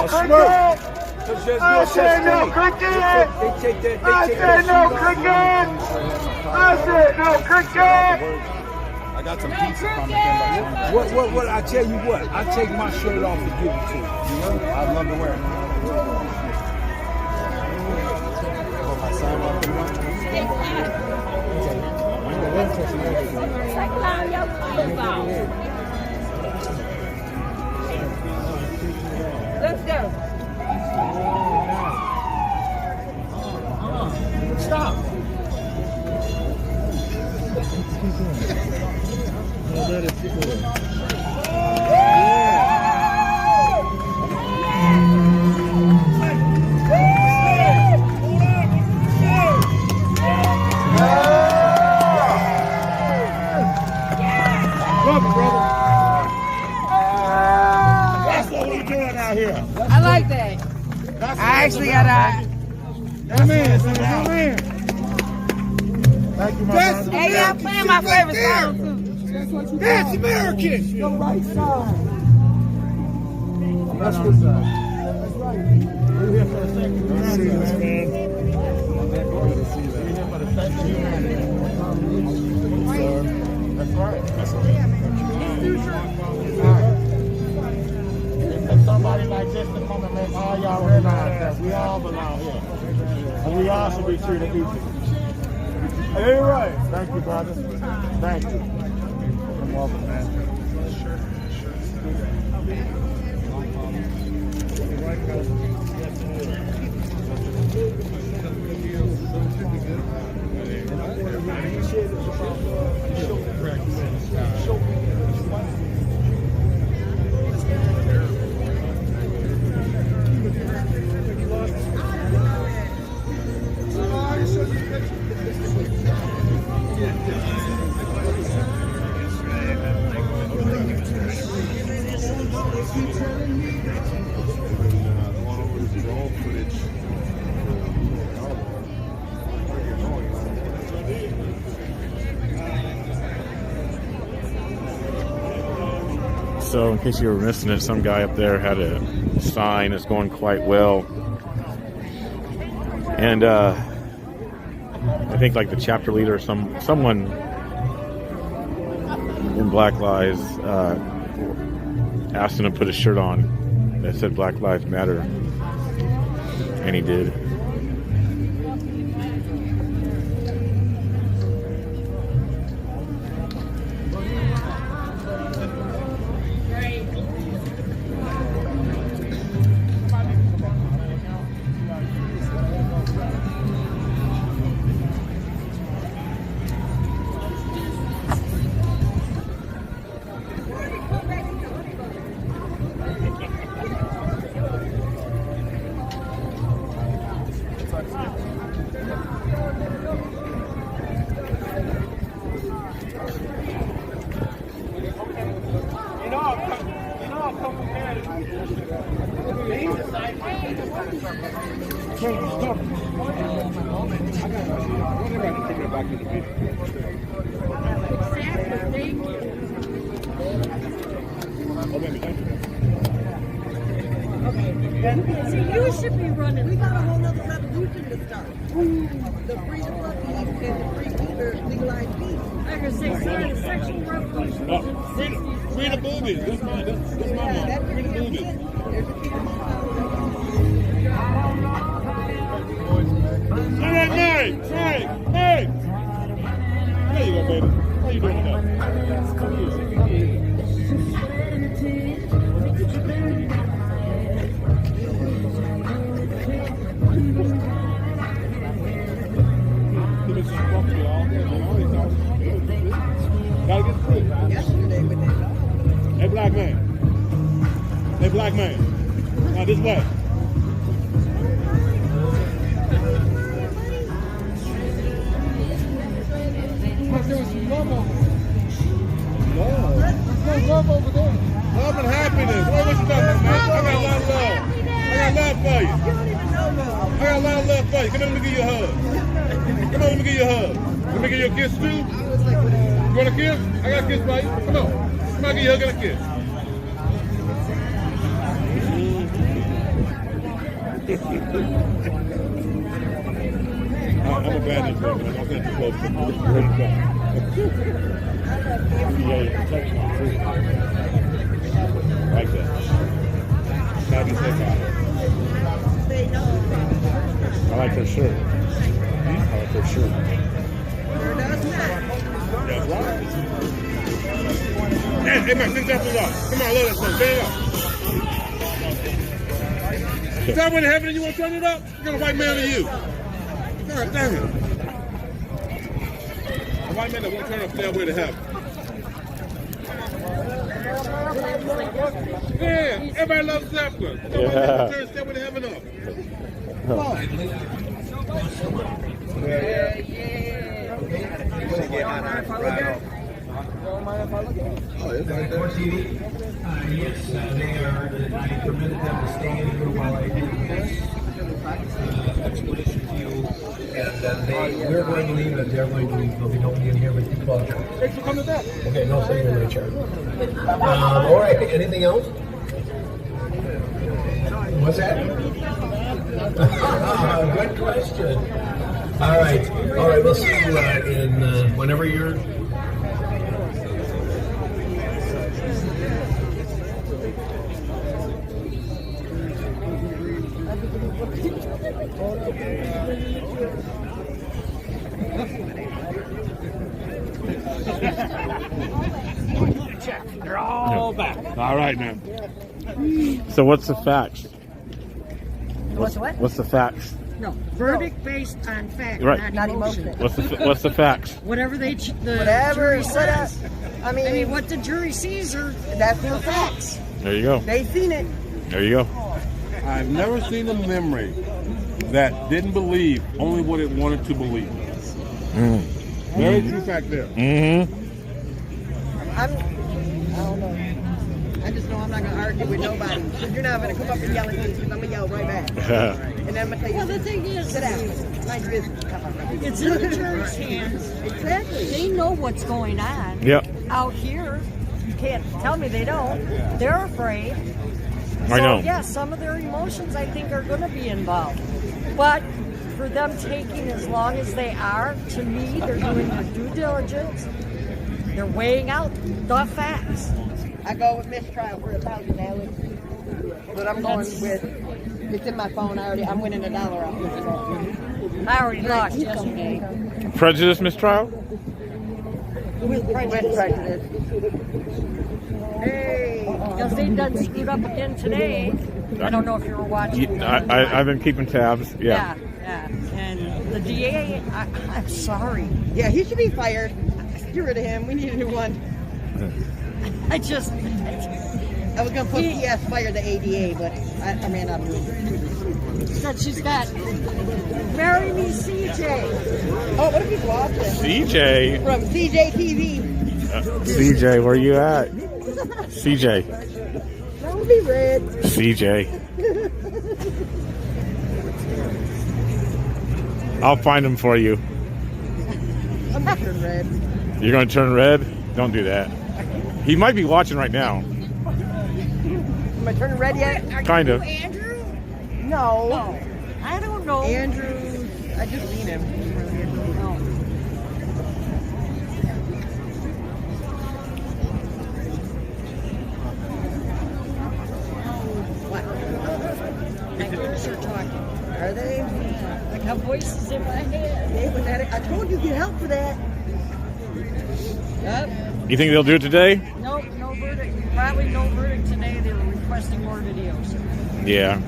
smirk. Because there's no such thing. They take that. I said no cricket. I got some pizza coming. What? I tell you what. I take my shirt off and give it to you. I'd love to wear it. Let's go. Stop. I like that. I actually got a. Amen. Thank you, my brother. Hey, y'all playing my favorite song too. That's American. The right side. That's what's up. That's right. We're here for a second. That's right. And somebody like this to come and make all y'all realize that we all belong here. And we all should be treated equally. Hey, right. Thank you, brother. Thank you. You're welcome, man. So in case you were missing it, some guy up there had a sign that's going quite well. And I think like the chapter leader or someone in Black Lives asked him to put a shirt on that said Black Lives Matter. And he did. Oh, baby, thank you. should be running. We got a whole other revolution to start. The freedom of peace and the legalized peace. I was going to say, the sexual revolution was in the 60s. Read the movies. This is my mom. Read the movies. Hey, hey! There you go, baby. How you doing now? Gotta get through. Hey, black man. Hey, black man. Now this way. There was some love over there. Love? There's no love over there. Love and happiness. What you talking about, man? I got a lot of love. I got love for you. I got a lot of love for you. Come on, let me give you a hug. Come on, let me give you a hug. Let me give you a kiss, too. You want a kiss? I got a kiss for you. Come on. Come on, give you a hug and a kiss. I'm a bad news man. I'm not too close to you. Like that. Happy to take out. I like her shirt. I like her shirt. That's right. Hey, man, sing that for us. Come on, I love that song. Turn it up. Is that way to heaven and you want to turn it up? You got a white man to you. God damn it. A white man that won't turn up Stairway to Heaven. Yeah, everybody loves Zeppelin. Yeah. Turn Stairway to Heaven up. Come on. Yes, they are. I permitted them to stay in here while I do this explanation to you, and we're going to leave, and they're going to leave. They'll be nobody in here with the closure. Thanks for coming back. Okay, no, stay in Richard. All right, anything else? What's that? Good question. All right, we'll see you in whenever you're. They're all back. All right, now. So what's the facts? What's what? What's the facts? No, verdict based on fact, Right. not emotion. What's the facts? Whatever the Whatever, jury says. I mean, what the jury sees are that's the facts. There you go. They seen it. There you go. I've never seen a memory that didn't believe only what it wanted to believe. Very true fact there. I don't know. I just know I'm not going to argue with nobody. You're not going to come up and yell at me because I'm going to yell right back. And then I'm going to tell you, well, the thing is, sit down. Mind your business. It's in the jury's hands. Exactly. They know what's going on. Yep. Out here, you can't tell me they don't. They're afraid. I know. So, yes, some of their emotions, I think, are going to be involved. But for them taking as long as they are, to me, they're doing their due diligence. They're weighing out the facts. I go with mistrial for $1,000, Alex. But I'm going with, it's in my phone. I'm winning $1 off this phone. I already lost yesterday. Prejudice mistrial? With prejudice. Hey, because they done screwed up again today. I don't know if you were watching. I've been keeping tabs. Yeah. And the DA, I'm sorry. Yeah, he should be fired. Get rid of him. We need a new one. I was going to put PS fire the ADA, but I ran out of room. Said she's got marry me CJ. Oh, what if he's watching? CJ? From CJ TV. CJ, where you at? CJ. That would be red. CJ. I'll find him for you. I'm going to turn red. You're going to turn red? Don't do that. He might be watching right now. Am I turning red yet? Kind of. Andrew? No. I don't know. Andrew, I just seen him. No. What? My kids are talking. Are they? I got voices in my head. I told you get help for that. Yep. You think they'll do it today? Nope, no verdict. Probably no verdict today. They were requesting more videos. Yeah.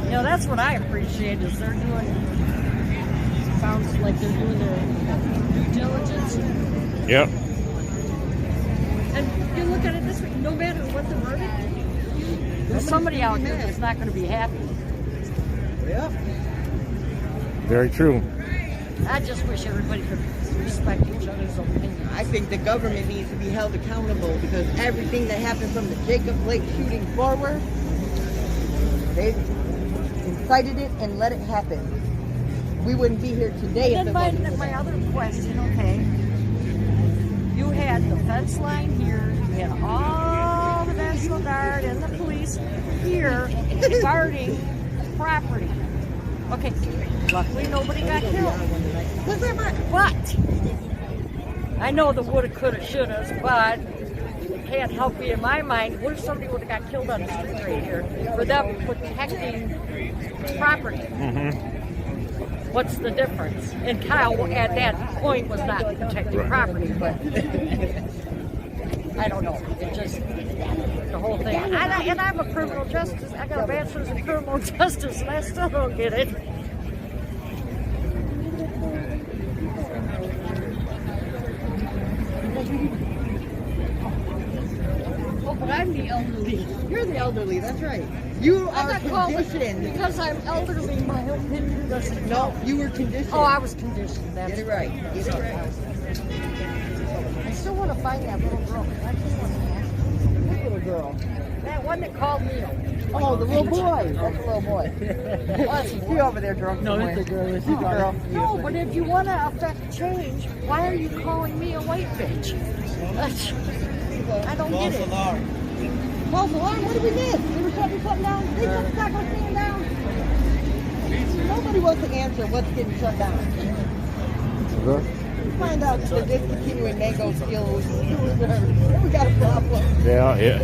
You know, that's what I appreciate is they're doing, sounds like they're doing their due diligence. Yep. And you look at it this way, no matter what the verdict, there's somebody out there that's not going to be happy. Yeah. Very true. I just wish everybody could respect each other's opinion. I think the government needs to be held accountable because everything that happened from the Jacob Blake shooting forward, they incited it and let it happen. We wouldn't be here today if it wasn't for my that. other question, okay, you had the fence line here, you had all the National Guard and the police here guarding property. Okay, luckily nobody got killed. But I know the woulda, coulda, shouldas, but can't help me in my mind. What if somebody would have got killed on the street right here for them protecting property? Mm-hmm. What's the difference? And Kyle at that point was not protecting property, but I don't know. It just the whole thing. And I'm a criminal justice. I got a bachelor's in criminal justice, and I still don't get it. Oh, but I'm the elderly. You're the elderly, that's right. You are conditioned. Because I'm elderly, my opinion doesn't. No, you were conditioned. Oh, I was conditioned. That's Get it right. Get it right. I still want to find that little girl. I just want to ask her. What little girl? That one that called me. Oh, the little boy. That's the little boy. Oh, she's over there drunk. No, somewhere. it's a girl. She's a girl. No, but if you want to affect change, why are you calling me a white bitch? I don't get it. False alarm? What did we miss? They were shutting something down. They shut the stand down. Nobody wants to answer what's getting shut down. Find out if they're discontinuing mango skills. We got a problem. Yeah. Yeah,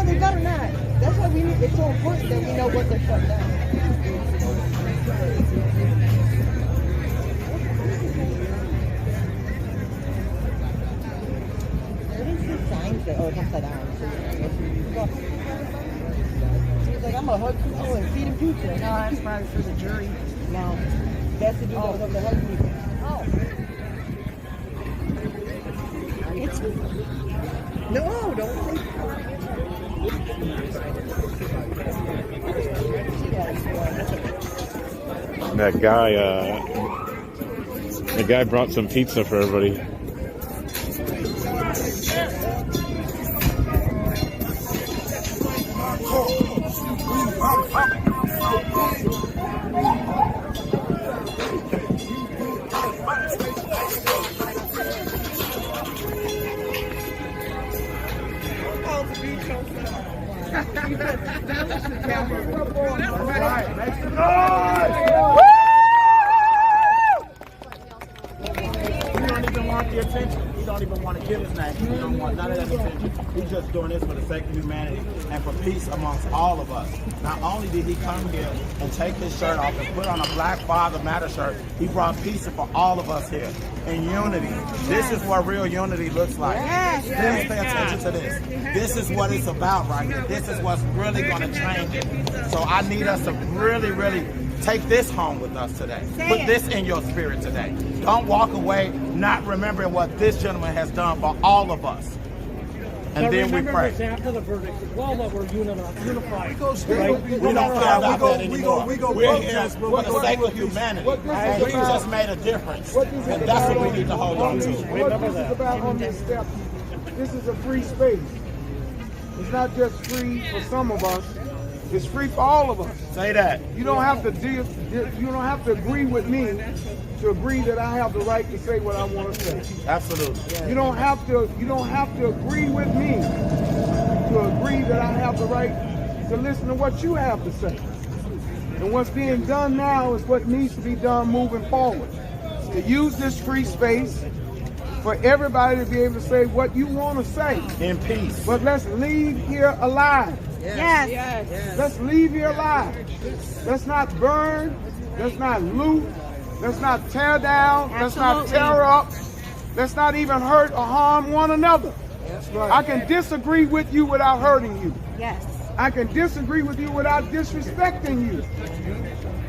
they better not. That's why it's so important that we know what they're shut down. What is the sign say? Oh, it's upside down. He's like, I'm going to hug people and feed them pizza. No, that's probably for the jury. No, that's the dude that was up to hug people. Oh. No, don't say. That guy brought some pizza for everybody. The attention. He don't even want to give his name. He don't want none of that attention. He's just doing this for the sake of humanity and for peace amongst all of us. Not only did he come here and take his shirt off and put on a Black Father Matter shirt, he brought peace for all of us here in unity. This is what real unity looks like. Please pay attention to this. This is what it's about right here. This is what's really going to change it. So I need us to really, really take this home with us today. Put this in your spirit today. Don't walk away not remembering what this gentleman has done for all of us. And but then we pray. After the verdict, well, that we're unified. We don't care about that anymore. We're here for the sake of humanity. And we just made a difference. And that's what we need to hold on to. What this is about on this step, this is a free space. It's not just free for some of us. It's free for all of us. Say that. You don't have to you don't have to agree with me to agree that I have the right to say what I want to say. Absolutely. You don't have to agree with me to agree that I have the right to listen to what you have to say. And what's being done now is what needs to be done moving forward. To use this free space for everybody to be able to say what you want to say. In peace. But let's leave here alive. Yes. Yes. Let's leave here alive. Let's not burn. Let's not loot. Let's not tear down. Let's not tear up. Let's not even hurt or harm one another. Right. I can disagree with you without hurting you. Yes. I can disagree with you without disrespecting you.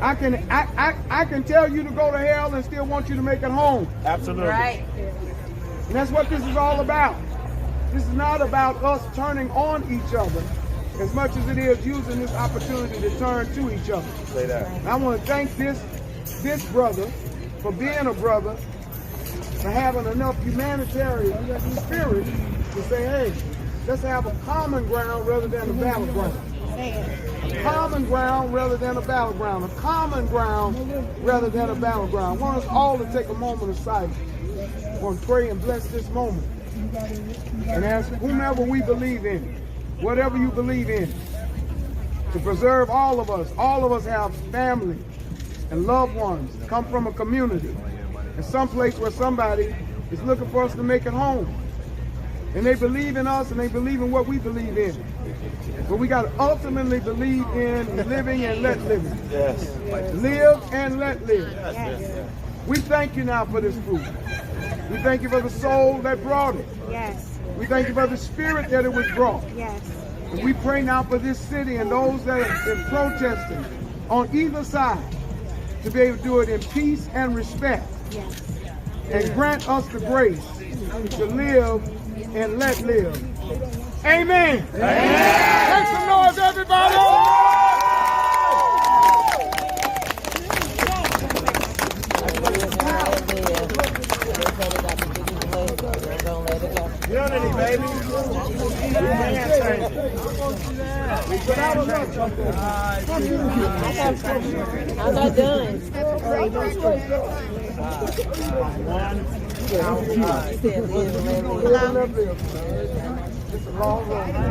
I can tell you to go to hell and still want you to make it home. Absolutely. Right. And that's what this is all about. This is not about us turning on each other as much as it is using this opportunity to turn to each other. Say that. And I want to thank this brother for being a brother, for having enough humanitarian spirit to say, hey, let's have a common ground rather than a battleground. A common ground rather than a battleground. A common ground rather than a battleground. I want us all to take a moment of silence. I want to pray and bless this moment. And ask whomever we believe in, whatever you believe in, to preserve all of us. All of us have family and loved ones, come from a community, and someplace where somebody is looking for us to make it home. And they believe in us and they believe in what we believe in. But we got to ultimately believe in living and let live. Yes. Live and let live. Yes. We thank you now for this food. We thank you for the soul that brought it. Yes. We thank you for the spirit that it was brought. Yes. And we pray now for this city and those that have been protesting on either side to be able to do it in peace and respect. Yes. And grant us the grace to live and let live. Amen. Amen. Make some noise, everybody. Unity, baby. I'm not done.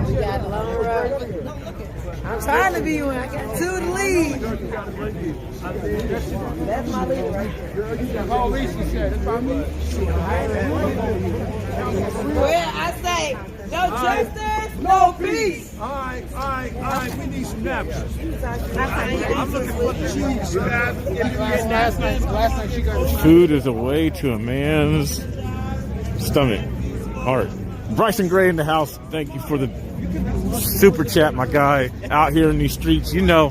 We got a long road. I'm trying to be one. I got two to lead. That's my leader right there. Call Lisa said, it's my me. Well, I say, no justice, no peace. All right. We need some napkins. I'm looking for the cheese. Last night she got Food is a way to a man's stomach, heart. Bryson Gray in the house. Thank you for the super chat, my guy. Out here in these streets, you know,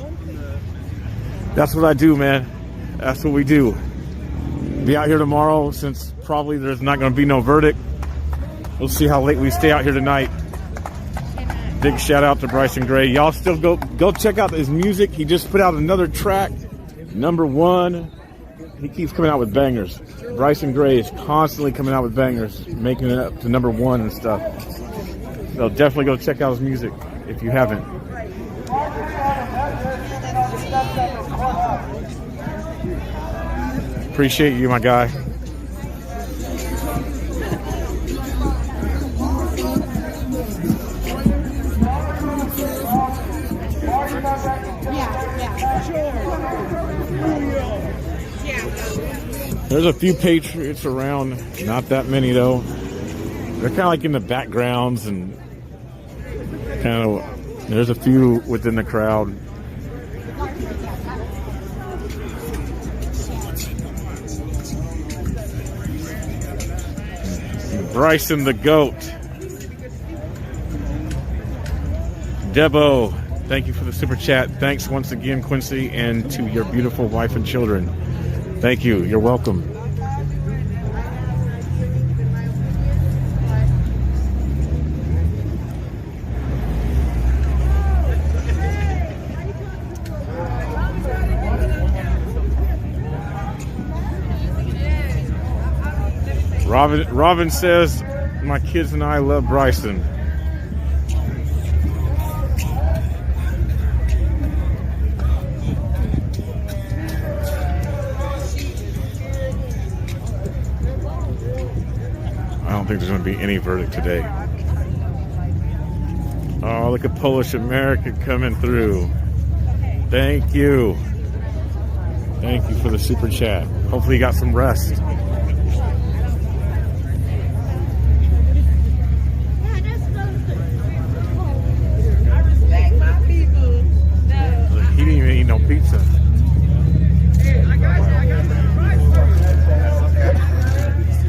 that's what I do, man. That's what we do. Be out here tomorrow, since probably there's not going to be no verdict. We'll see how late we stay out here tonight. Big shout out to Bryson Gray. Y'all still go check out his music. He just put out another track, #1. He keeps coming out with bangers. Bryson Gray is constantly coming out with bangers, making it up to #1 and stuff. So definitely go check out his music if you haven't. Appreciate you, my guy. There's a few patriots around, not that many though. They're kind of like in the backgrounds, and kind of there's a few within the crowd. Bryson the GOAT. Debo, thank you for the super chat. Thanks once again, Quincy, and to your beautiful wife and children. Thank you. You're welcome. Robin says, my kids and I love Bryson. I don't think there's going to be any verdict today. Oh, look at Polish America coming through. Thank you. Thank you for the super chat. Hopefully you got some rest. He didn't even eat no pizza.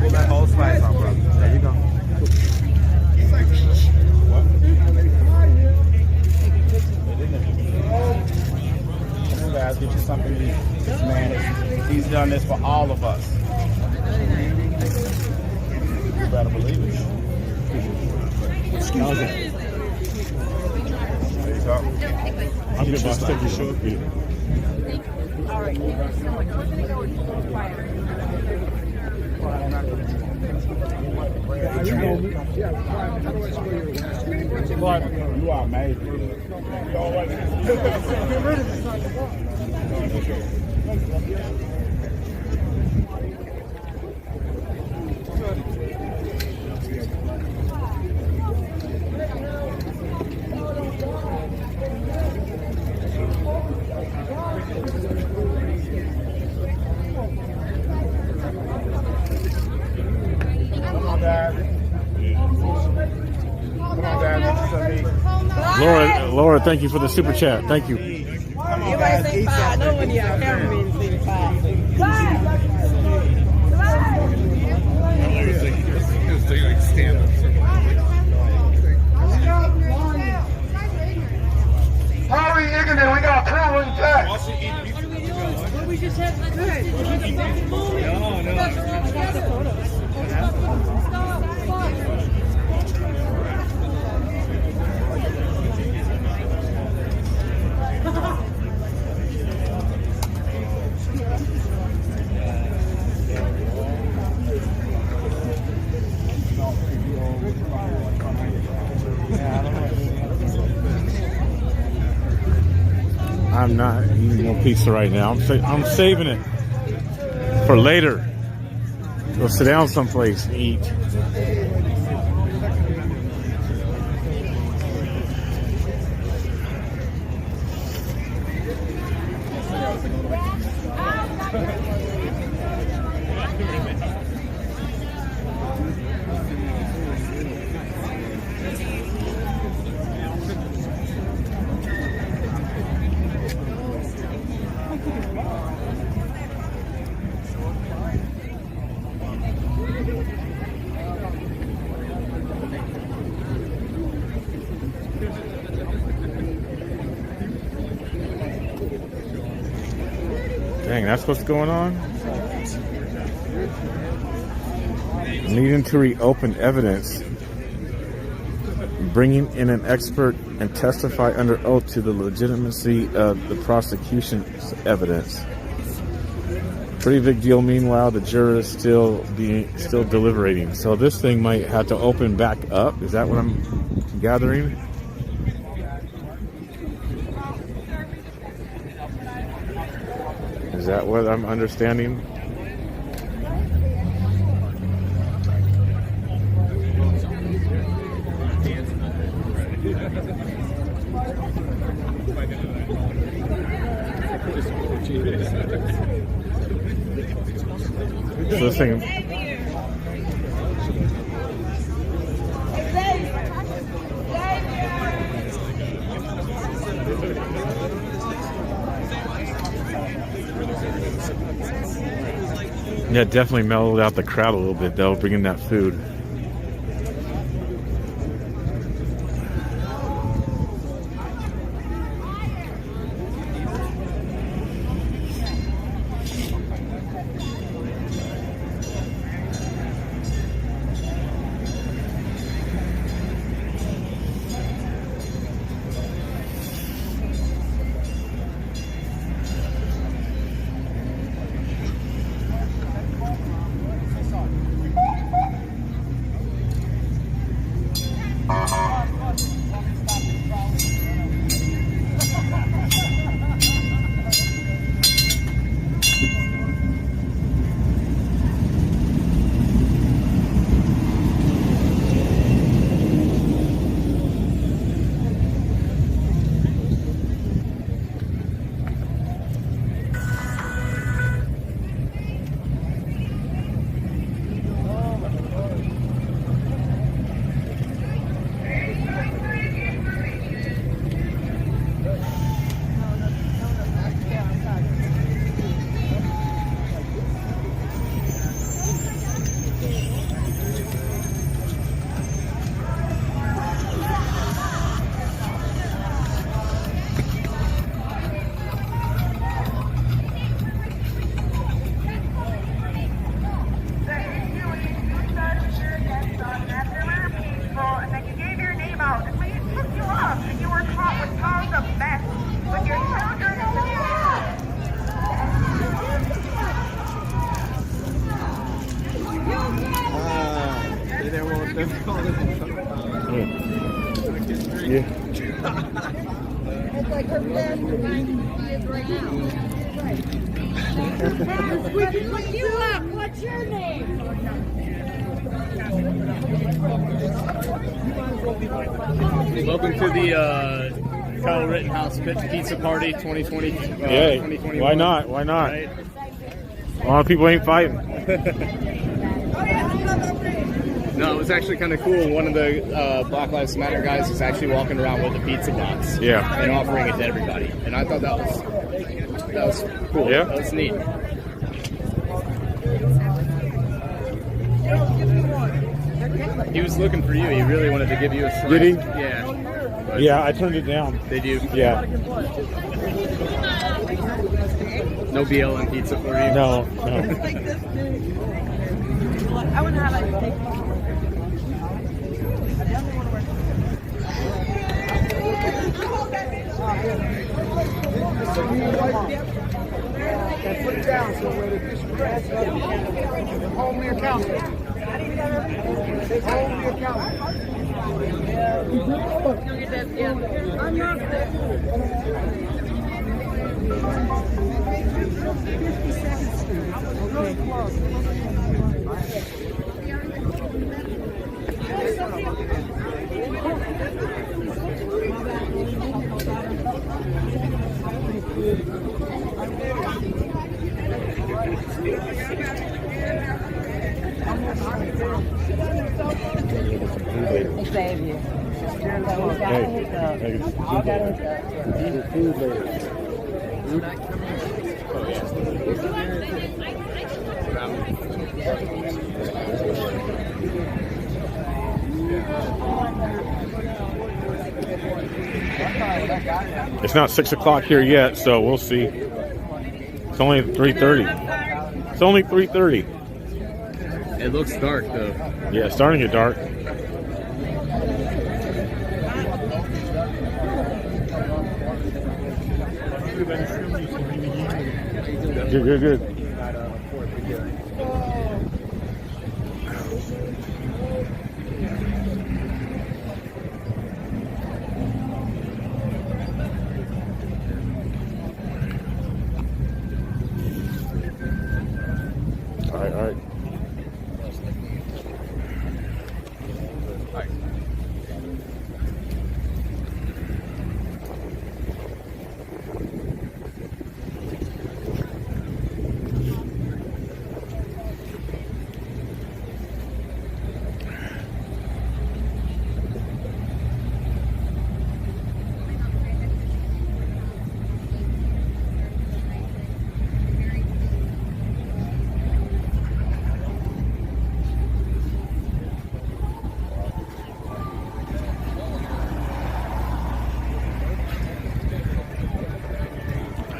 Pull that whole slice off, brother. There you go. Guys, get you something to eat. This man, he's done this for all of us. You better believe it. Excuse me. There you go. I'm good, boss. Take your show. All right. You are amazing. Come on, Dad. Come on, Dad. Get you something. Laura, thank you for the super chat. Thank you. Everybody say five. No one here. Cameraman say five. Hurry, Ignorant, we got crew in check. We just had good. I'm not eating no pizza right now. I'm saving it for later. Go sit down someplace and eat. Dang, that's what's going on? Needing to reopen evidence. Bringing in an expert and testify under oath to the legitimacy of the prosecution's evidence. Pretty big deal. Meanwhile, the juror is still deliberating. So this thing might have to open back up. Is that what I'm gathering? Is that what I'm understanding? So this thing. Yeah, definitely mellowed out the crowd a little bit, though, bringing that food. Yeah. It's like her best is right now. We can look you up. What's your name? Welcome to the Kyle Rittenhouse Pizza Party 2020. Yeah, 2021. why not? Why not? Right? A lot of people ain't fighting. No, it was actually kind of cool. One of the Black Lives Matter guys was actually walking around with a pizza box, Yeah. and offering it to everybody. And I thought that was cool. Yeah. That was neat. He was looking for you. He really wanted to give you a slice. Did he? Yeah. But Yeah, I turned it down. Did you? Yeah. No BLM pizza for you? No, no. I wouldn't have it. Put it down so where the hold me accountable. Hold me accountable. I'm not. It's not 6 o'clock here yet, so we'll see. It's only 3:30. It's only 3:30. It looks dark though. Yeah, it's starting to get dark. Good, good. All right.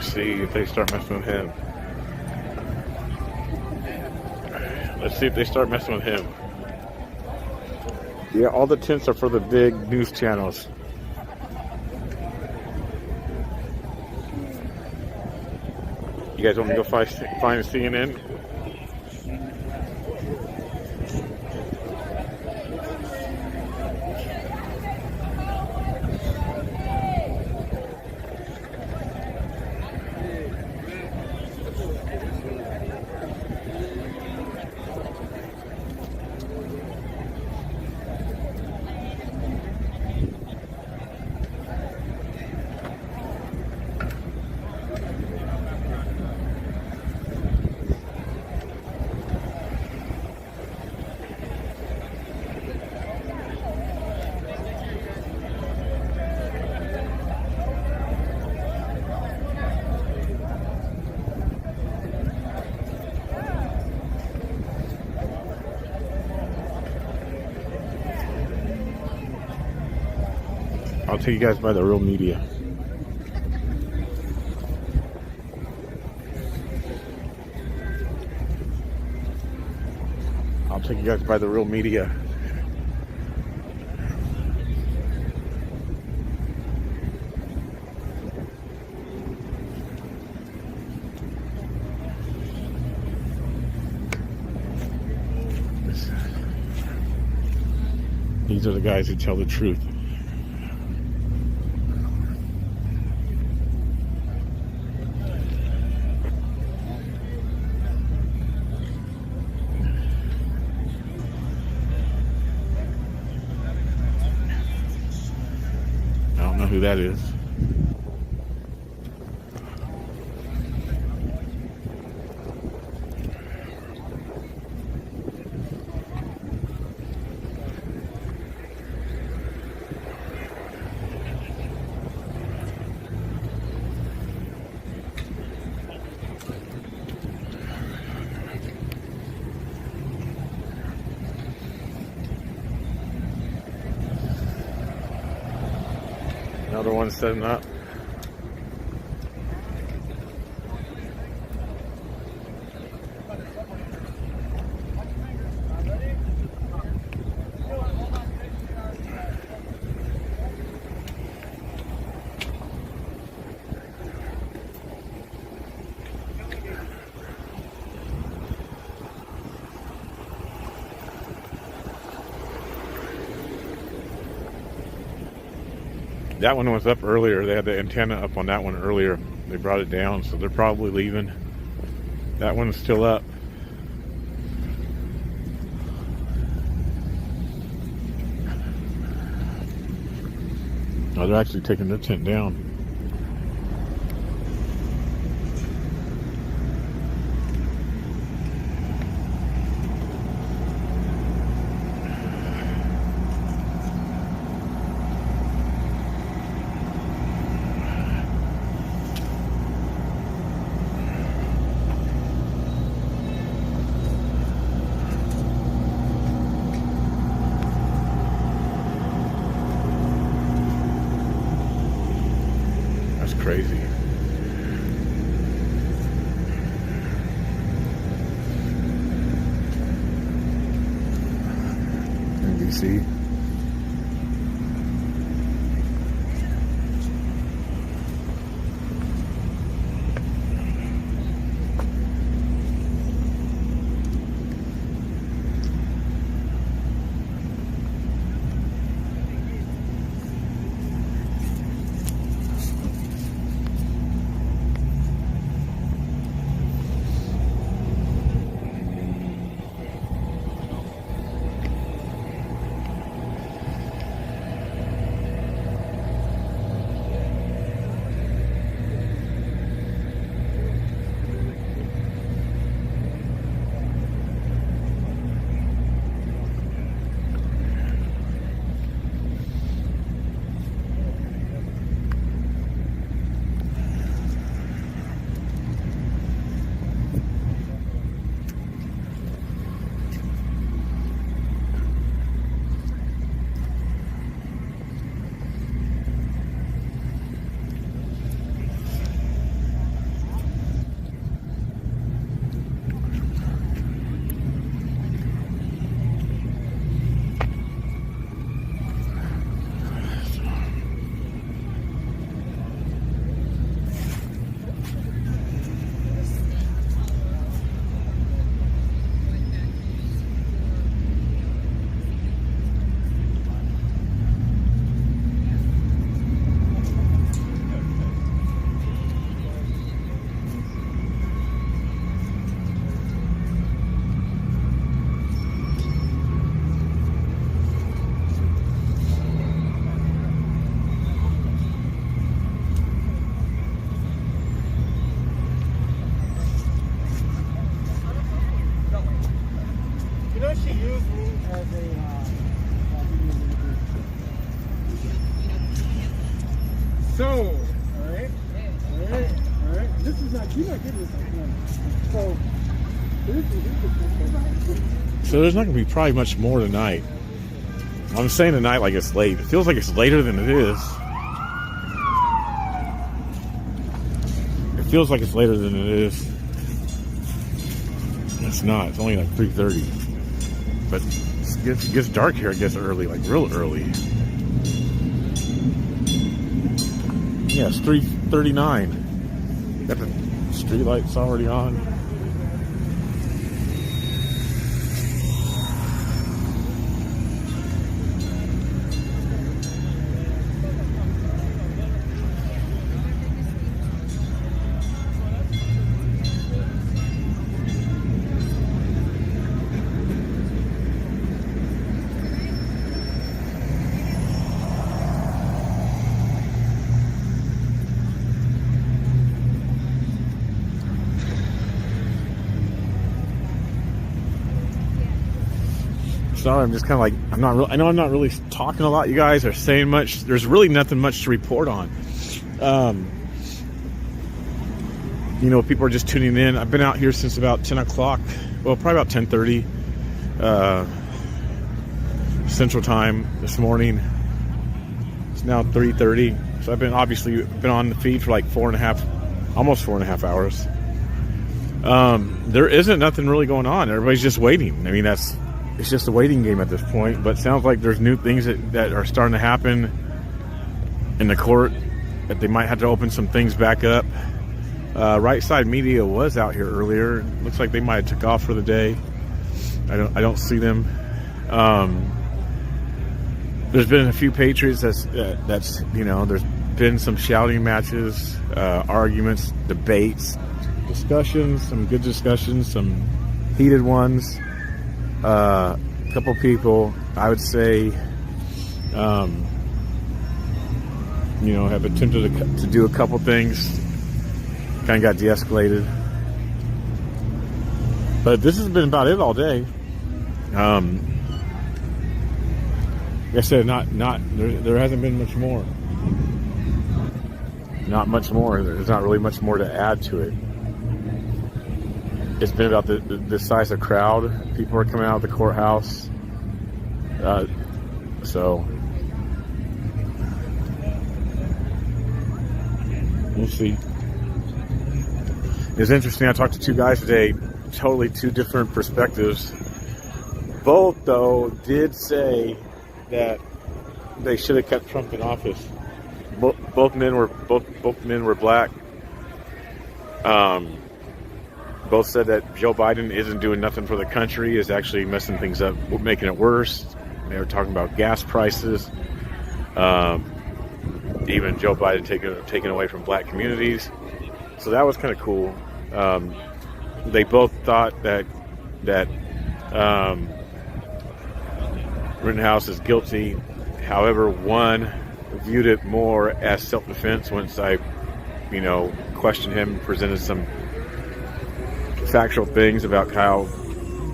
See if they start messing with him. Let's see if they start messing with him. Yeah, all the tents are for the big news channels. You guys want me to go find CNN? I'll take you guys by the real media. I'll take you guys by the real media. These are the guys who tell the truth. I don't know who that is. Another one setting up. That one was up earlier. They had the antenna up on that one earlier. They brought it down, so they're probably leaving. That one's still up. Oh, they're actually taking their tent down. Crazy. In DC. So there's not going to be probably much more tonight. I'm saying tonight like it's late. It feels like it's later than it is. It feels like it's later than it is. It's not. It's only like 3:30. But it gets dark here, I guess, early, like real early. Yeah, it's 3:39. Got the street lights already on. sorry, I'm just kind of like, I know I'm not really talking a lot, you guys, or saying much. There's really nothing much to report on. You know, people are just tuning in. I've been out here since about 10 o'clock. Well, probably about 10:30 Central Time this morning. It's now 3:30. So I've been on the feed for like almost 4.5 hours. There isn't nothing really going on. Everybody's just waiting. I mean, it's just a waiting game at this point. But it sounds like there's new things that are starting to happen in the court, that they might have to open some things back up. Right Side Media was out here earlier. Looks like they might have took off for the day. I don't see them. There's been a few Patriots that's you know, there's been some shouting matches, arguments, debates, discussions, some good discussions, some heated ones. A couple people, I would say, you know, have attempted to do a couple things. Kind of got de-escalated. But this has been about it all day. Like I said, there hasn't been much more. Not much more. There's not really much more to add to it. It's been about the size of crowd. People are coming out of the courthouse. So we'll see. It's interesting. I talked to two guys today, totally two different perspectives. Both, though, did say that they should have kept Trump in office. Both men were black. Both said that Joe Biden isn't doing nothing for the country, is actually messing things up, making it worse. They were talking about gas prices. Even Joe Biden taking away from black communities. So that was kind of cool. They both thought that Rittenhouse is guilty. However, one viewed it more as self-defense once I, you know, questioned him, presented some factual things about Kyle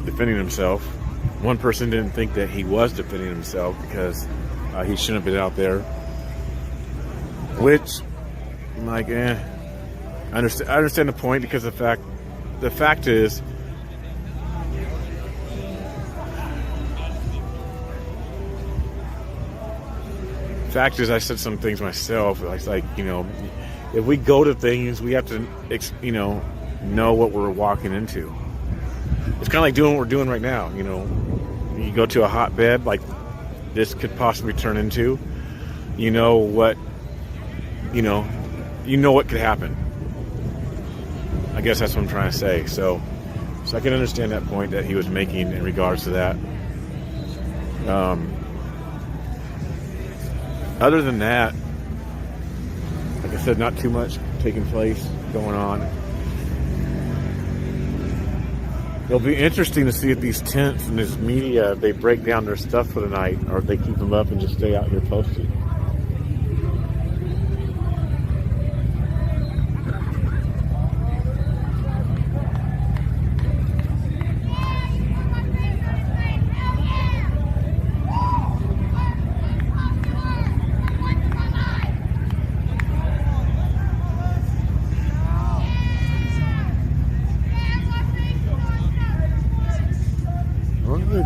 defending himself. One person didn't think that he was defending himself because he shouldn't have been out there. Which, I'm like, I understand the point, because the fact is, I said some things myself. It's like, you know, if we go to things, we have to, you know what we're walking into. It's kind of like doing what we're doing right now. You know, you go to a hotbed like this could possibly turn into. You know what could happen. I guess that's what I'm trying to say. So I can understand that point that he was making in regards to that. Other than that, like I said, not too much taking place, going on. It'll be interesting to see if these tents and this media, they break down their stuff for the night, or if they keep them up and just stay out here posted.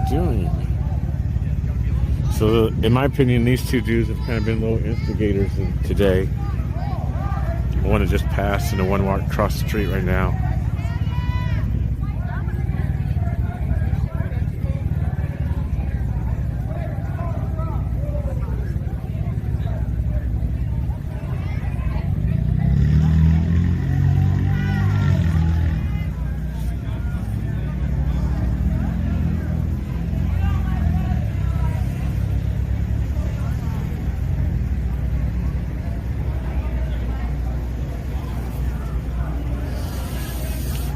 Doing. So, in my opinion, these two dudes have kind of been little instigators today. One has just passed, and the one walked across the street right now.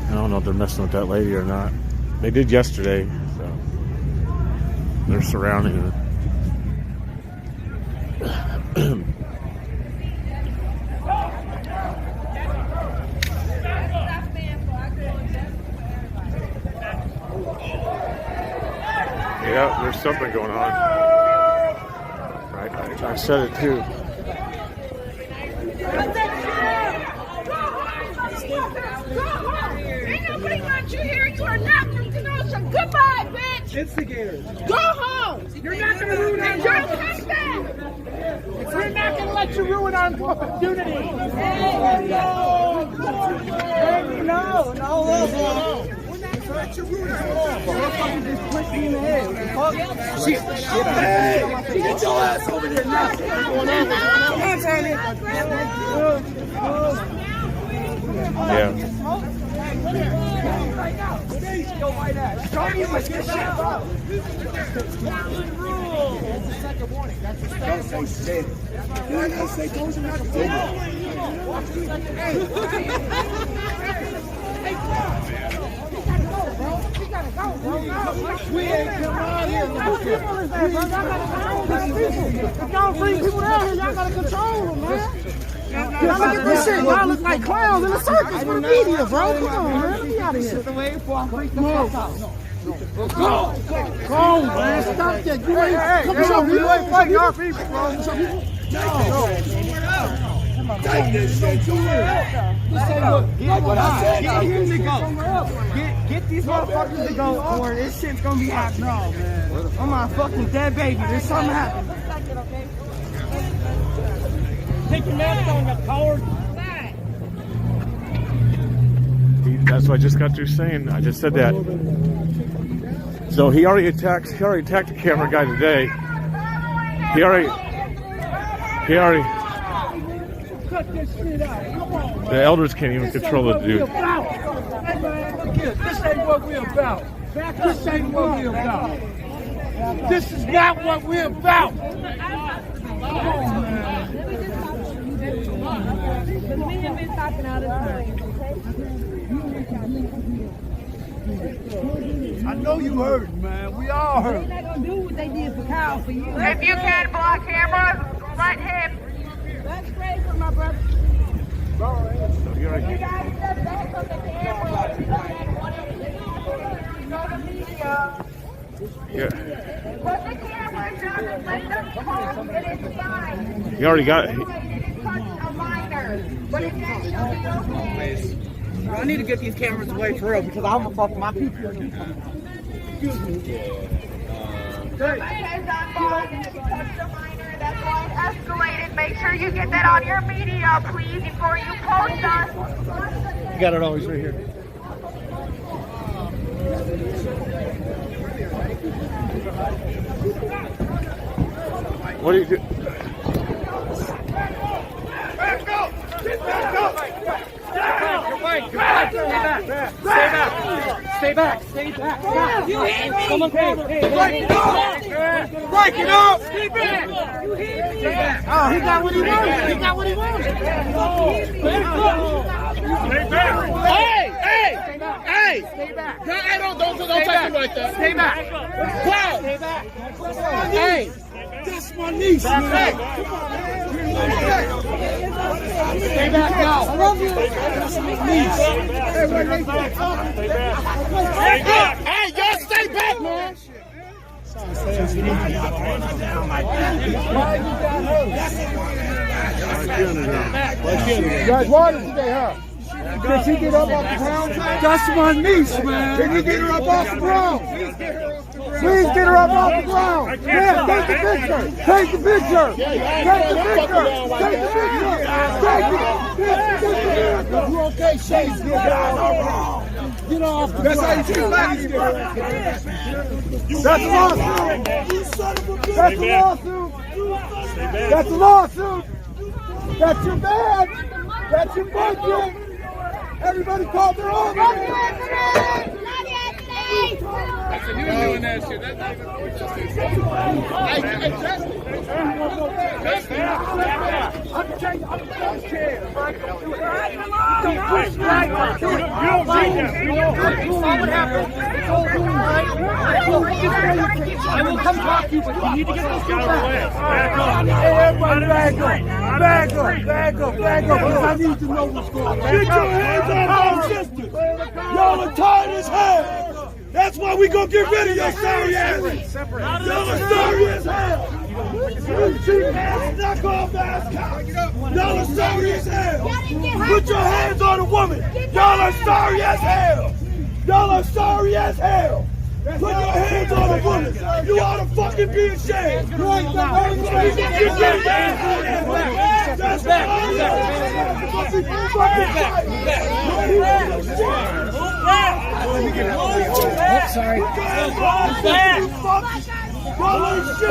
I don't know if they're messing with that lady or not. They did yesterday, so they're surrounding her. Yeah, there's something going on. I said it too. Ain't nobody want you here. You are not from Kenosha. Goodbye, bitch. Instigators. Go home. You're not going to ruin our job. Come back. We're not going to let you ruin our opportunity. Hey, no. No, no. We're not going to let you ruin our opportunity. Just push me in the head. Shit. Hey, get your ass over there now. What's going on? Yeah. Show me what's your shit up. We ain't come out here. Y'all bring people down here, y'all gotta control them, man. Y'all look at this shit. Y'all look like clowns in a circus for the media, bro. Come on, man. Let me out of here. Go, man. Stop that. You ain't you ain't fighting our people, bro. Take this shit to him. Get these motherfuckers to go, or this shit's gonna be happening. No, man. I'm my fucking dead baby. There's something happening. Take your mask on, you coward. That's what I just got through saying. I just said that. So he already attacked the camera guy today. He already. Cut this shit out. The elders can't even control the dude. This ain't what we're about. This ain't what we're about. This is not what we're about. I know you heard, man. We all heard. They're not gonna do what they did for Kyle for you. If you can't block cameras, let him. That's great for my brother. You guys step back from the camera. Go to media. Yeah. Put the camera down and let them talk. It is fine. He already got it. A minor. But it can't be okay. I need to get these cameras away for real because I'm gonna fuck my people. Excuse me. My head's on bond and if you touched a minor, that's why it escalated. Make sure you get that on your media, please, before you post us. You got it always right here. What do you do? Back up! Get back up! Stay back. You hit me. Someone break it up. Break it up. Stay back. Oh, he got what he wanted. He got what he wanted. Stay back. Hey. Stay back. Hey, don't touch me like that. Stay back. Wow. Stay back. Hey. That's my niece, man. Stay back now. I love you. That's my niece. Hey, y'all stay back, man. Guys, why did they have? Did she get up off the ground? That's my niece, man. Can you get her up off the ground? Please get her up off the ground. Yeah, take the picture. Take the picture. Take the picture. Take the picture. Take the picture. You okay, Shane? Get off the ground. That's how you treat ladies. That's a lawsuit. That's a lawsuit. That's a lawsuit. That's your badge. That's your budget. Everybody called their own. I said you were doing that shit. That's not I will come talk to you, but you need to get those people back. Everybody back up, because I need to know what's going on. Get your hands on my sister. Y'all are tired as hell. That's why we gonna get rid of your sorry asses. Y'all are sorry as hell. You cheap ass knockoff ass cops. Y'all are sorry as hell. Put your hands on a woman. Y'all are sorry as hell. Y'all are sorry as hell. Put your hands on a woman. You ought to fucking be ashamed. You ain't got That's sorry. Y'all ain't shit.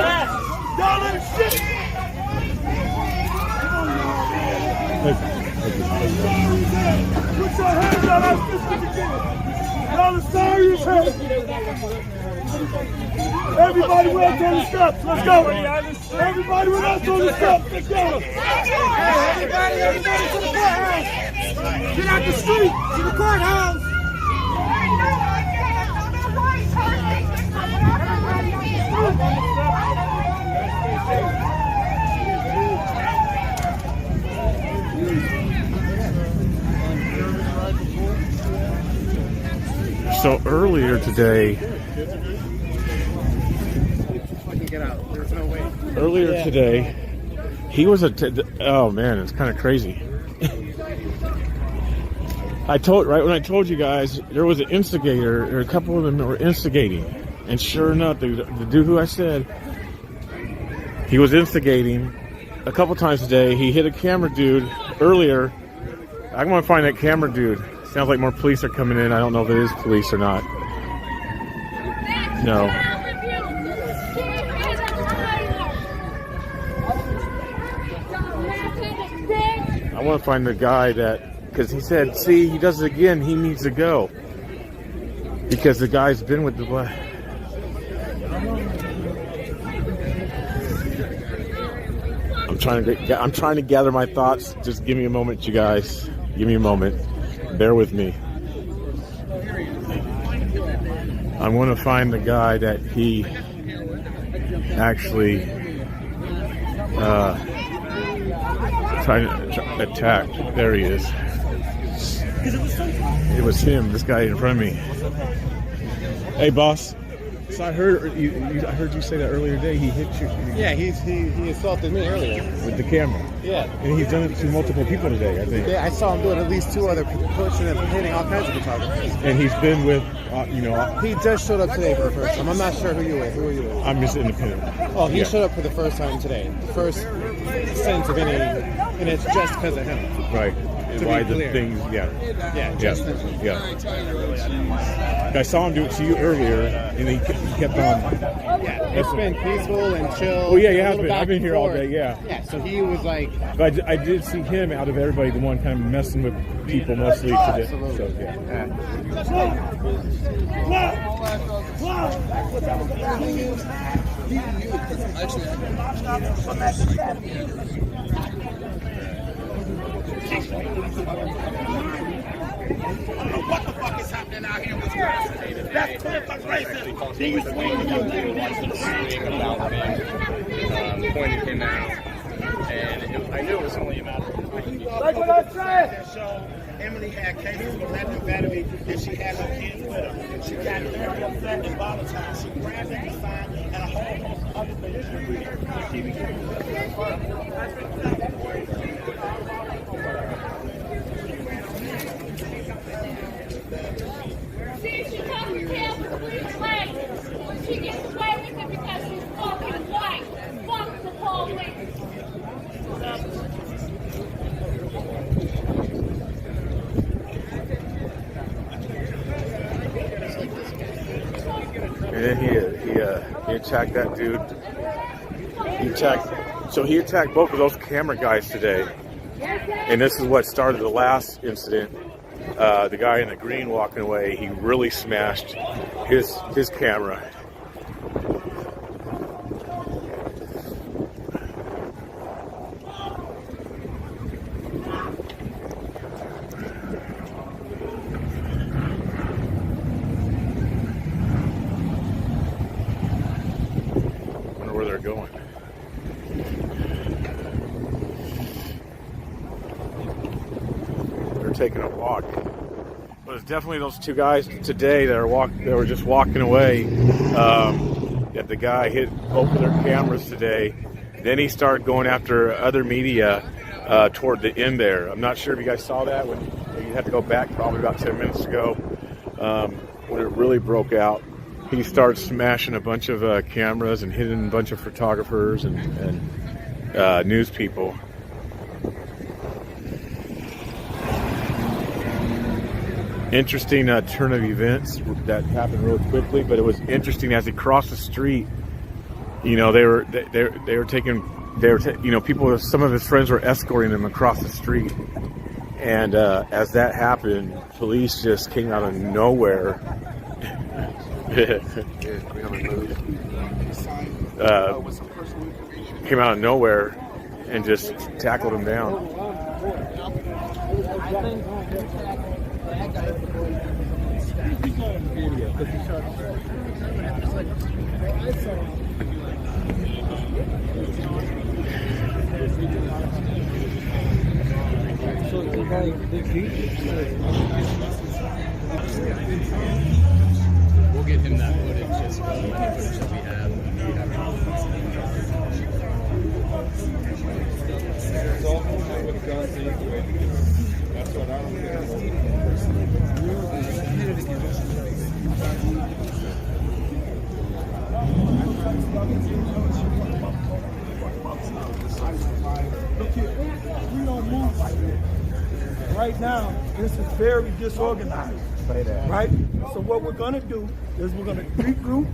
Y'all ain't shit. Put your hands on our system again. Y'all are sorry as hell. Everybody with us on the steps. Let's go. Everybody with us on the steps. Let's go. Everybody to the courthouse. Get out the street to the courthouse. So earlier today, he was oh man, it's kind of crazy. I told you guys there was an instigator, or a couple of them that were instigating, and sure enough, the dude who I said he was instigating a couple times today, he hit a camera dude earlier. I'm gonna find that camera dude. Sounds like more police are coming in. I don't know if it is police or not. No. I want to find the guy that, because he said, see, he does it again, he needs to go. Because the guy's been with the black. I'm trying to gather my thoughts. Just give me a moment, you guys. Give me a moment. Bear with me. I want to find the guy that he actually attacked. There he is. It was him, this guy in front of me. Hey, boss. So I heard you say that earlier today. He hit you. Yeah, he assaulted me earlier with the camera. Yeah, and he's done it to multiple people today, I think. Yeah, I saw him do it at least 2 other people, pushing and hitting all kinds of photographers. And he's been with, He just showed up today for the first time. I'm not sure who you were. Who are you with? I'm just independent. Oh, he showed up for the first time today. The first sense of any, and it's just because of him. Right. Why the things? Yeah. I saw him do it to you earlier, and he kept on. Yeah, it's been peaceful and chill. Oh yeah, you have been. I've been here all day. Yeah. Yeah. So he was like. But I did see him out of everybody, the one kind of messing with people mostly today. So What the fuck is happening out here in Wisconsin? That's clear cut racism. He was swinging about me, pointing him out, and I knew it was only a matter of time. Like what I said. So Emily had cases for random battery, and she had her kids with her. She got very upset and volatile. She grabbed at the sign and a whole host of other things. She became See, she doesn't care the police way. She gets away with it because she's fucking white. Fuck the police. And then he attacked that dude. He attacked both of those camera guys today. And this is what started the last incident. The guy in the green walking away, he really smashed his camera. Wonder where they're going. They're taking a walk. What was definitely those two guys today that they were just walking away. That the guy hit both of their cameras today. Then he started going after other media toward the end there. I'm not sure if you guys saw that when you had to go back probably about 10 minutes ago when it really broke out. He started smashing a bunch of cameras and hitting a bunch of photographers and news people. Interesting turn of events that happened real quickly, but it was interesting as he crossed the street. You know, they were people. Some of his friends were escorting him across the street, and as that happened, police just came out of nowhere. Came out of nowhere and just tackled him down. We'll get him that footage just for the footage that we have. That's what I don't care. Look here, we don't move like this. Right now, this is very disorganized. Right? So what we're gonna do is we're gonna regroup.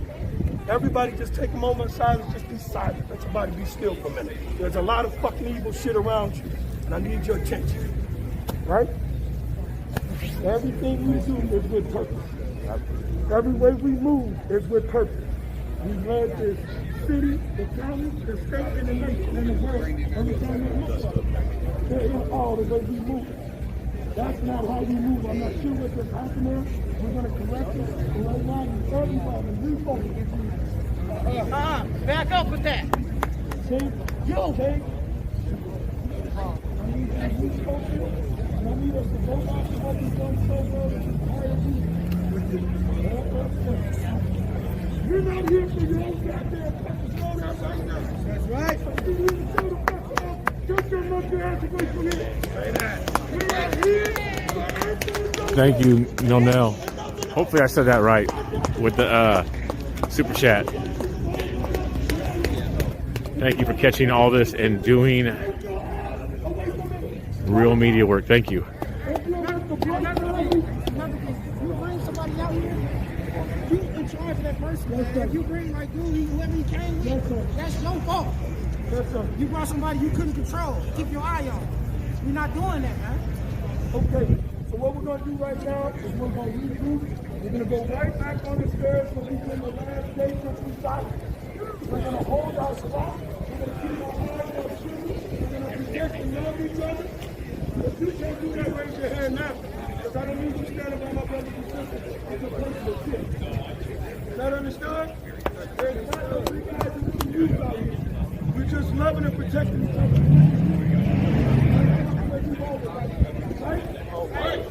Everybody just take a moment of silence, just be silent. Let somebody be still for a minute. There's a lot of fucking evil shit around you, and I need your attention. Right? Everything we do is with purpose. Every way we move is with purpose. We love this city, the county, the state, and the nation, and the world. Everything that looks like. There is all the way we move. That's not how we move. I'm not sure what's just happening. We're going to correct it. And right now, everybody, refocus. Back up with that. See? Yo! Okay? I need that refocus. And I need us to go back to what we've done so well in the entire week. You're not here for your own goddamn fucking slow down right now. That's right. You need to show the fuck up. Get your monkey ass away from here. Say that. Thank you, Nonell. Hopefully I said that right with the super chat. Thank you for catching all this and doing real media work. Thank you. You bring like whoever you came with, that's your fault. You brought somebody you couldn't control. Keep your eye on. We're not doing that, man. Okay, so what we're going to do right now is we're going to regroup. We're going to go right back on the stairs where we've been the last day since we started. We're going to hold our spot. We're going to keep our eyes on shooting. We're going to protect and love each other. If you can't do that, raise your hand now. Because I don't need you standing by my brothers and sisters. It's a personal shit. Is that understood? There's not no three guys in the youth out here. We're just loving and protecting each other. Right? All right.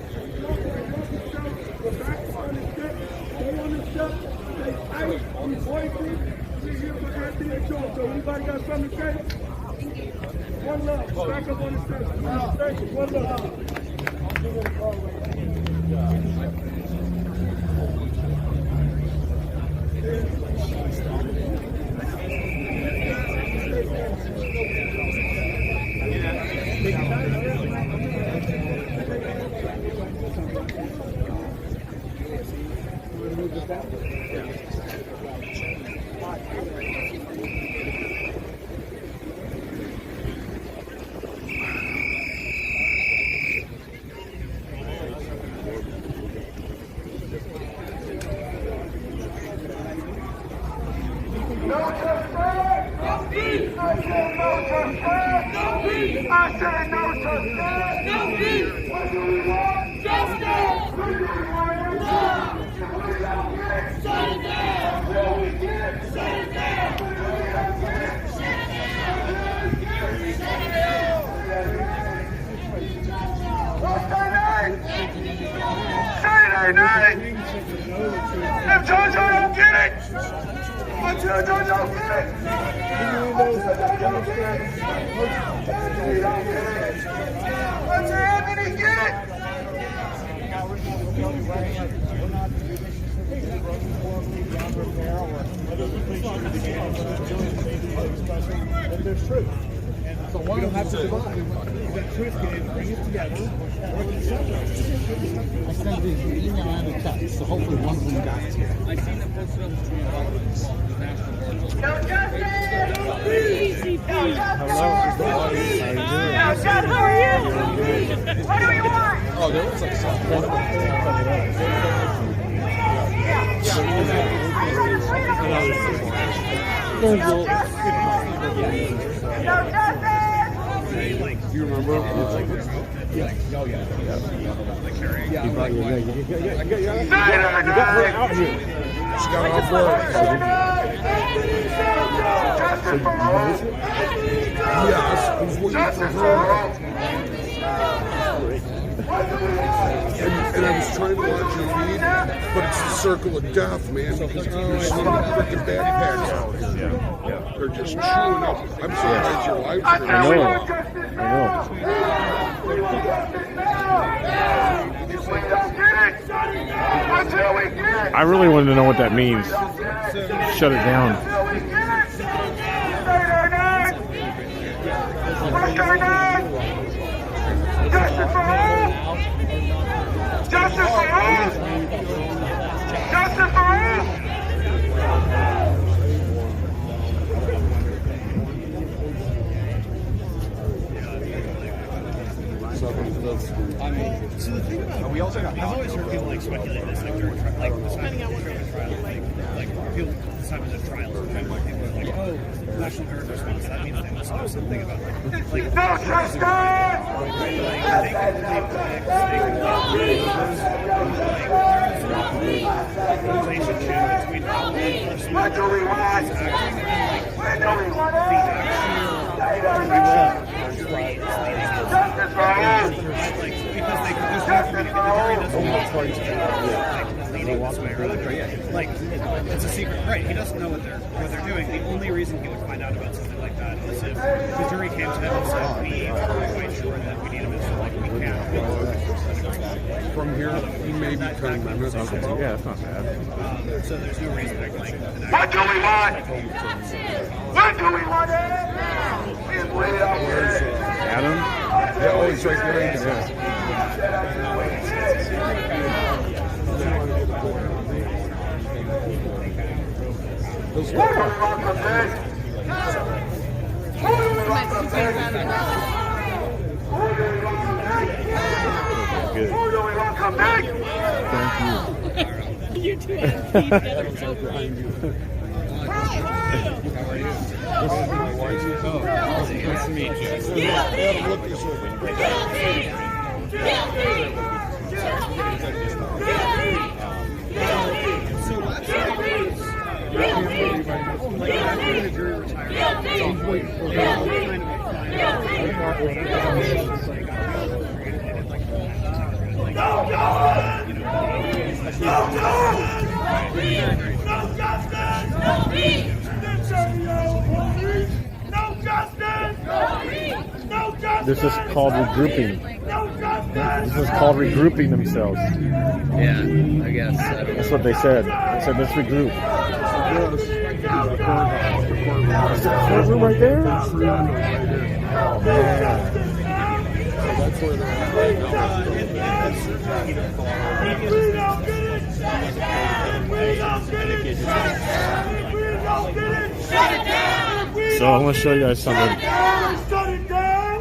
We're back on the step. Stay on the step. Stay tight. Be voicing. We're here for Anthony and Joe. So anybody got something to say? One love. Back up on the step. Thank you. One love. Say night. If Jojo don't get it, until Jojo don't get it, until Anthony get it. There's truth. So one don't have to divide. You've got truth, bring it together. I sent the email and a text, so hopefully one of them got it. I seen the posted on the street. No justice! Easy peasy. Now, John, how are you? What do we want? Oh, there was like something. No justice! Do you remember? Yeah. Oh, yeah. You got her out here. She got off work. Yes, I was waiting for her. And I was trying to watch your feed, but it's the circle of death, man, because there's so many freaking backpacks out here. Yeah. They're just chewing up. I'm surprised your lives are I know. I really wanted to know what that means. Shut it down. Justice for all! Justice for all! Justice for all! I mean, so the thing about we also got. I've always heard people like speculate this, like during like depending on what during the trial, like people decide with the trials. People are like, oh, national guard response. That means they must know something about like no justice! What do we want? Where do we want it? Justice for all! Like it's a secret, right? He doesn't know what they're doing. The only reason he would find out about something like that is if the jury came to him and said, "We are quite sure that we need him," and so like we can't. From here, he may be 10 minutes. Okay, yeah, that's not bad. So there's no reason to like. What do we want? What do we want? It's way out here. Adam? Yeah, oh, he's right there. Who do we want to pick? Who do we want to pick? Who do we want to pick? Thank you. You two have behind you. How are you? Nice to meet This is called regrouping. This is called regrouping themselves. Yeah, I guess. That's what they said. They said, let's regroup. Is the courtroom right there? Oh, man. That's where So I want to show you guys something.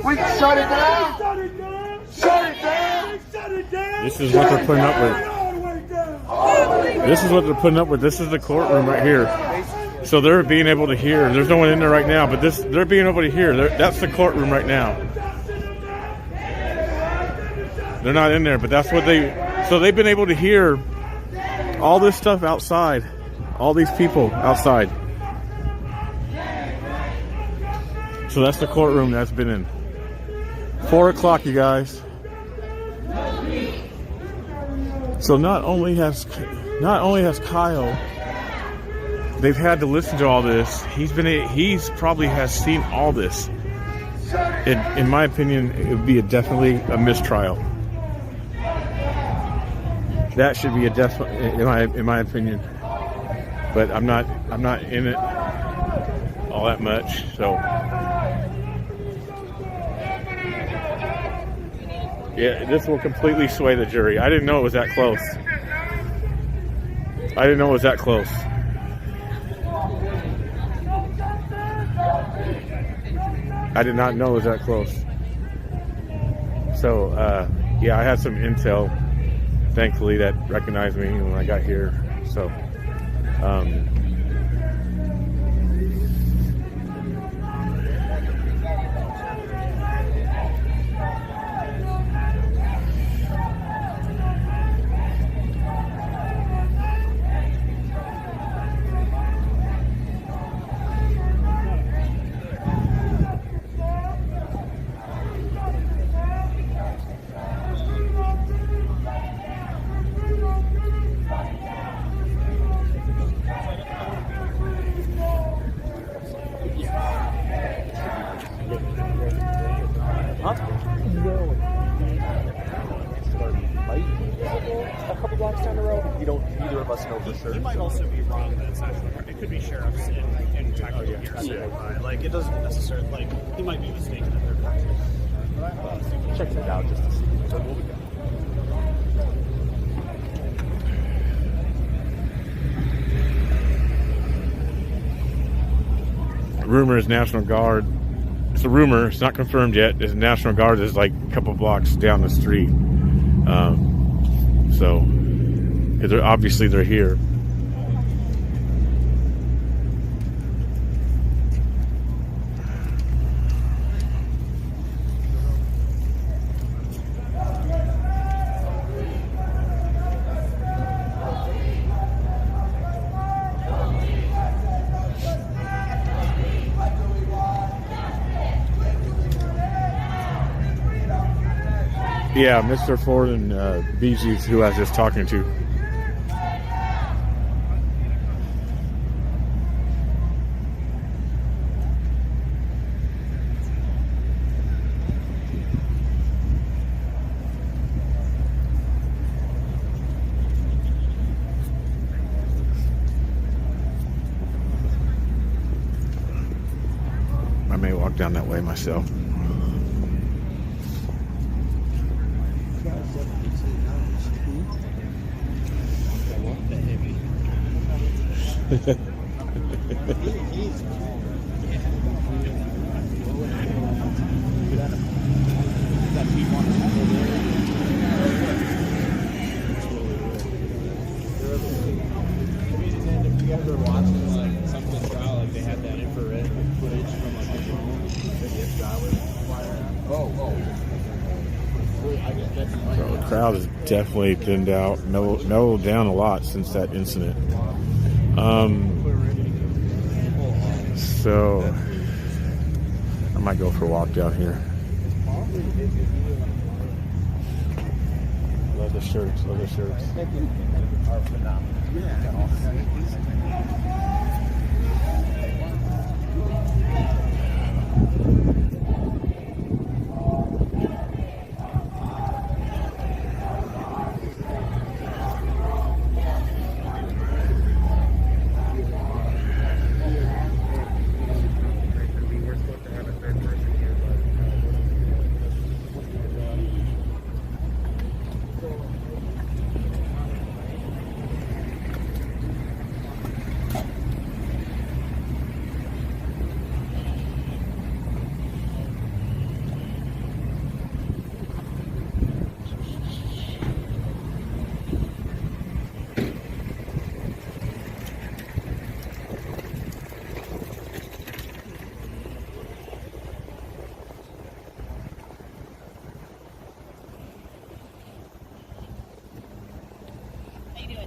We can shut it down. Shut it down. This is what they're putting up with. This is what they're putting up with. This is the courtroom right here. So they're being able to hear. There's no one in there right now, but they're being able to hear. That's the courtroom right now. They're not in there, but that's what so they've been able to hear all this stuff outside. All these people outside. So that's the courtroom that's been in. 4 o'clock, you guys. So not only has Kyle, they've had to listen to all this. He's probably has seen all this. In my opinion, it would be definitely a mistrial. That should be a in my opinion. But I'm not in it all that much, so yeah, this will completely sway the jury. I didn't know it was that close. I did not know it was that close. So, yeah, I had some intel, thankfully, that recognized me when I got here. So, a couple blocks down the road. We don't, neither of us know for sure. He might also be wrong that it's actually, it could be sheriffs in technical hearsay. Like, it doesn't necessarily, like, he might be mistaken that they're not. Check it out just to see. So we'll be done. Rumor is National Guard. It's a rumor. It's not confirmed yet. Is National Guard is like a couple blocks down the street. So, because obviously they're here. Yeah, Mr. Ford and BG's who I was just talking to. I may walk down that way myself. So the crowd has definitely thinned out, mellowed down a lot since that incident. So I might go for a walk down here. Love the shirts, love the shirts. Are phenomenal.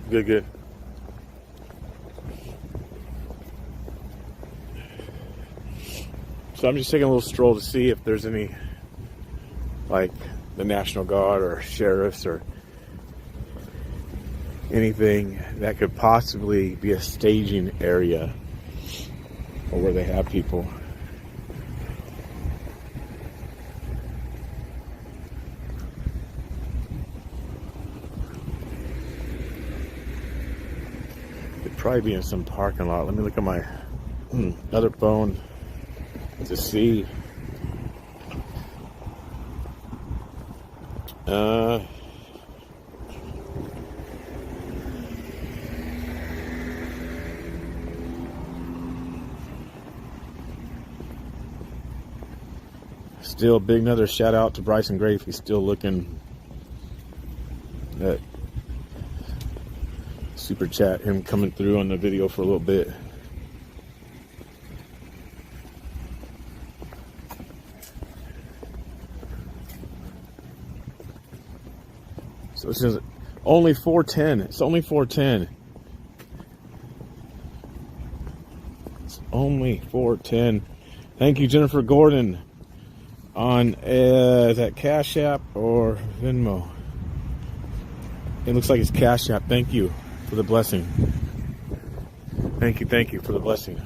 Good, good. So I'm just taking a little stroll to see if there's any, like, the National Guard or sheriffs or anything that could possibly be a staging area or where they have people. It'd probably be in some parking lot. Let me look at my other phone to see. Still, big another shout out to Bryson Gray if he's still looking at super chat, him coming through on the video for a little bit. So it says only 410. It's only 410. It's only 410. Thank you, Jennifer Gordon. On is that Cash App or Venmo? It looks like it's Cash App. Thank you for the blessing. Thank you for the blessing.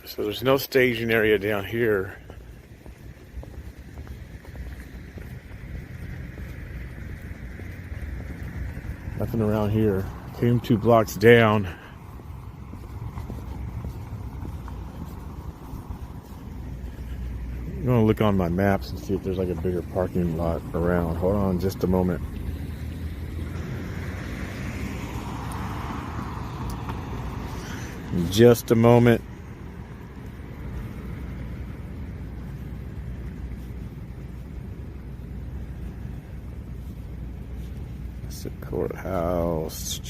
So there's no staging area down here. Nothing around here. Came 2 blocks down. I'm gonna look on my maps and see if there's like a bigger parking lot around. Hold on just a moment. Just a moment. Courthouse.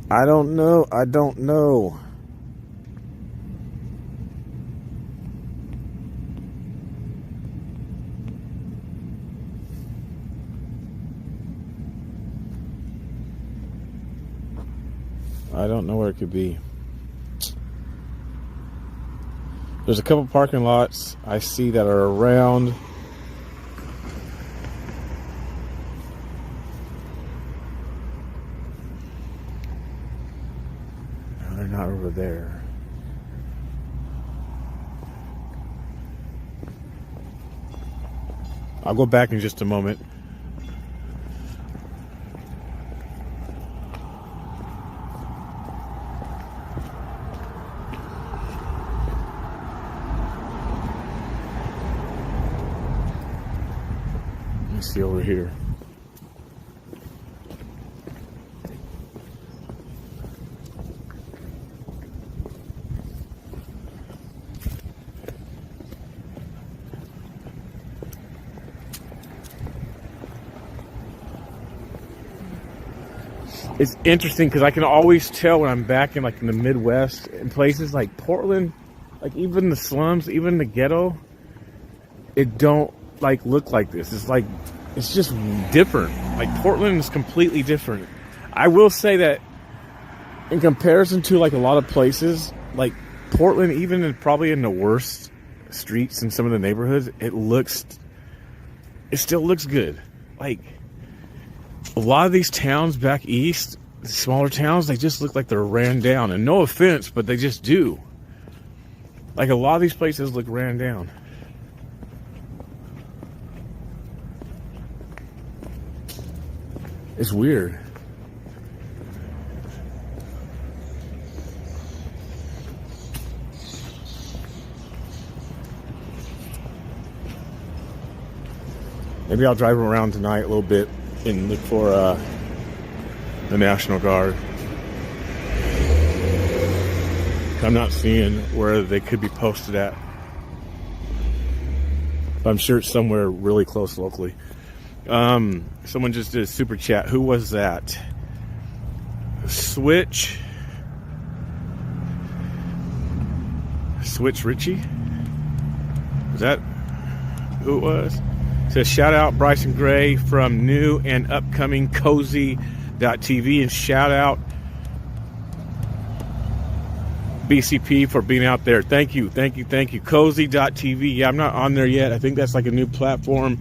I don't know. I don't know where it could be. There's a couple parking lots I see that are around. No, they're not over there. I'll go back in just a moment. See over here. It's interesting because I can always tell when I'm back in like in the Midwest, in places like Portland, like even the slums, even the ghetto, it don't like look like this. It's like, it's just different. Like Portland is completely different. I will say that in comparison to like a lot of places, like Portland, even in probably in the worst streets in some of the neighborhoods, it still looks good. Like a lot of these towns back east, smaller towns, they just look like they're ran down. And no offense, but they just do. Like a lot of these places look ran down. It's weird. Maybe I'll drive around tonight a little bit and look for the National Guard. I'm not seeing where they could be posted at. But I'm sure it's somewhere really close locally. Someone just did a super chat. Who was that? Switch Richie? Is that who it was? It says shout out Bryson Gray from new and upcoming cozy.tv, and shout out BCP for being out there. Thank you. Cozy.tv. Yeah, I'm not on there yet. I think that's like a new platform.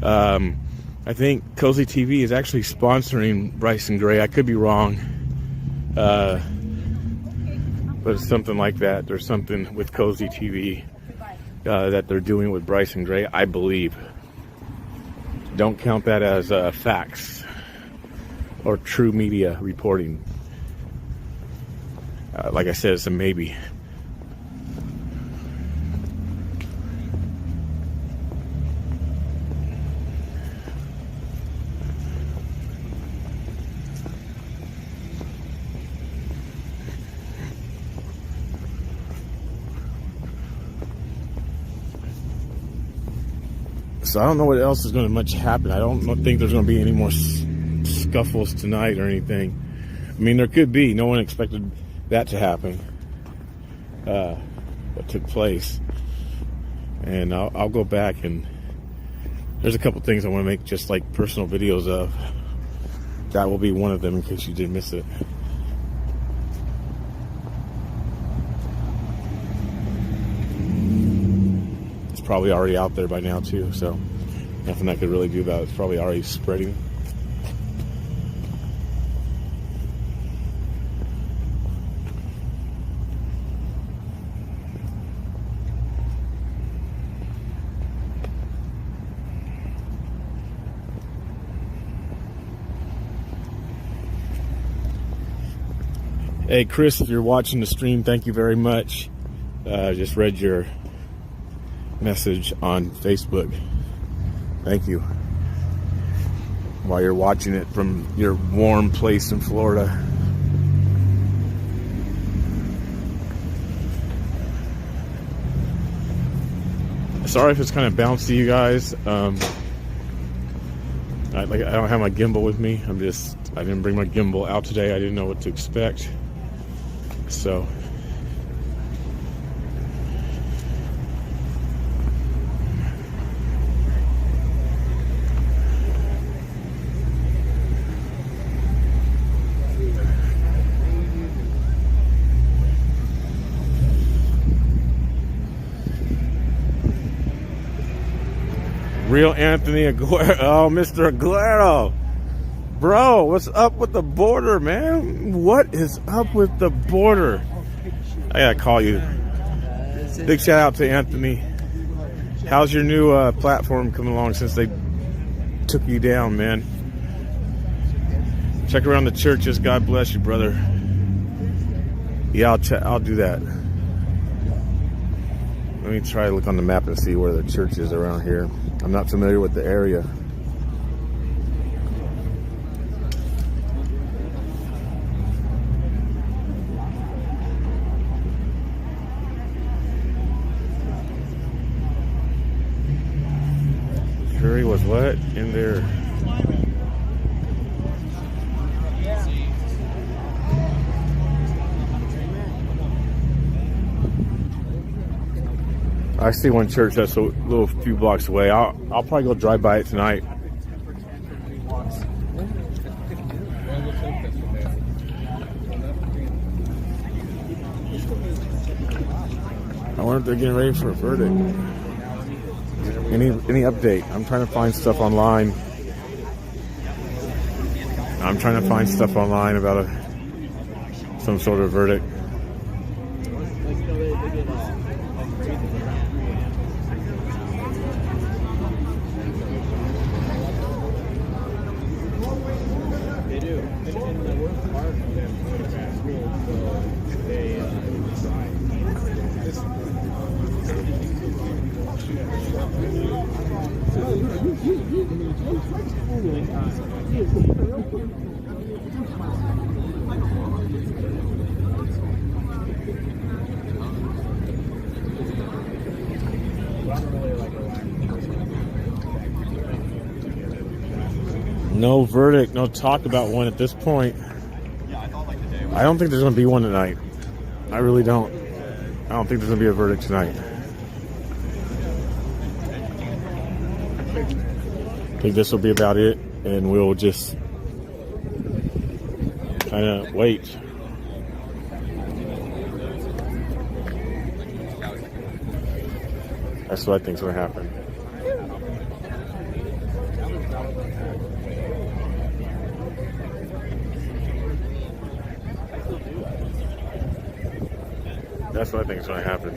I think Cozy TV is actually sponsoring Bryson Gray. I could be wrong. But it's something like that. There's something with Cozy TV that they're doing with Bryson Gray, I believe. Don't count that as facts or true media reporting. Like I said, it's a maybe. So I don't know what else is going to much happen. I don't think there's going to be any more scuffles tonight or anything. I mean, there could be. No one expected that to happen. What took place. And I'll go back, and there's a couple things I want to make just like personal videos of. That will be one of them in case you did miss it. Probably already out there by now too, so nothing I could really do about it. It's probably already spreading. Hey Chris, if you're watching the stream, thank you very much. Just read your message on Facebook. Thank you. While you're watching it from your warm place in Florida. Sorry if it's kind of bouncy, you guys. I don't have my gimbal with me. I didn't bring my gimbal out today. I didn't know what to expect. So Real Anthony Aguero. Oh, Mr. Aguero. Bro, what's up with the border, man? What is up with the border? I gotta call you. Big shout out to Anthony. How's your new platform coming along since they took you down, man? Check around the churches. God bless you, brother. Yeah, I'll do that. Let me try to look on the map and see where the church is around here. I'm not familiar with the area. Jury was what? In there. I see one church that's a little few blocks away. I'll probably go drive by it tonight. I wonder if they're getting ready for a verdict. Any update? I'm trying to find stuff online. About some sort of verdict. No verdict, no talk about one at this point. I don't think there's going to be one tonight. I really don't. I don't think there's going to be a verdict tonight. I think this will be about it, and we'll just kind of wait. That's what I think's going to happen. That's what I think is going to happen.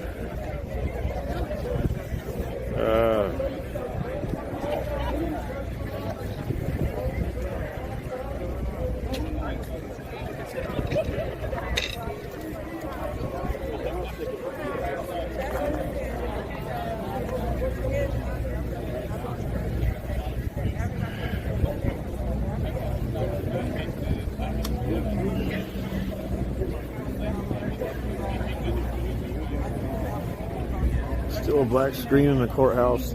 Still a black screen in the courthouse.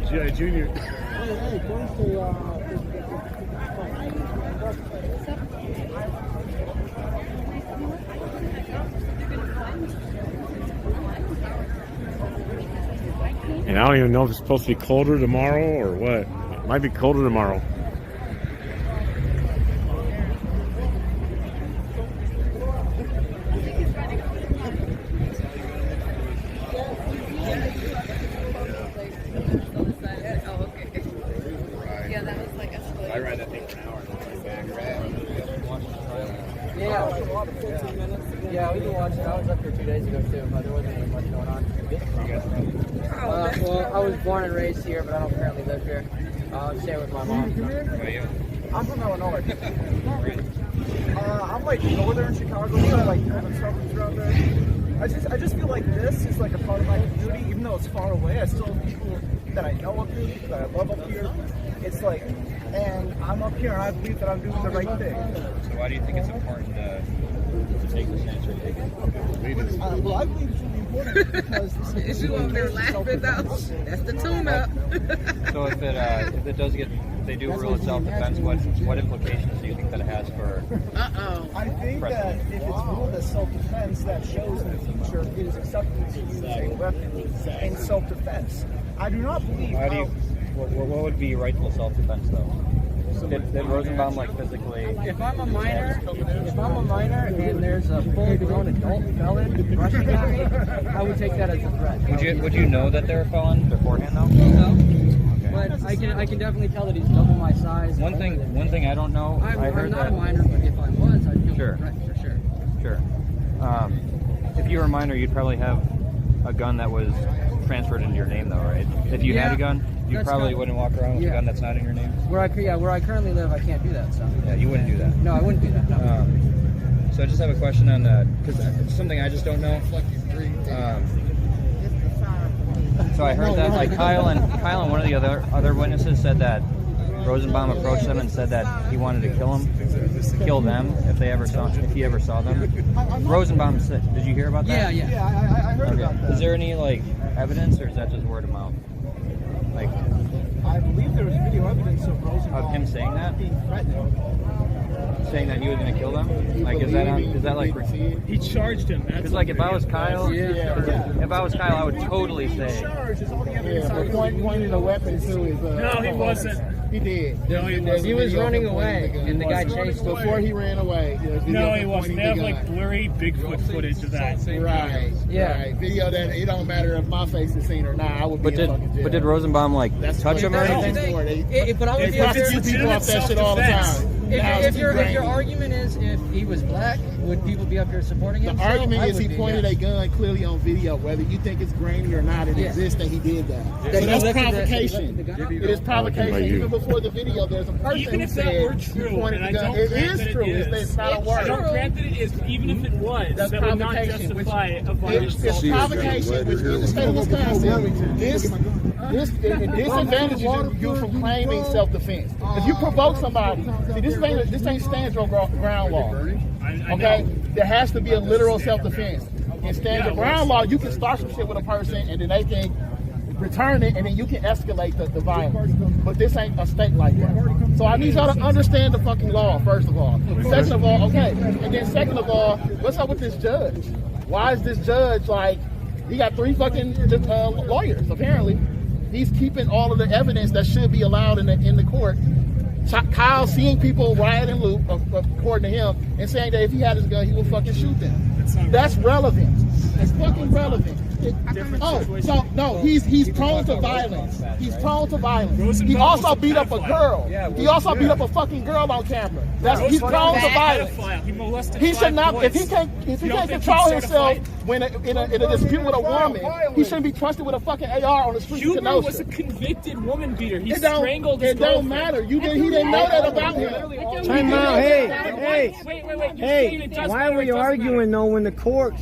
G.I. Junior. And I don't even know if it's supposed to be colder tomorrow or what. It might be colder tomorrow. I read that thing for an hour and Yeah, we can watch it. I was up here 2 days ago too, but there wasn't really much going on. Well, I was born and raised here, but I don't currently live here. I stay with my mom. I'm from Illinois. I'm like northern Chicago, so like kind of suburbs around there. I just feel like this is like a part of my community, even though it's far away. I still have people that I know up here, that I love up here. It's like, and I'm up here and I believe that I'm doing the right thing. So why do you think it's important to take the chance or take it? Well, I believe it's really important because this is That's the tune-up. So if it does get, they do rule it self-defense, what implications do you think that it has for? I think that if it's ruled as self-defense, that shows in the future it is acceptable to use a weapon in self-defense. I do not believe. What would be rightful self-defense though? Did Rosenbaum like physically? If I'm a minor and there's a full-grown adult felon rushing at me, I would take that as a threat. Would you know that they're a felon beforehand though? No. But I can definitely tell that he's double my size. One thing I don't know. I'm heard not that, a minor, but if I was, I'd feel Sure. a threat for sure. Sure. If you were a minor, you'd probably have a gun that was transferred into your name, though, right? If you had a gun, you probably wouldn't walk around with a gun that's not in your name. Where I currently live, I can't do that. So. Yeah, you wouldn't do that. No, I wouldn't do that. No. So I just have a question on that because it's something I just don't know. So I heard that like Kyle and one of the other witnesses said that Rosenbaum approached them and said that he wanted to kill them if he ever saw them. Rosenbaum said, did you hear about that? Yeah, I heard about that. Is there any like evidence, or is that just word of mouth? Like, I believe there was video evidence of Rosenbaum of him saying that, being threatened. saying that he was going to kill them. Like, is that like? He charged him. Because like, if I was Kyle, I would totally say. Pointing a weapon to his. No, he wasn't. He did. No, he wasn't. He was running away, and the guy chased him. Before he ran away. No, he wasn't. They have like blurry Bigfoot footage of that. Right. Yeah. Right. Video that it don't matter if my face is seen or not. I would be in fucking jail. But did Rosenbaum like touch him or anything? They prosecute people off that shit all the time. If your argument is if he was black, would people be up here supporting him? The argument is he pointed a gun clearly on video, whether you think it's grainy or not, it exists that he did that. So that's provocation. It is provocation. Even before the video, there's a person Even who if that said were he true, pointed and the I gun. don't It grant is that true. it is. It's not a word. I don't grant that it is, but even if it was, That's that would not provocation, justify a violent It's assault. provocation, which in the state of Wisconsin, this disadvantages you from claiming self-defense. If you provoke somebody, see, this ain't stands your ground law. Okay, there has to be a literal self-defense. In stands your ground law, you can start some shit with a person, and then they can return it, and then you can escalate the violence. But this ain't a state like that. So I need y'all to understand the fucking law, first of all. Second of all, okay, and then second of all, what's up with this judge? Why is this judge like, he got 3 fucking lawyers, apparently. He's keeping all of the evidence that should be allowed in the court. Kyle seeing people riot and loot, according to him, and saying that if he had his gun, he would fucking shoot them. That's relevant. It's fucking relevant. He's prone to violence. He's prone to violence. He also beat up a girl. He also beat up a fucking girl on camera. He's prone to violence. He should not. If he can't control himself when in a dispute with a woman, he shouldn't be trusted with a fucking AR on the street of Kenosha. Huber was a convicted woman beater. He strangled his girlfriend. It don't matter. He didn't know that about him. Time out. Wait. Why are we arguing though when the courts?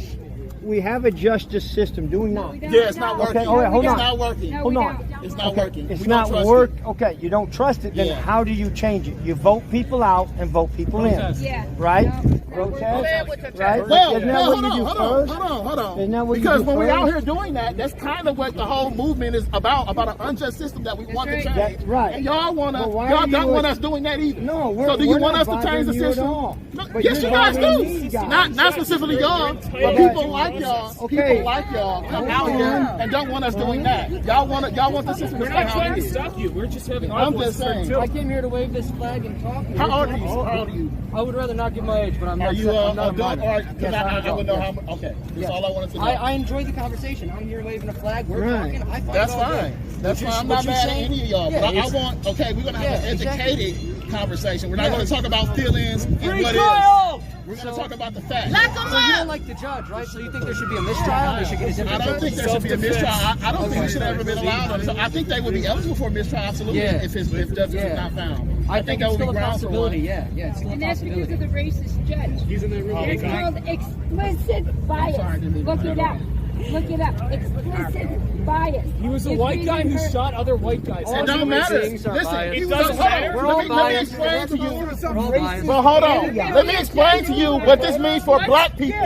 We have a justice system, do we not? Yeah, it's not working. Okay, all right, hold on. It's not working. Hold on. It's not working. It's not working. Okay, you don't trust it. Then how do you change it? You vote people out and vote people in. Yeah. Right? Protest. Right? Well, Isn't that what you do hold first? on. Isn't that what because you do when we're out first? here doing that, that's kind of what the whole movement is about an unjust system that we want to change. That's right. And y'all don't want us doing that either. No, so do you want us to change the system? No, yes, you guys do. Not specifically y'all, but people like y'all. Okay. People like y'all come out here and don't want us doing that. Y'all want the system to We're stay not how trying it to is. stop you. We're just having I'm just saying. I came here to wave this flag and talk. How old are you? I would rather not give my age, but I'm Are not. you I'm not a adult? minor. Because I would know how much. Okay, that's all I wanted to know. I enjoyed the conversation. I'm here waving a flag. We're talking. I find That's it all fine. good. That's fine. I'm not mad at any of y'all. But I want, okay, we're going to have an educated conversation. We're not going to talk about feelings and what is. We're going to talk about the facts. So you don't like the judge, right? So you think there should be a mistrial? They should get a different I don't think there should be a mistrial. I don't think it should have ever been allowed. So I think they would be eligible for a mistrial, absolutely, if justice is not found. I think that would be still a grounds for one. possibility. Yeah, it's still a And that's because possibility. of the racist judge. He's in that room. It's called explicit bias. Look it up. Look it up. Explicit bias. He was a white guy who shot other white guys. It don't matter. Listen, It doesn't matter. let me explain to you. Well, hold on. Let me explain to you what this means for black people.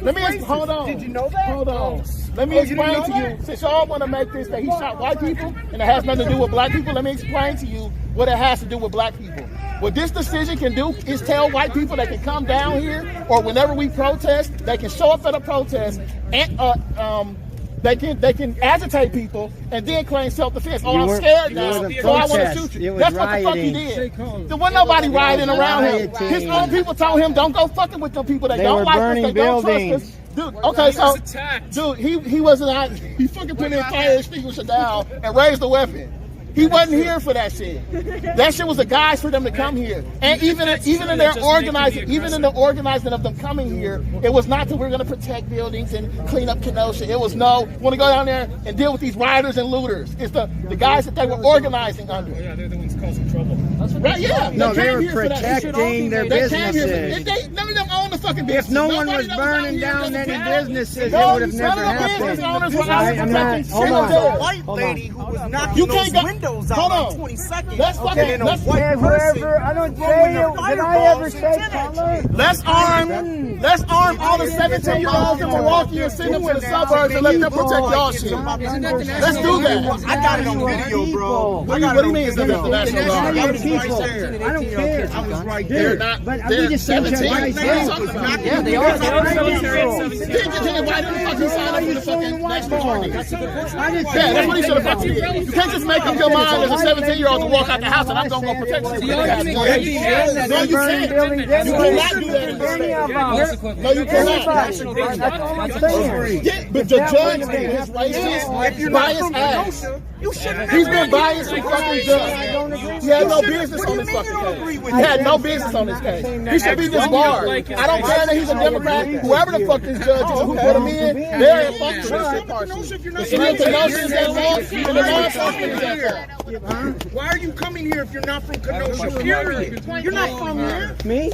Let me hold on. Did you know that? Hold on. Let me explain to you. Since y'all want to make this that he shot white people and it has nothing to do with black people, let me explain to you what it has to do with black people. What this decision can do is tell white people they can come down here, or whenever we protest, they can show up at a protest and they can agitate people and then claim self-defense. Oh, I'm scared now, so I want to shoot you. That's what the fuck he did. There wasn't nobody rioting around him. His own people told him, don't go fucking with them people. They don't like us. They don't trust us. Dude, okay, so, dude, he wasn't out. He fucking put in fire extinguisher down and raised the weapon. He wasn't here for that shit. That shit was a guise for them to come here. And even in their organizing of them coming here, it was not that we're gonna protect buildings and clean up Kenosha. It was no, we wanna go down there and deal with these rioters and looters. It's the guys that they were organizing under. Yeah, they're the ones causing trouble. Right, yeah. No, they were protecting their businesses. None of them own the fucking business. If no one was burning down any businesses, it would have never happened. I'm not. Hold on. White lady who was knocking You those can't go. windows out Hold on on. 22nd. Let's fucking. Let's Whoever, I don't say it. Did I ever say color? Let's arm all the 17-year-olds in Milwaukee and send them to the suburbs and let them protect y'all shit. Let's do that. I got it on video, bro. What do you mean it's international law? I don't care. I was right They're there. not. But They're we just said 17. right there. Yeah, they are. Then why didn't the fuck he sign up for the fucking National Guard? Yeah, that's what he should have fucking did. You can't just make up your mind as a 17-year-old to walk out the house and I'm gonna go protect you. No, you can't. You cannot do that in this state. No, you cannot. That's all I'm saying. Yeah, but the judge and his racist, biased ass. You shouldn't. He's been biased from fucking judge. He had no business on this fucking case. He had no business on this case. He should be disbarred. I don't care that he's a Democrat. Whoever the fuck this judge is who put him in, they're in fucking shit partially. The city of Kenosha is at fault, and the law enforcement is at fault. Why are you coming here if you're not from Kenosha? Period. You're not from here. Me?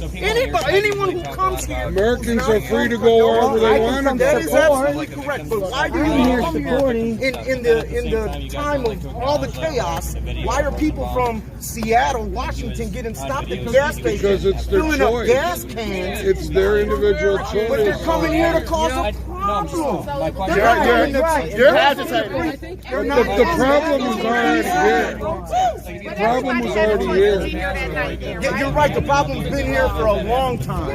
Anyone who comes here. Americans are free to go wherever they want. That is absolutely correct. But why do you come here in the time of all the chaos? Why are people from Seattle, Washington getting stopped at gas stations? Because it's their filling choice. up gas cans. It's their individual choice. But they're coming here to cause a problem. You're agitating. The problem is already here. The problem was already here. You're right. The problem's been here for a long time.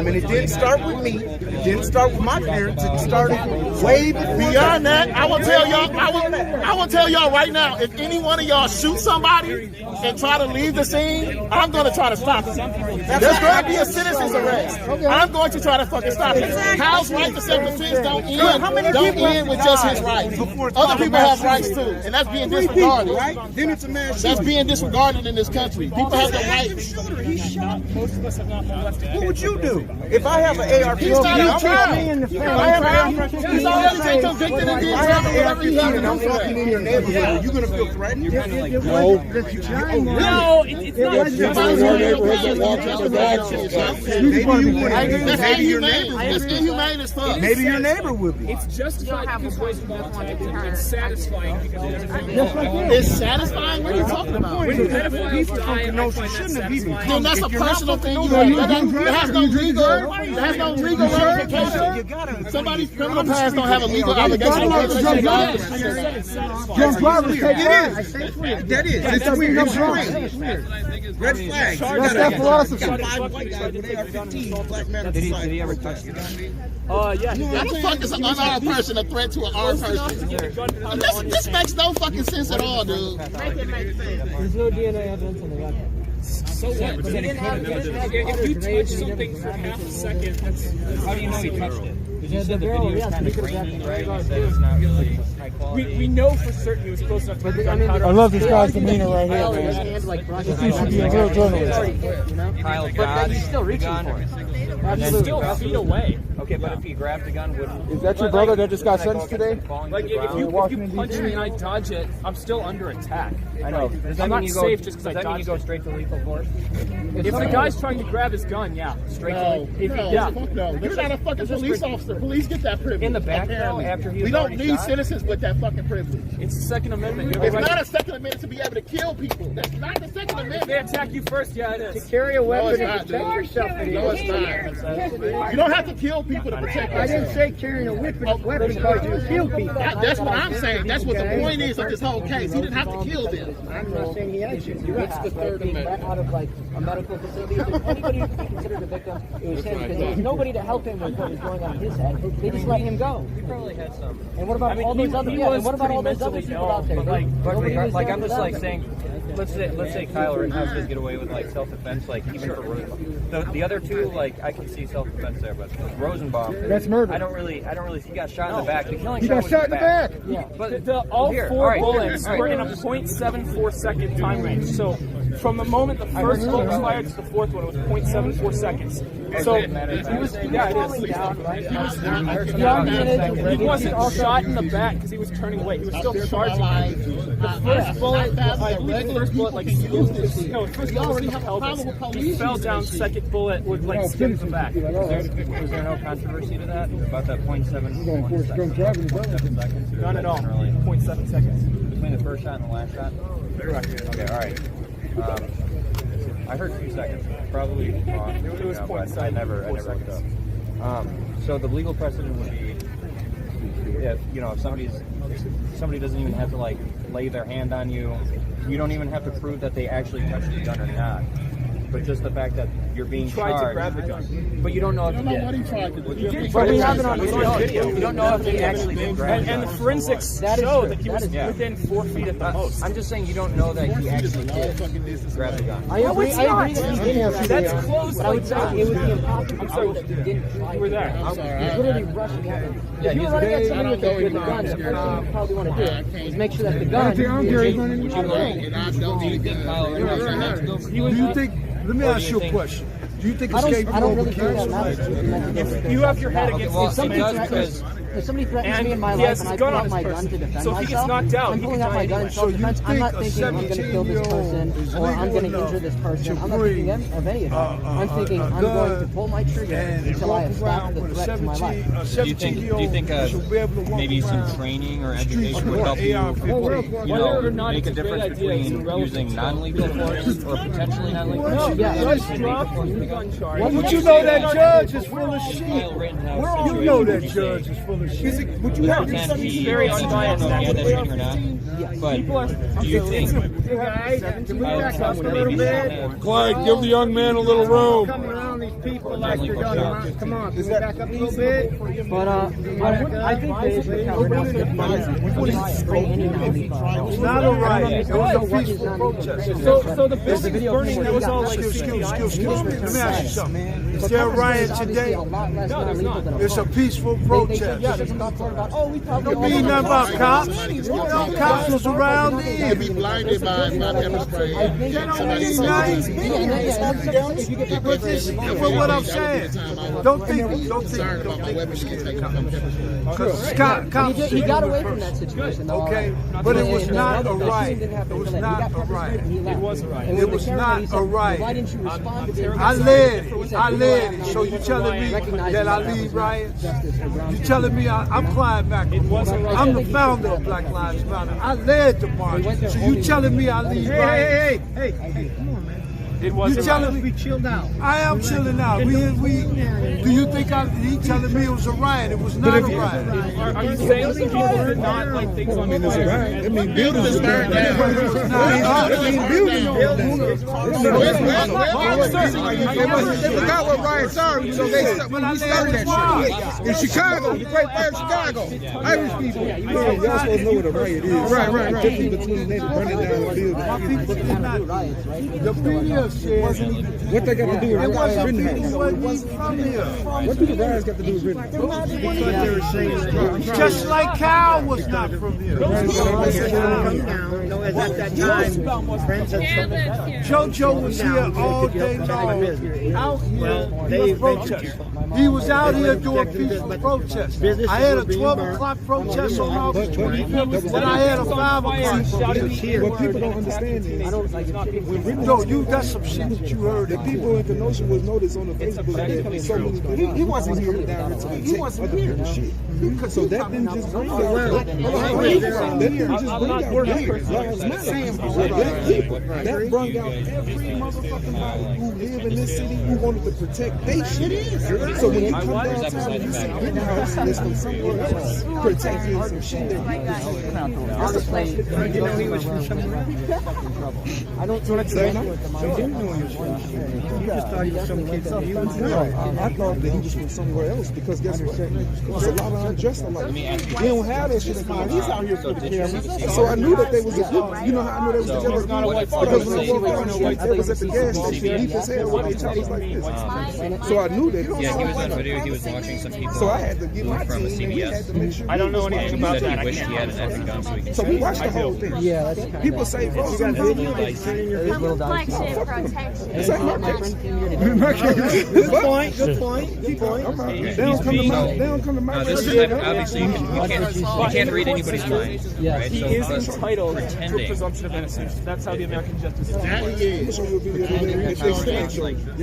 And it didn't start with me. It didn't start with my parents. It started way before. Beyond that, I will tell y'all right now, if any one of y'all shoot somebody and try to leave the scene, I'm going to try to stop it. There's going to be a citizen's arrest. I'm going to try to fucking stop it. Kyle's right to self-defense don't end with just his rights. Other people have rights too, and that's being disregarded. Then it's a mass That's being disregarded in this country. People have the right. He shot. Most of us have not been left. What would you do if I have an AR-15? He's not in trial. He's already been convicted and being tried for whatever he's done. I'm walking in your neighborhood. Are you going to feel threatened? No, it's not. That's inhumane. That's inhumane as fuck. Maybe your neighbor would be. It's justified because Rosenbaum attacked him. It's satisfying because it doesn't. It's satisfying? What are you talking about? When pedophiles die, I find that satisfying. Then that's a personal thing. That has no legal ramification. Somebody's criminal past don't have a legal obligation. That is. It's weird. It's strange. Red flags. That's that philosophy. Did he ever touch the gun? How the fuck is an unarmed person a threat to an armed person? This makes no fucking sense at all, dude. There's no DNA evidence on the weapon. So what? If you touch something for half a second, that's How do you know he touched it? Because you said the barrel, video is yeah, kind of because grainy, that's- right? You said it's not really high quality. we know for certain he was close enough to the gunpowder. I love this guy's demeanor right here, man. This should be a real journalist. Kyle But got he's still the reaching gun. for it. He's still feet away. Okay, but if he grabbed the gun, would Is that your brother that just got sentenced today? Like if you punch me and I dodge it, I'm still under attack. I know. Does that I'm mean not you go? safe just because I Does that mean you dodged go it. straight to lethal force? If the guy's trying to grab his gun, yeah, straight to No, if he, yeah. fuck no. You're not a fucking police officer. Police get that privilege. In the back, apparently. though, after he we was don't already need shot? citizens with that fucking privilege. It's the Second Amendment. You have It's a right not a Second Amendment to be able to kill people. That's not the Second If they Amendment. attack you first, yeah, it is. Carry a weapon it's and not, protect dude. yourself. No, it's not. You don't have to kill people to protect I didn't yourself. say carrying a weapon because you kill people. That's what I'm saying. That's what the point is of this whole case. He didn't have to kill them. I'm not saying he actually. What's the third amendment? Out of like a medical facility. If anybody considered a victim, it was him because there was nobody to help him with what was going on in his head. They just let him go. He probably had some. And what about all those other? Yeah, and what about all those other people out there? But Nobody was like there I'm for just them. like saying, let's say Kyle Rittenhouse does get away with like self-defense, like even for the other two, like I can see self-defense there, but Rosenbaum, That's murder. I don't really. He got shot in the back. The killing He shot got was shot in the back. Yeah, but All here, four all right, bullets all right. were in a 0.74 second time range. So from the moment the first bullet was fired to the fourth one, it was 0.74 seconds. So he was, yeah, it is. He wasn't shot in the back because he was turning away. He was still charging. The first bullet, the first bullet, like held us. He fell down. Second bullet would like skim the back. Was there no controversy to that about that 0.7 seconds? None at all. 0.7 seconds. Between the first shot and the last shot? Correct. Okay, all right. I heard 2 seconds. Probably wrong. It was but 0.7. I never looked up. So the legal precedent would be if somebody doesn't even have to like lay their hand on you. You don't even have to prove that they actually touched the gun or not. But just the fact that you're being tried charged. to grab the gun. But you don't know if I he don't know did. what he tried to do. He did But try we to have it grab on the gun. video. You don't know if he actually did grab the And the gun. forensics That is show true. that he That was is true. within 4 feet at the most. I'm just saying you don't know that he actually did grab the gun. I agree that he did have That's close. but I would say it would be impossible. I'm sorry, you were there. He's literally rushing at him. Yeah, If you were running at somebody with a gun, the first thing you probably want to do is make sure that the gun. Do you think? Let me ask you a question. Do you think I don't escape really think that matters. You have your head against If somebody threatens me in my he life has and his I gun pull on out his my gun person. to defend So if he gets myself, knocked out, I'm he pulling can out my die gun in anyway. self-defense. I'm not thinking I'm going to kill this 17-year-old person is or I'm going to legal injure this person. to I'm not thinking bring, of any of that. I'm thinking I'm going to pull my trigger until I have stopped the threat to my life. Do you think maybe some training or education would help you, make a difference between using non-lethal force or potentially non-lethal force? But you know that judge is full of shit. You know that judge is full of shit. Would you have to He very I unbiased. don't know if he had that training or not, but do you think Can we back up a maybe little bit? Clyde, give the young man a little room. Come around these people like you're done. Come on, can we back up a little bit? But I think basically Kyle Rittenhouse did It's not a riot. It was a peaceful protest. So the building burning, that was all like Excuse me. Let me ask you something. Is there a riot today? No, there's not. It's a peaceful protest. Don't mean nothing about cops. No cops was around there. Be blinded by pepper spray. But this, but what I'm saying, don't think. Because cops. He got away from that situation, though. Okay, but it was not a riot. It was not a riot. It was a riot. It was not a riot. Why didn't you respond to I led it. So you telling me that I lead riots? You telling me I'm Clyde McElroy. I'm the founder of Black Lives Matter. I led the march. So you telling me I lead riots? Hey, come on, man. It was You telling me chilled out. I am chilling out. Do you think he telling me it was a riot? It was not a riot. Are you saying people did not like things on the riot? I mean, buildings burned down. They forgot what riots are, so we started that shit. In Chicago, the great fire of Chicago, Irish people. Y'all supposed to know what a riot is. Right. Between they burning down the building. The media says What they got to do with Rittenhouse? What do the riots got to do with Rittenhouse? Just like Kyle was not from here. JoJo was here all day long. Out here protesting. He was out here doing peaceful protests. I had a 12 o'clock protest on August 25th, and I had a 5 o'clock. What people don't understand is, No, that's some shit that you heard. the people in Kenosha was noticed on the Facebook that so many people. He wasn't here down here to he wasn't here. Shit. So that didn't just bring that didn't just bring out Black Lives Matter. Black people. That brought out every motherfucking body who live in this city who wanted to protect their shit. So when you come downtown and you see Rittenhouse list from somewhere else protecting some shit I don't think it's You just thought he was some kid that he was I thought that he was from somewhere else because guess what? There's a lot of undressed alike. He don't have that shit in mind. He's out here for the camera. So I knew that they was a group. You know how I knew they was together? Because when they walked down the street, they was at the gas station deep as hell with each other like this. So I knew that. Yeah, he was on video. He was watching some people. So I had to get my from team. And we had to make sure I don't know anything about that. He wished he had an epic gun so he could. So we watched the whole thing. Yeah, that's People say, "Oh, you got video." It's like Marquez. Good point. Keep going. They don't come to my This is obviously you can't read anybody's mind. Right? He So is entitled to a pretending. presumption of innocence. That's how the American justice system That works. he is. You're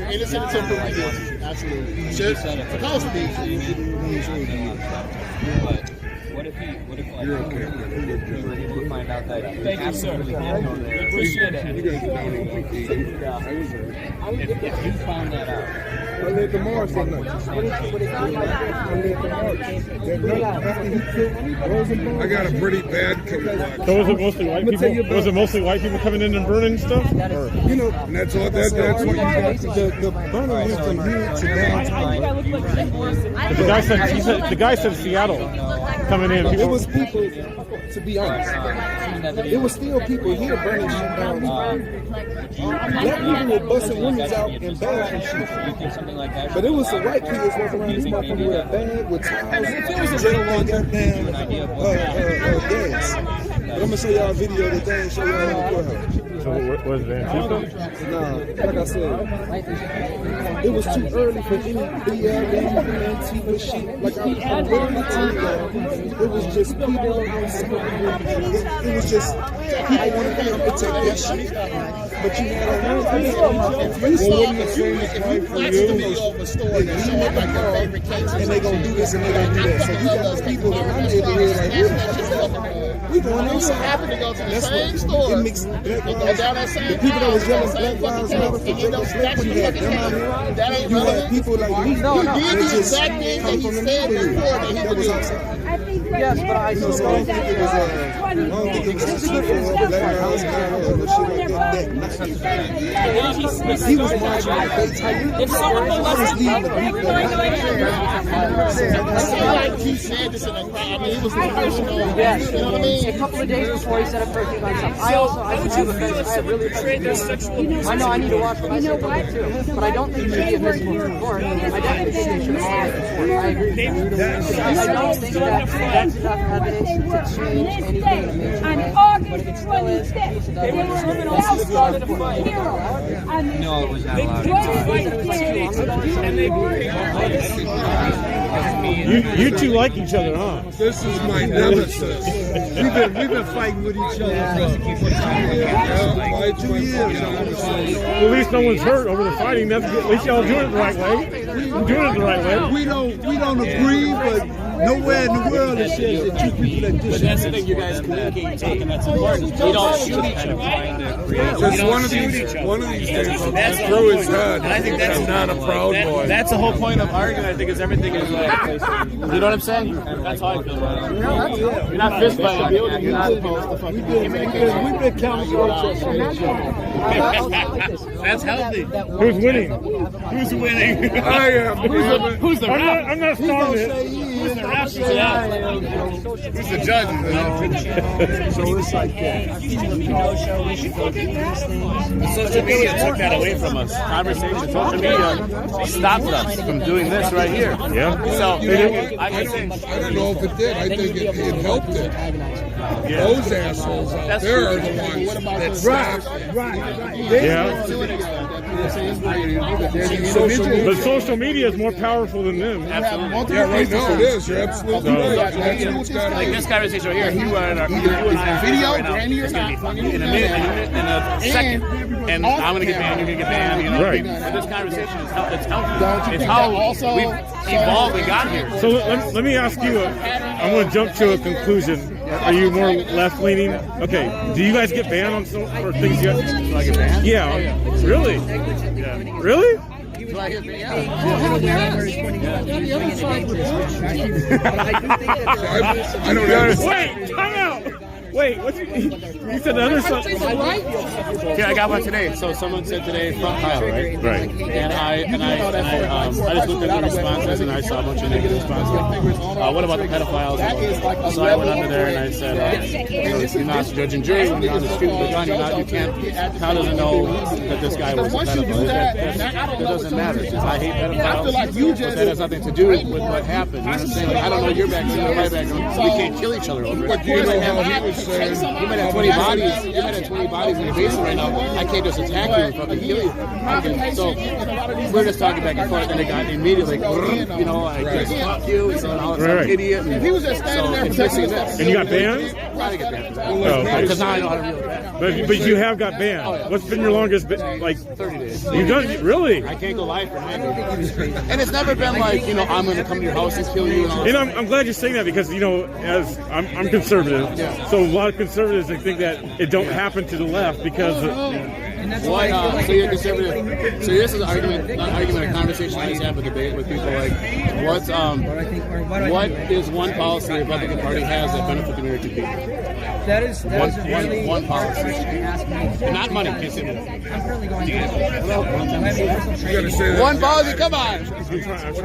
innocent until proven guilty. Absolutely. Should supposed to be. But what if like, You're okay. we were able to find out that Thank you, sir. absolutely did know that. Appreciate it. If you found that out, led the march that night. I led the march. That night after he killed Rosenbaum. I got a pretty bad kickback. So was it mostly white people? Was it mostly white people coming in and burning stuff? Or? You know, and that's what you got. The burner went from here to downtown. The guy said Seattle coming in. It was people, to be honest. It was still people here burning shit down. Black people were busting windows out and bags and shit. But it was some white kids walking around this motherfucker with a bag, with towels, and goddamn gas. But I'm gonna show y'all a video that they ain't show y'all in the courthouse. So what was it, Antifa? Nah, like I said, it was too early for any BLM, Antifa shit. Like I'm willing to tell y'all, it was just people. It was just people wanting to come and take that shit. But you had a lot of people. If you flex to me over a store and show up like your favorite case, and they gonna do this and they gonna do that. So you got those people in my neighborhood like, we going outside. Happen to go to the That's same what store. it makes black lives. Down that same The people that was yelling same black lives matter for fucking Jacob Blake when you had them out here. That ain't You had relevant. people like me He did that the just exact thing that come he from the said neighborhood. before that he That would was do. outside. Yes, but I So I don't think it was a shit for black lives matter or no shit like that. He was marching like they type. If someone I was leaving the people like he said this in a crowd. I mean, he was the first one. Yes. You know what I mean? A couple of days before he said a first thing on something. I have really I know I need to watch what I said too, but I don't think it should be admissible to report. I definitely think they should have report. I agree with that. I don't think that's enough evidence to change anything. On August 25th, there were thousands of heroes. No, it was not allowed. You two like each other, huh? This is my nemesis. We've been fighting with each other for 2 years. Well, at least no one's hurt over the fighting. That's good. At least y'all doing it the right way. You're doing it the right way. We don't agree, but nowhere in the world it says that two people that disagree. But that's the thing, you guys communicate and talk, and that's important. You don't shoot each other. Just one of these days, through his head. And I think that's not a proud boy. That's the whole point of arguing. I think is everything is like, you know what I'm saying? That's how I feel about it. You're not fist fighting. You're not supposed to fucking communicate. We've been counting That's healthy. Who's winning? Who's winning? I am. Who's the ref? I'm not starting it. Who's the ref? Who's the judge? So it's like that. Social media took that away from us. Conversation, social media stopped us from doing this right here. Yeah. So I can say, I don't know if it did. I think it helped it. Those assholes out there are the ones that stopped. Right. Yeah. But social media is more powerful than them. absolutely. Yeah, right now it is. You're absolutely right. That's what's got Like this conversation right here, you and I are video right now. It's gonna be funny in a minute, in a second, and I'm gonna get banned. You're gonna get banned. You know what I mean? But this conversation is how it's healthy. It's how we've evolved and got here. So let me ask you. I'm going to jump to a conclusion. Are you more left leaning? Okay. Do you guys get banned on for things you? Do I get banned? Yeah. Really? Yeah. Really? Do I get banned? I don't know. Wait, time out. Wait, what you said the other side? Yeah, I got one today. So someone said today from Kyle, right? Right. And I just looked at the responses and I saw a bunch of negative responses. What about the pedophiles? So I went under there and I said, you're not judge and jury, you're not a student of the gun, you can't. Kyle doesn't know that this guy was a pedophile. That doesn't matter. Since I hate pedophiles, but that has nothing to do with what happened. You know what I'm saying? Like, I don't know your background, you know my background. We can't kill each other over it. But do you know how he was saying? You might have 20 bodies. You might have 20 bodies in the basement right now. I can't just attack you and fucking kill you. So we're just talking back and forth, and they got immediately, you know, like just fuck you, and so I'm an idiot. And he was just standing there protecting this. And you got banned? Probably get banned for that. Oh, okay. Because now I know how to reel it back. But you have got banned. What's been your longest? Like 30 days. You've done it, really? I can't go live for 90 days. And it's never been like, you know, I'm going to come to your house and kill you. And I'm glad you're saying that because, you know, as I'm conservative, so a lot of conservatives they think that it don't happen to the left because What? So you're conservative. So this is an argument, not argument, a conversation I just have a debate with people. Like, what is one policy the Republican Party has that benefits the American people? That is really one policy. And not money. Can't say money. I'm currently going to one policy. Come on.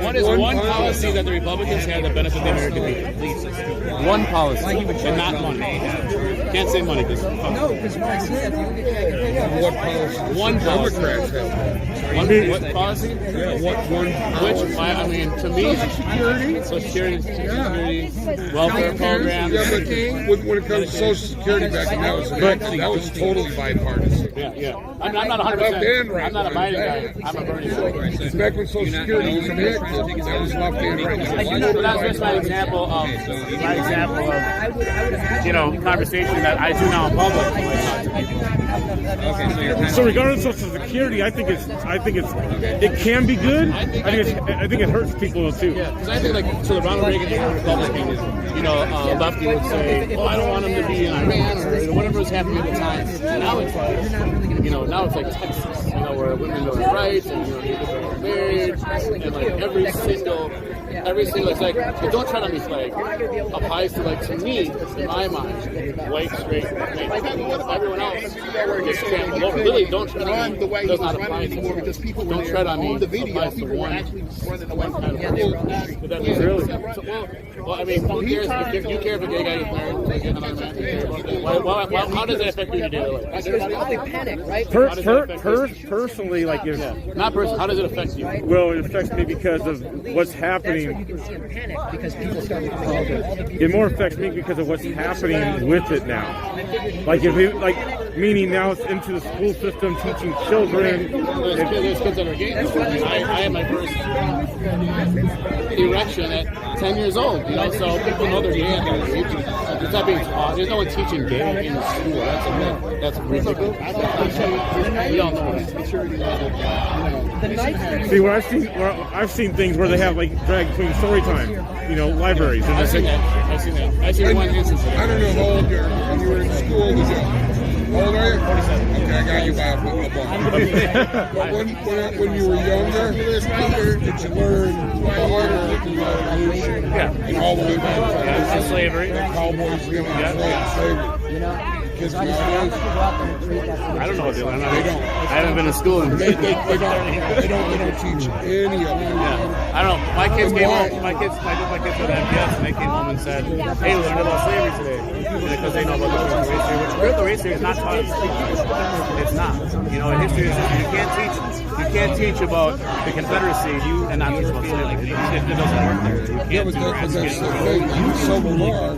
What is one policy that the Republicans have that benefits the American people? One policy, and not money. Can't say money because no, because when I said what policy? One policy. What policy? Yeah, what one policy? Which I mean, to me, Social Security, welfare programs. Yeah, but when it comes to Social Security back in that was totally bipartisan. Yeah. I'm not 100%. I'm not a Biden guy. I'm a Bernie guy. Back when Social Security was enacted, that was left and right. That's just my example of conversation that I do now in public. So regardless of Social Security, I think it can be good. I think it hurts people too. Yeah, because I think so the Ronald Reagan era Republican, lefty would say, I don't want him to be in Iran or whatever was happening at the time. And now it's like Texas, where women know their rights and people are married and every single it's like don't tread on me flag applies to me in my mind white straight everyone else gets trampled over. Really, don't tread on me does not apply to me. Don't tread on me applies to one kind of person. But that means really well, I mean, who cares if you care if a gay guy gets married to another man? How does that affect your daily life? They panic, right? Personally, not personally, how does it affect you? Well, it affects me because of what's happening. You can see them panic because people start to it more affects me because of what's happening with it now. Meaning now it's into the school system teaching children. There's kids that are gay. I had my first erection at 10 years old, so people know they're gay. It's not being taught. There's no one teaching gay in school. That's ridiculous. We all know that. See, I've seen things where they have drag queen story time, libraries. And I've seen that. I've seen one instance. I don't know how old you are. When you were in school, how old are you? 47. Okay, I got you by a football. But when you were younger, did you learn the harder Yeah. And all the way back to slavery. Cowboys, slavery. Kids nowadays, I don't know what they learn. I haven't been in school. They don't teach any of them. Yeah. I don't know. My kids came home. My kids were at MPS, and they came home and said, "Hey, we learned about slavery today," because they know about the race theory. Which critical race theory is not taught in school. It's not. In history, you can't teach about the Confederacy and not teach about slavery. It doesn't work there. Yeah, but that's the thing. So far,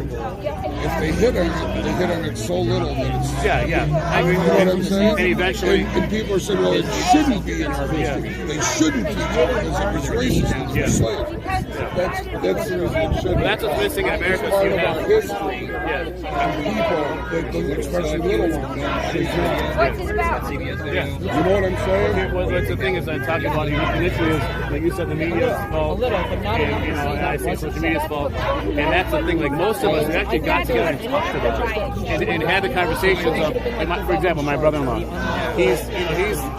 if they hit on it so little that it's I agree. You know what I'm saying? And eventually, and people are saying, well, it shouldn't be in our history. They shouldn't teach it because it was racist. It's slavery. That's the reason it shouldn't. That's what's missing in America. It's part of our history. And people, especially little ones, you know what I'm saying? Well, the thing is, I'm talking about initially is, like you said, the media's fault. And I say social media's fault. And that's the thing, most of us, we actually got together and talked about it. And had the conversations of, for example, my brother-in-law. He's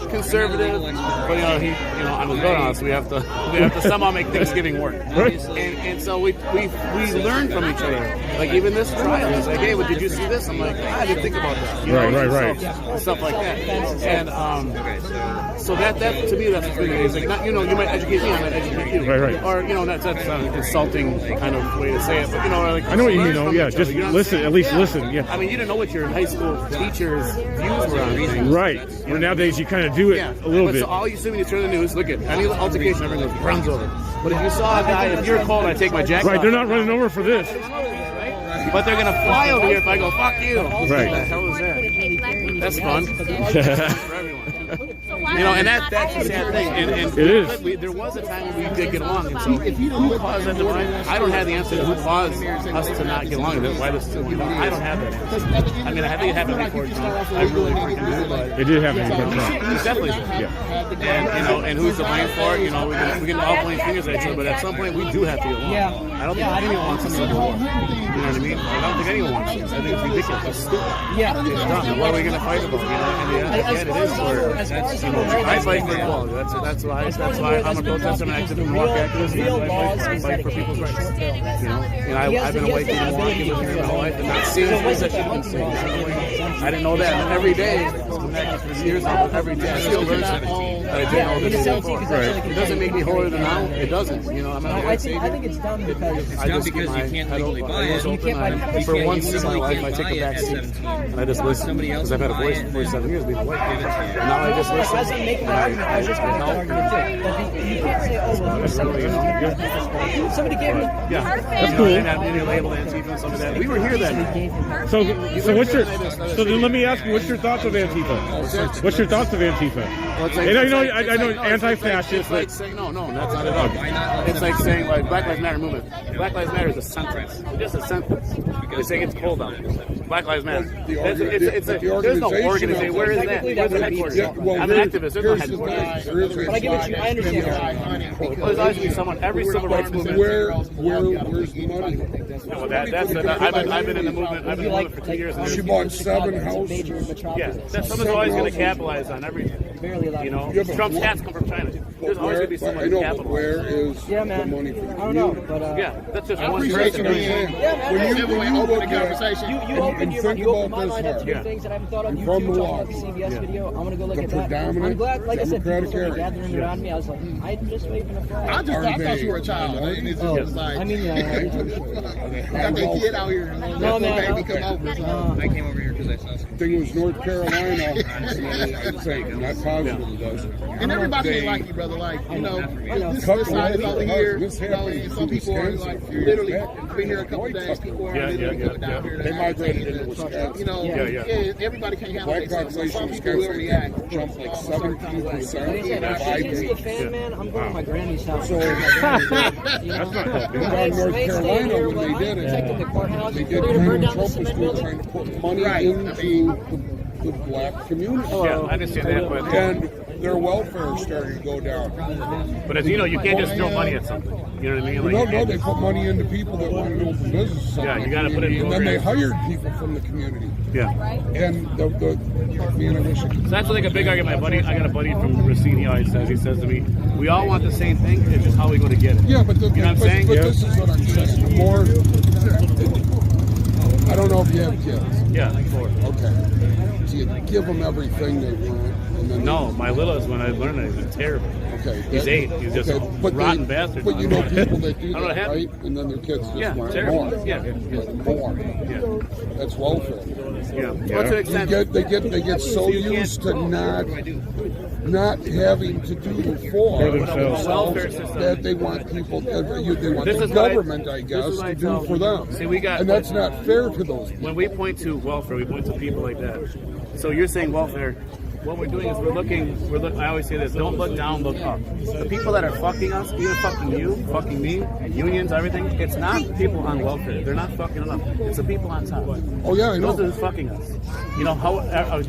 conservative, but I'm a vote on, so we have to somehow make Thanksgiving work. And so we learn from each other. Even this trial, it's like, hey, did you see this? I'm like, I didn't think about that. Right. Stuff like that. And so that to me, that's the thing. It's like, not, you might educate me, I might educate you. Right. Or that's an insulting kind of way to say it, but I know what you mean. Just listen. At least listen. Yeah. I mean, you didn't know what your high school teachers' views were on things. Right. Where nowadays you kind of do it a little bit. So all you see when you turn the news, look at any altercation, everyone goes, runs over. But if you saw a guy, if you're cold, I take my jacket off. They're not running over for this. But they're going to fly over here if I go, fuck you. Right. What the hell is that? That's fun. For everyone. And that's the sad thing. And it is. There was a time when we did get along. And so who caused that divide? I don't have the answer to who caused us to not get along. Why this is going on. I don't have that answer. I mean, I think it happened before Trump. I really freaking do, but it did happen before Trump. It's definitely. Yeah. And who's to blame for it? We can all point fingers at each other, but at some point we do have to get along. I don't think anyone wants us to get along. You know what I mean? I don't think anyone wants this. I think it's ridiculous. It's stupid. Yeah. It's dumb. What are we going to fight about? You know, and it is for, I fight for equality. That's why I'm a protester and activist and walk activist. I fight for people's rights. You know, and I've been a white kid and walking with me my whole life and not seeing things that you've been seeing. I didn't know that. And every day, for years now, every day I still learn something that I didn't know this before. Right. It doesn't make me holier than thou. It doesn't. You know, I'm not I think it's dumb because you can't legally buy it. For once in my life, I take a back seat and I just listen because I've had a voice for 47 years being white. And now I just listen. I wasn't making that argument. I was just making that argument too. But you can't say, oh, well, somebody gave me. Yeah, that's cool. And you labeled Antifa and some of that. We were here then. So what's your? So then let me ask you, what's your thoughts of Antifa? What's your thoughts of Antifa? Well, like, I know, anti-fascist. It's like saying, no, that's not at all. It's like saying, like, Black Lives Matter movement. Black Lives Matter is a sentence. It's just a sentence. They say it's cold out. Black Lives Matter. There's no organization. Where is that? Where's the headquarters? I'm an activist. There's no headquarters. But I give it to you. I understand. There's always been someone, every civil rights movement. Where's the money? I've been in the movement. I've been in the movement for 2 years. She bought 7 houses. Yeah, someone's always going to capitalize on everything. You know, Trump's hats come from China. There's always going to be someone to capitalize. Where is the money for the I don't know, but yeah, that's just I one appreciate person. when you open the conversation, you opened my mind up to new things that I haven't thought of. You were talking about the CBS video. I'm gonna go look at that. I'm glad, like I said, people started gathering around me. I was like, I'm just waving a flag. I thought you were a child. I mean, got that kid out here. No, man. Baby come over. I came over here because I saw something. I think it was North Carolina. I'd say not positive it does. And everybody ain't like you, brother. Like, you know, this side is over here. You know, and some people are like literally been here a couple days. People are literally coming down here. They migrated into Wisconsin. You know, everybody can't handle it. So some people will react. Jumped like 17%. If a fan, man, I'm going to my granny's house. So that's not North Carolina when they did it. They did criminal school trying to put money into the black community. Yeah, I understand that, but and their welfare started to go down. But as you know, you can't just throw money at something. You know what I mean? Like, No, they put money into people that wanted to open businesses. Yeah, you got to put it in. And then they hired people from the community. Yeah. And so that's like a big argument. I got a buddy from Racine. He always says, to me, we all want the same thing. It's just how we go to get it. Yeah, but you know what I'm saying? But this is what I'm saying. The more, I don't know if you have kids. Yeah, 4. Okay. So you give them everything they want. And then no, my littlest, when I learned it, was terrible. Okay. He's 8. He's just a rotten bastard. But you know people that do that, right? And then their kids just want more. Yeah. More. Yeah. That's welfare. Yeah. Well, to an extent, they get so used to not having to do for themselves that they want people, they want the government, I guess, to do for them. See, and that's not fair to those people. When we point to welfare, we point to people like that. So you're saying welfare. What we're doing is I always say this, don't look down, look up. The people that are fucking us, even fucking you, fucking me, unions, everything, it's not people on welfare. They're not fucking enough. It's the people on top. Oh, yeah, I know. Those are fucking us. You know, how I don't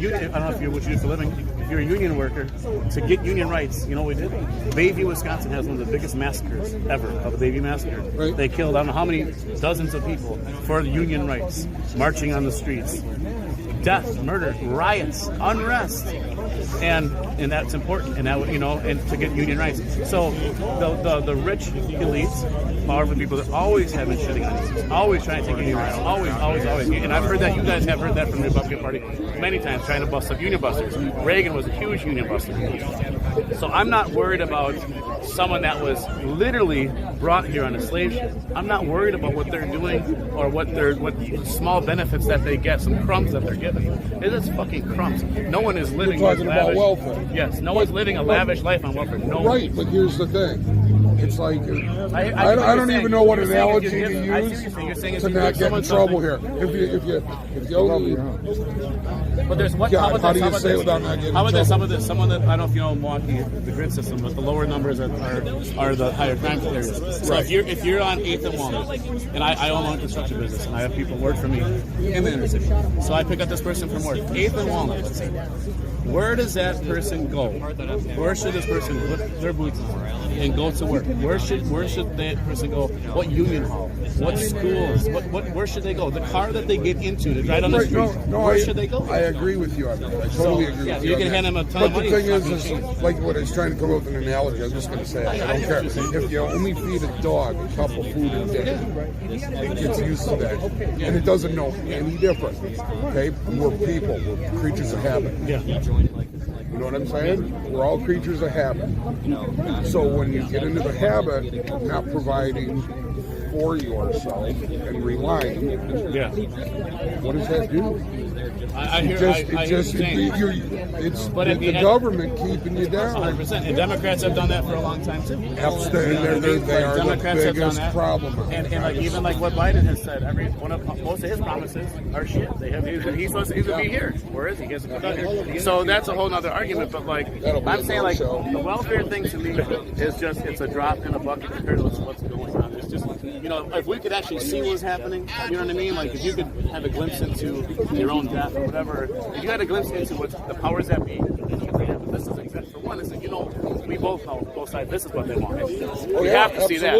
know what you do for a living. If you're a union worker, to get union rights, you know what we did? Bayview, Wisconsin has one of the biggest massacres ever, of the Bayview Massacre. Right. They killed, I don't know how many dozens of people for the union rights, marching on the streets. Death, murder, riots, unrest, and that's important, and that and to get union rights. So the rich elites, powerful people that always have been shitting on us, always trying to take union rights, always. And I've heard that you guys have heard that from the Republican Party many times, trying to bust up union busters. Reagan was a huge union buster. So I'm not worried about someone that was literally brought here on a slave ship. I'm not worried about what they're doing or what small benefits that they get, some crumbs that they're getting. It is fucking crumbs. No one is living talking about welfare. Yes, no one's living a lavish life on welfare. No right, but here's the thing. It's like I don't even know what analogy to use to not get in trouble here. If you only but there's what? God, how do you say it without not getting in trouble? How about there's someone that I don't know if you know Milwaukee, the grid system, but the lower numbers are the higher crime areas. So right. if you're on 8th and Walnut, and I own my own construction business, and I have people work for me in the inner city, so I pick up this person from work, 8th and Walnut, let's say. Where does that person go? Where should this person put their boots on and go to work? Where should that person go? What union hall? what schools, where should they go? The car that they get into to drive on the street, where should they go? I agree with you on that. I totally agree with you. You can hand them a ton of money. But the thing is like what I was trying to come up with an analogy. I'm just going to say it. I don't care. If you only feed a dog a cup of food a day, it gets used to that. And it doesn't know any different. Okay? We're people. We're creatures of habit. Yeah. You know what I'm saying? We're all creatures of habit. So when you get into the habit of not providing for yourself and relying, what does that do? It's the government keeping you down. 100%. And Democrats have done that for a long time too. Absolutely. They are Democrats the have done biggest that. problem. And like even like what Biden has said, most of his promises are shit. He's supposed to be here. Where is he? He hasn't come here. So that's a whole other argument. But like I'm saying, like the welfare thing to me is just it's a drop in a bucket compared to what's going on. It's just if we could actually see what's happening, you know what I mean? Like if you could have a glimpse into your own death or whatever, if you had a glimpse into what the powers that be, this is exactly for one. Is that we both know both sides. This is what they want. We have to see that.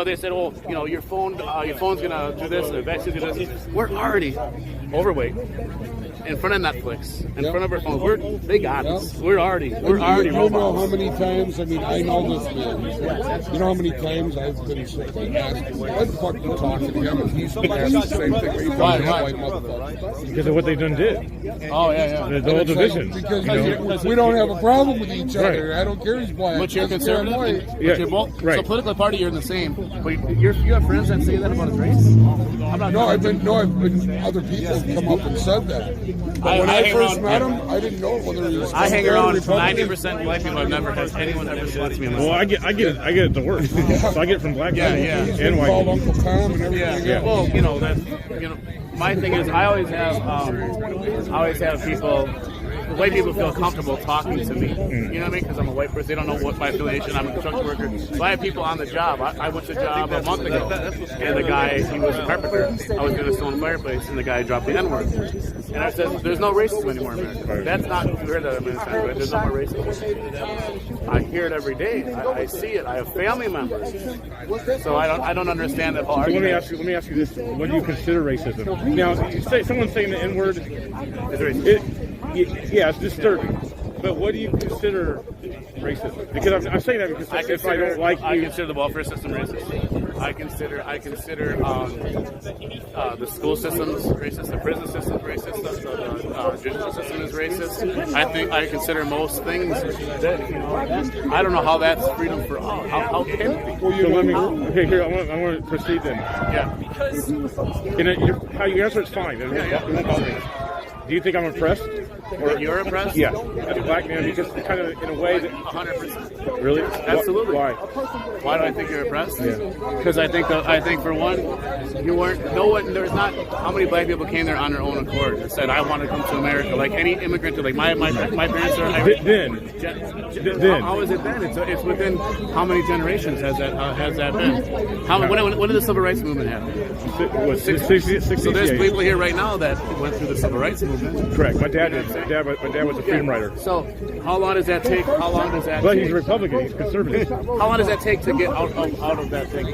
They said, your phone's gonna do this, the vaccine do this. We're already overweight. In front of Netflix, in front of our phones, they got us. We're already robots. You know how many times? I mean, I know this man. You know how many times I've been asked, "Why the fuck you talking to him?" And he's been asked the same thing. Why, motherfucker? Because of what they done did. Oh yeah. The whole division. Because we don't have a problem with each other. Right. I don't care he's black. But you're conservative. Yeah. You're both. Right. So political party, you're in the same. But you have friends that say that about his race. I've been other people have come up and said that. But when I first met him, I didn't know whether he was. I hang around 90% black people. I've never had anyone ever said to me. Well, I get it to work. So I get it from black people and white people. Uncle Tom and everything. Yeah. Well, my thing is I always have people. White people feel comfortable talking to me. You know what I mean? Because I'm a white person. They don't know what my affiliation. I'm a construction worker. So I have people on the job. I went to a job a month ago, and the guy, he was a carpenter. I was going to stone a fireplace, and the guy dropped the N-word. And I said, there's no racism anymore in America. That's not, you heard that a minute time, right? There's no more racism. I hear it every day. I see it. I have family members. So I don't understand that whole argument. Let me ask you this. What do you consider racism? Now, someone saying the N-word is racist. Yeah, it's disturbing. But what do you consider racism? Because I'm saying that because if I don't like you, I consider the welfare system racist. I consider the school system's racist, the prison system's racist, the judicial system is racist. I consider most things that I don't know how that's freedom for all. How can it be? So let me. Okay, here I want to proceed then. Yeah. How you answer it's fine. It won't bother me. Do you think I'm oppressed? Or you're oppressed? Yeah, as a black man, because kind of in a way that 100%. Really? Absolutely. Why? Why do I think you're oppressed? Yeah. Because I think for one, you weren't. No one. There's not. How many black people came there on their own accord and said, "I want to come to America"? Like any immigrant, like my parents are. Then. How is it then? It's within how many generations has that been? When did the civil rights movement happen? What, 60, so there's people here right now that went through the civil rights movement. Correct. My dad did. My dad was a freedom rider. So how long does that take? But he's a Republican. He's conservative. How long does that take to get out of that thing?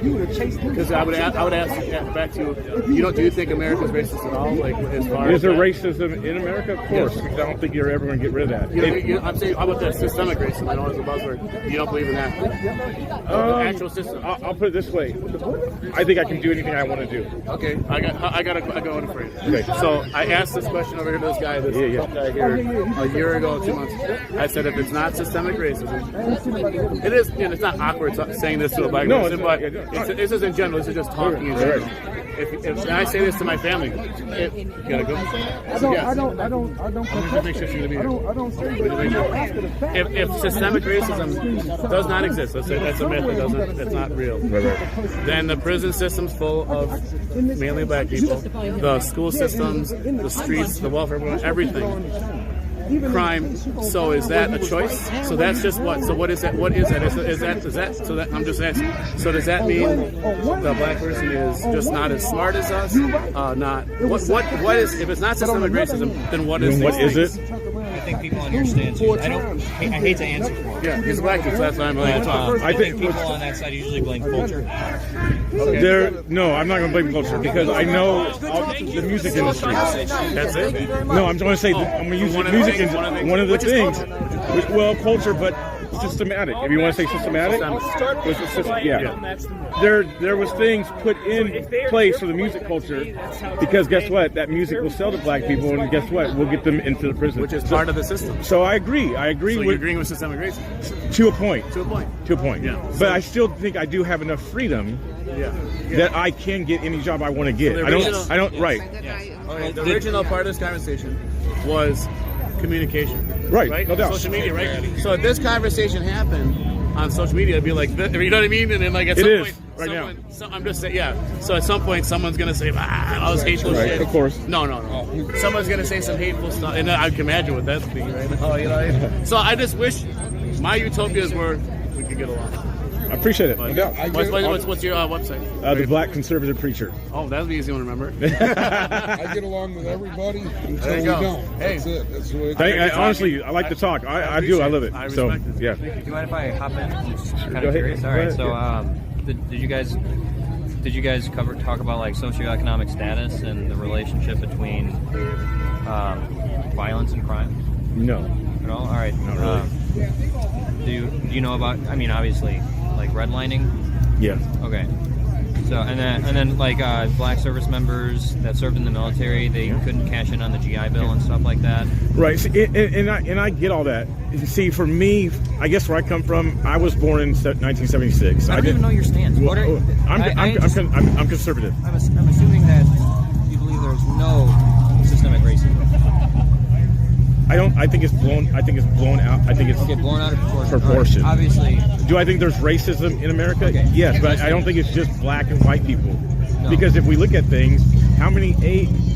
Because I would ask back to you. Do you think America's racist at all? Like as far is there racism in America? Of course. Because I don't think you're ever going to get rid of that. I'm saying, how about that systemic racism? I know it's a buzzword. You don't believe in that? Actual system. I'll put it this way. I think I can do anything I want to do. Okay. I got one for you. Okay. So I asked this question over here to this guy. This guy here a year ago, 2 months. I said, if it's not systemic racism, it is. It's not awkward saying this to a black person, but this is in general. This is just talking in general. If I say this to my family, you gotta go. I don't If systemic racism does not exist, let's say that's a myth. It's not real. Then the prison system's full of mainly black people. The school systems, the streets, the welfare, everything. Crime. So is that a choice? So that's just what? So what is that? What is that? Is that? So that I'm just asking. So does that mean the black person is just not as smart as us? Not. What is? If it's not systemic racism, then what is? What is it? think people understand. I hate to answer for it. Yeah, he's a black dude, so that's why I'm like, I think people on that side usually blame culture. No, I'm not going to blame culture because I know the music industry. That's it? No, I'm going to say I'm going to use the music industry. One of the things, well, culture, but systematic. If you want to say systematic, there was things put in place for the music culture because guess what? That music will sell to black people, and guess what? We'll get them into the prison, which is part of the system. So I agree. So you're agreeing with systemic racism to a point. Yeah. But I still think I do have enough freedom. That I can get any job I want to get. I don't. Right. Okay, the original part of this conversation was communication. Right. No doubt. Social media, right? So if this conversation happened on social media, it'd be like, you know what I mean? And then like at some point, I'm just saying, So at some point, someone's gonna say, all this hateful shit. Of course. No. Someone's gonna say some hateful stuff, and I can imagine what that's being right now. You know. So I just wish my utopias were we could get along. I appreciate it. What's your website? The Black Conservative Preacher. Oh, that'd be easy to remember. I get along with everybody until we don't. Hey. That's it. That's the way honestly, I like to talk. I do. I love it. Do yeah. Do you mind if I hop in? Just kind Go of curious. ahead. All right. So, did you guys talk about like socioeconomic status and the relationship between violence and crime? No. At all? All right. Not really. Do you know about? I mean, obviously, like redlining. Yeah. Okay. So and then like black service members that served in the military, they couldn't cash in on the GI Bill and stuff like that. Right. See, and I get all that. See, for me, I guess where I come from, I was born in 1976. I don't even know your stance. What are, I'm conservative. I'm assuming that you believe there's no systemic racism. I think it's blown out. I think it's blown out of proportion. Right. Obviously. Do I think there's racism in America? Okay. Yes, but I don't think it's just black and white people. No. Because if we look at things, how many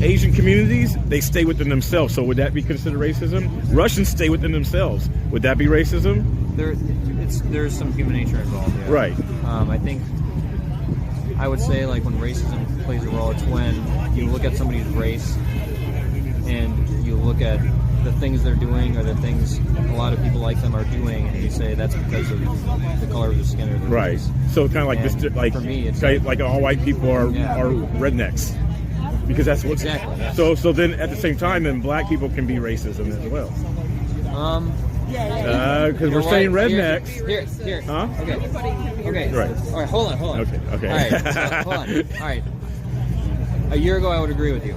Asian communities, they stay within themselves. So would that be considered racism? Russians stay within themselves. Would that be racism? There's some human nature involved. Yeah. Right. I think I would say like when racism plays a role, it's when you look at somebody's race and you look at the things they're doing or the things a lot of people like them are doing, and you say that's because of the color of their skin or their race. So kind of like this, like for me, it's like all white people are rednecks, because that's what exactly. Yeah. So then at the same time, then black people can be racism as well. Because we're saying rednecks. Here. Huh? Okay. Right. All right. Hold on. Okay. All right. Hold on. All right. A year ago, I would agree with you.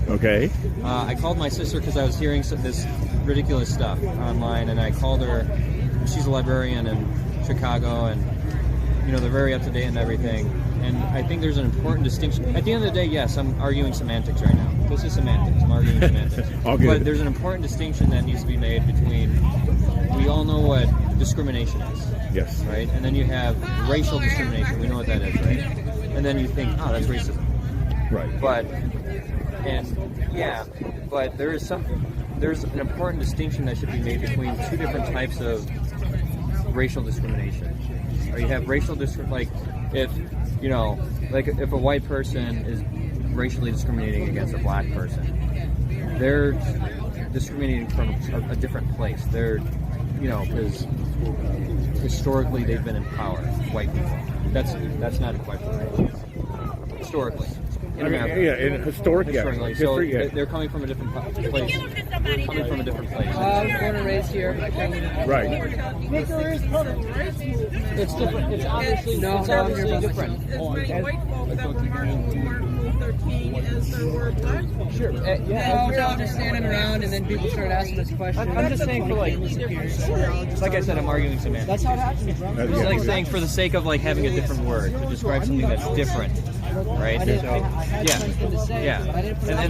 Okay. I called my sister because I was hearing this ridiculous stuff online, and I called her. She's a librarian in Chicago, and they're very up to date and everything. And I think there's an important distinction. At the end of the day, yes, I'm arguing semantics right now. This is semantics. I'm arguing semantics. All good. But there's an important distinction that needs to be made between. We all know what discrimination is. Yes. Right, and then you have racial discrimination. We know what that is, right? And then you think, that's racism. Right. But there's an important distinction that should be made between two different types of racial discrimination. Or you have racial like if if a white person is racially discriminating against a black person, they're discriminating from a different place. They're because historically they've been in power, white people. That's not a question, right? Historically. Historically. So they're coming from a different place. I was born and raised here. Right. It's different. It's obviously different. Sure. We're all just standing around, and then people start asking us questions. I'm just saying for like I said, I'm arguing semantics. That's how it happens, bro. It's like saying for the sake of like having a different word to describe something that's different, right? And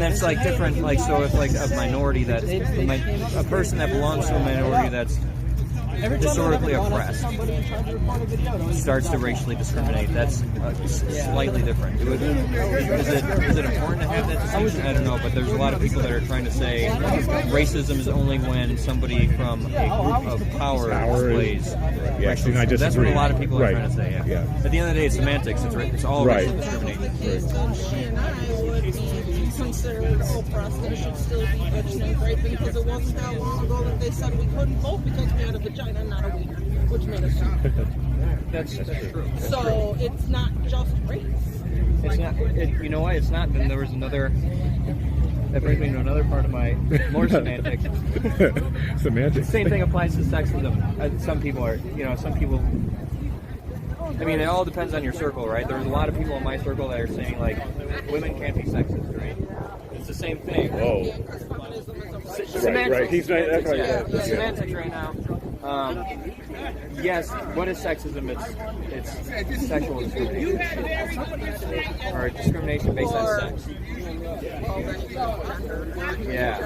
that's like different. Like so, if like a minority a person that belongs to a minority that's historically oppressed starts to racially discriminate, that's slightly different. Is it important to have that distinction? I don't know, but there's a lot of people that are trying to say racism is only when somebody from a group of power displays racism. I disagree. That's what a lot of people are trying to say. Yeah. Yeah. At the end of the day, it's semantics. It's all racial discrimination. consider the whole process should still be bitching and griping because it wasn't that long ago that they said we couldn't vote because we had a vagina and not a wiener, which made us stupid. That's true. So it's not just race. It's not. You know why it's not? Then there was another. That brings me to another part of my more semantics. Semantics. Same thing applies to sexism. Some people are. Some people. I mean, it all depends on your circle, right? There's a lot of people in my circle that are saying like, women can't be sexist, right? It's the same thing. Whoa. Semantics. Right. He's right. That's right. Yeah. Semantics right now. Yes, what is sexism? It's sexual discrimination. Or discrimination based on sex. Yeah.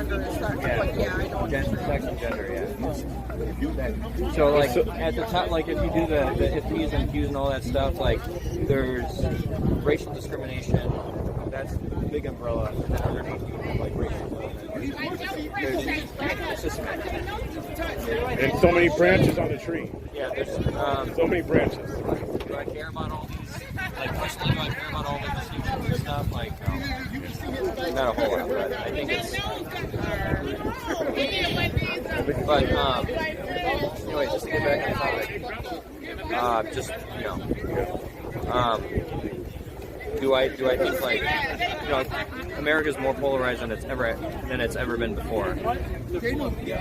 Gender, sex, and gender, yeah. So, like, at the top, like, if you do the ifs and Qs and all that stuff, like, there's racial discrimination. That's a big umbrella. And then underneath, like, racial. It's just and so many branches on the tree. Yeah, there's so many branches. Do I care about all these? Like, personally, do I care about all the distinctions and stuff? Like, not a whole lot, but I think it's. But anyway, just to get back on topic, do I think like America's more polarized than it's ever been before.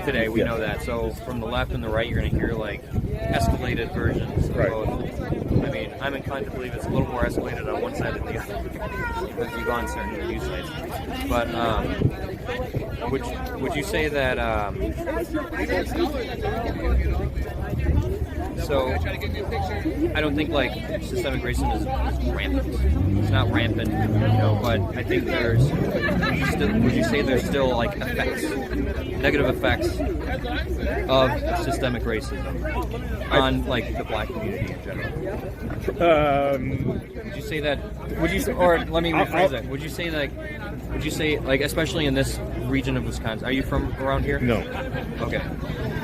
Today we know that. So from the left and the right, you're going to hear like escalated versions of both. I mean, I'm inclined to believe it's a little more escalated on one side than the other if you go on certain news sites. But would you say that? So I don't think like systemic racism is rampant. It's not rampant, but I think would you say there's still like effects, negative effects of systemic racism on like the black community in general? Would you say that? Or let me rephrase that. Would you say like especially in this region of Wisconsin? Are you from around here? No. Okay.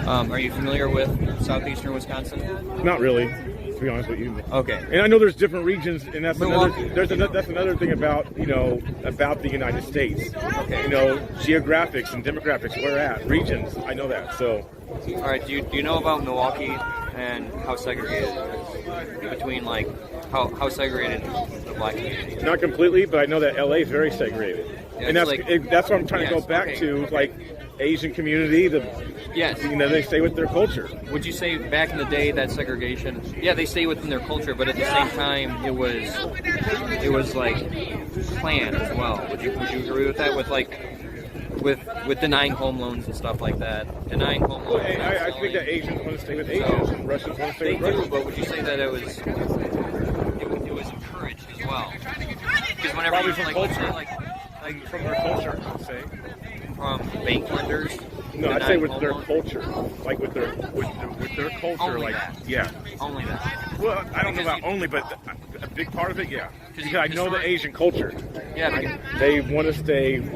Are you familiar with southeastern Wisconsin? Not really, to be honest with you. Okay. And I know there's different regions, and that's another thing about about the United States. Okay. Geographics and demographics, where at regions. I know that. So. All right. Do you know about Milwaukee and how segregated it is between like how segregated the black community is? Not completely, but I know that LA is very segregated, Yeah, and that's what I'm trying to go back to, like Asian community. Yes. They stay with their culture. Would you say back in the day that segregation? Yeah, they stay within their culture, but at the same time, it was like planned as well. Would you agree with that? With denying home loans and stuff like that, denying home loans. I think that Asians want to stay with Asians, and Russians want to stay with Russians. But would you say that it was encouraged as well? Because whenever Probably you from like, culture. like from their culture, I'd say. From bank lenders. No, I'd say with their culture, like with their culture, Only like that. yeah. Only that. Well, I don't know about only, but a big part of it, yeah. Because I know the Asian culture. Yeah. They want to stay with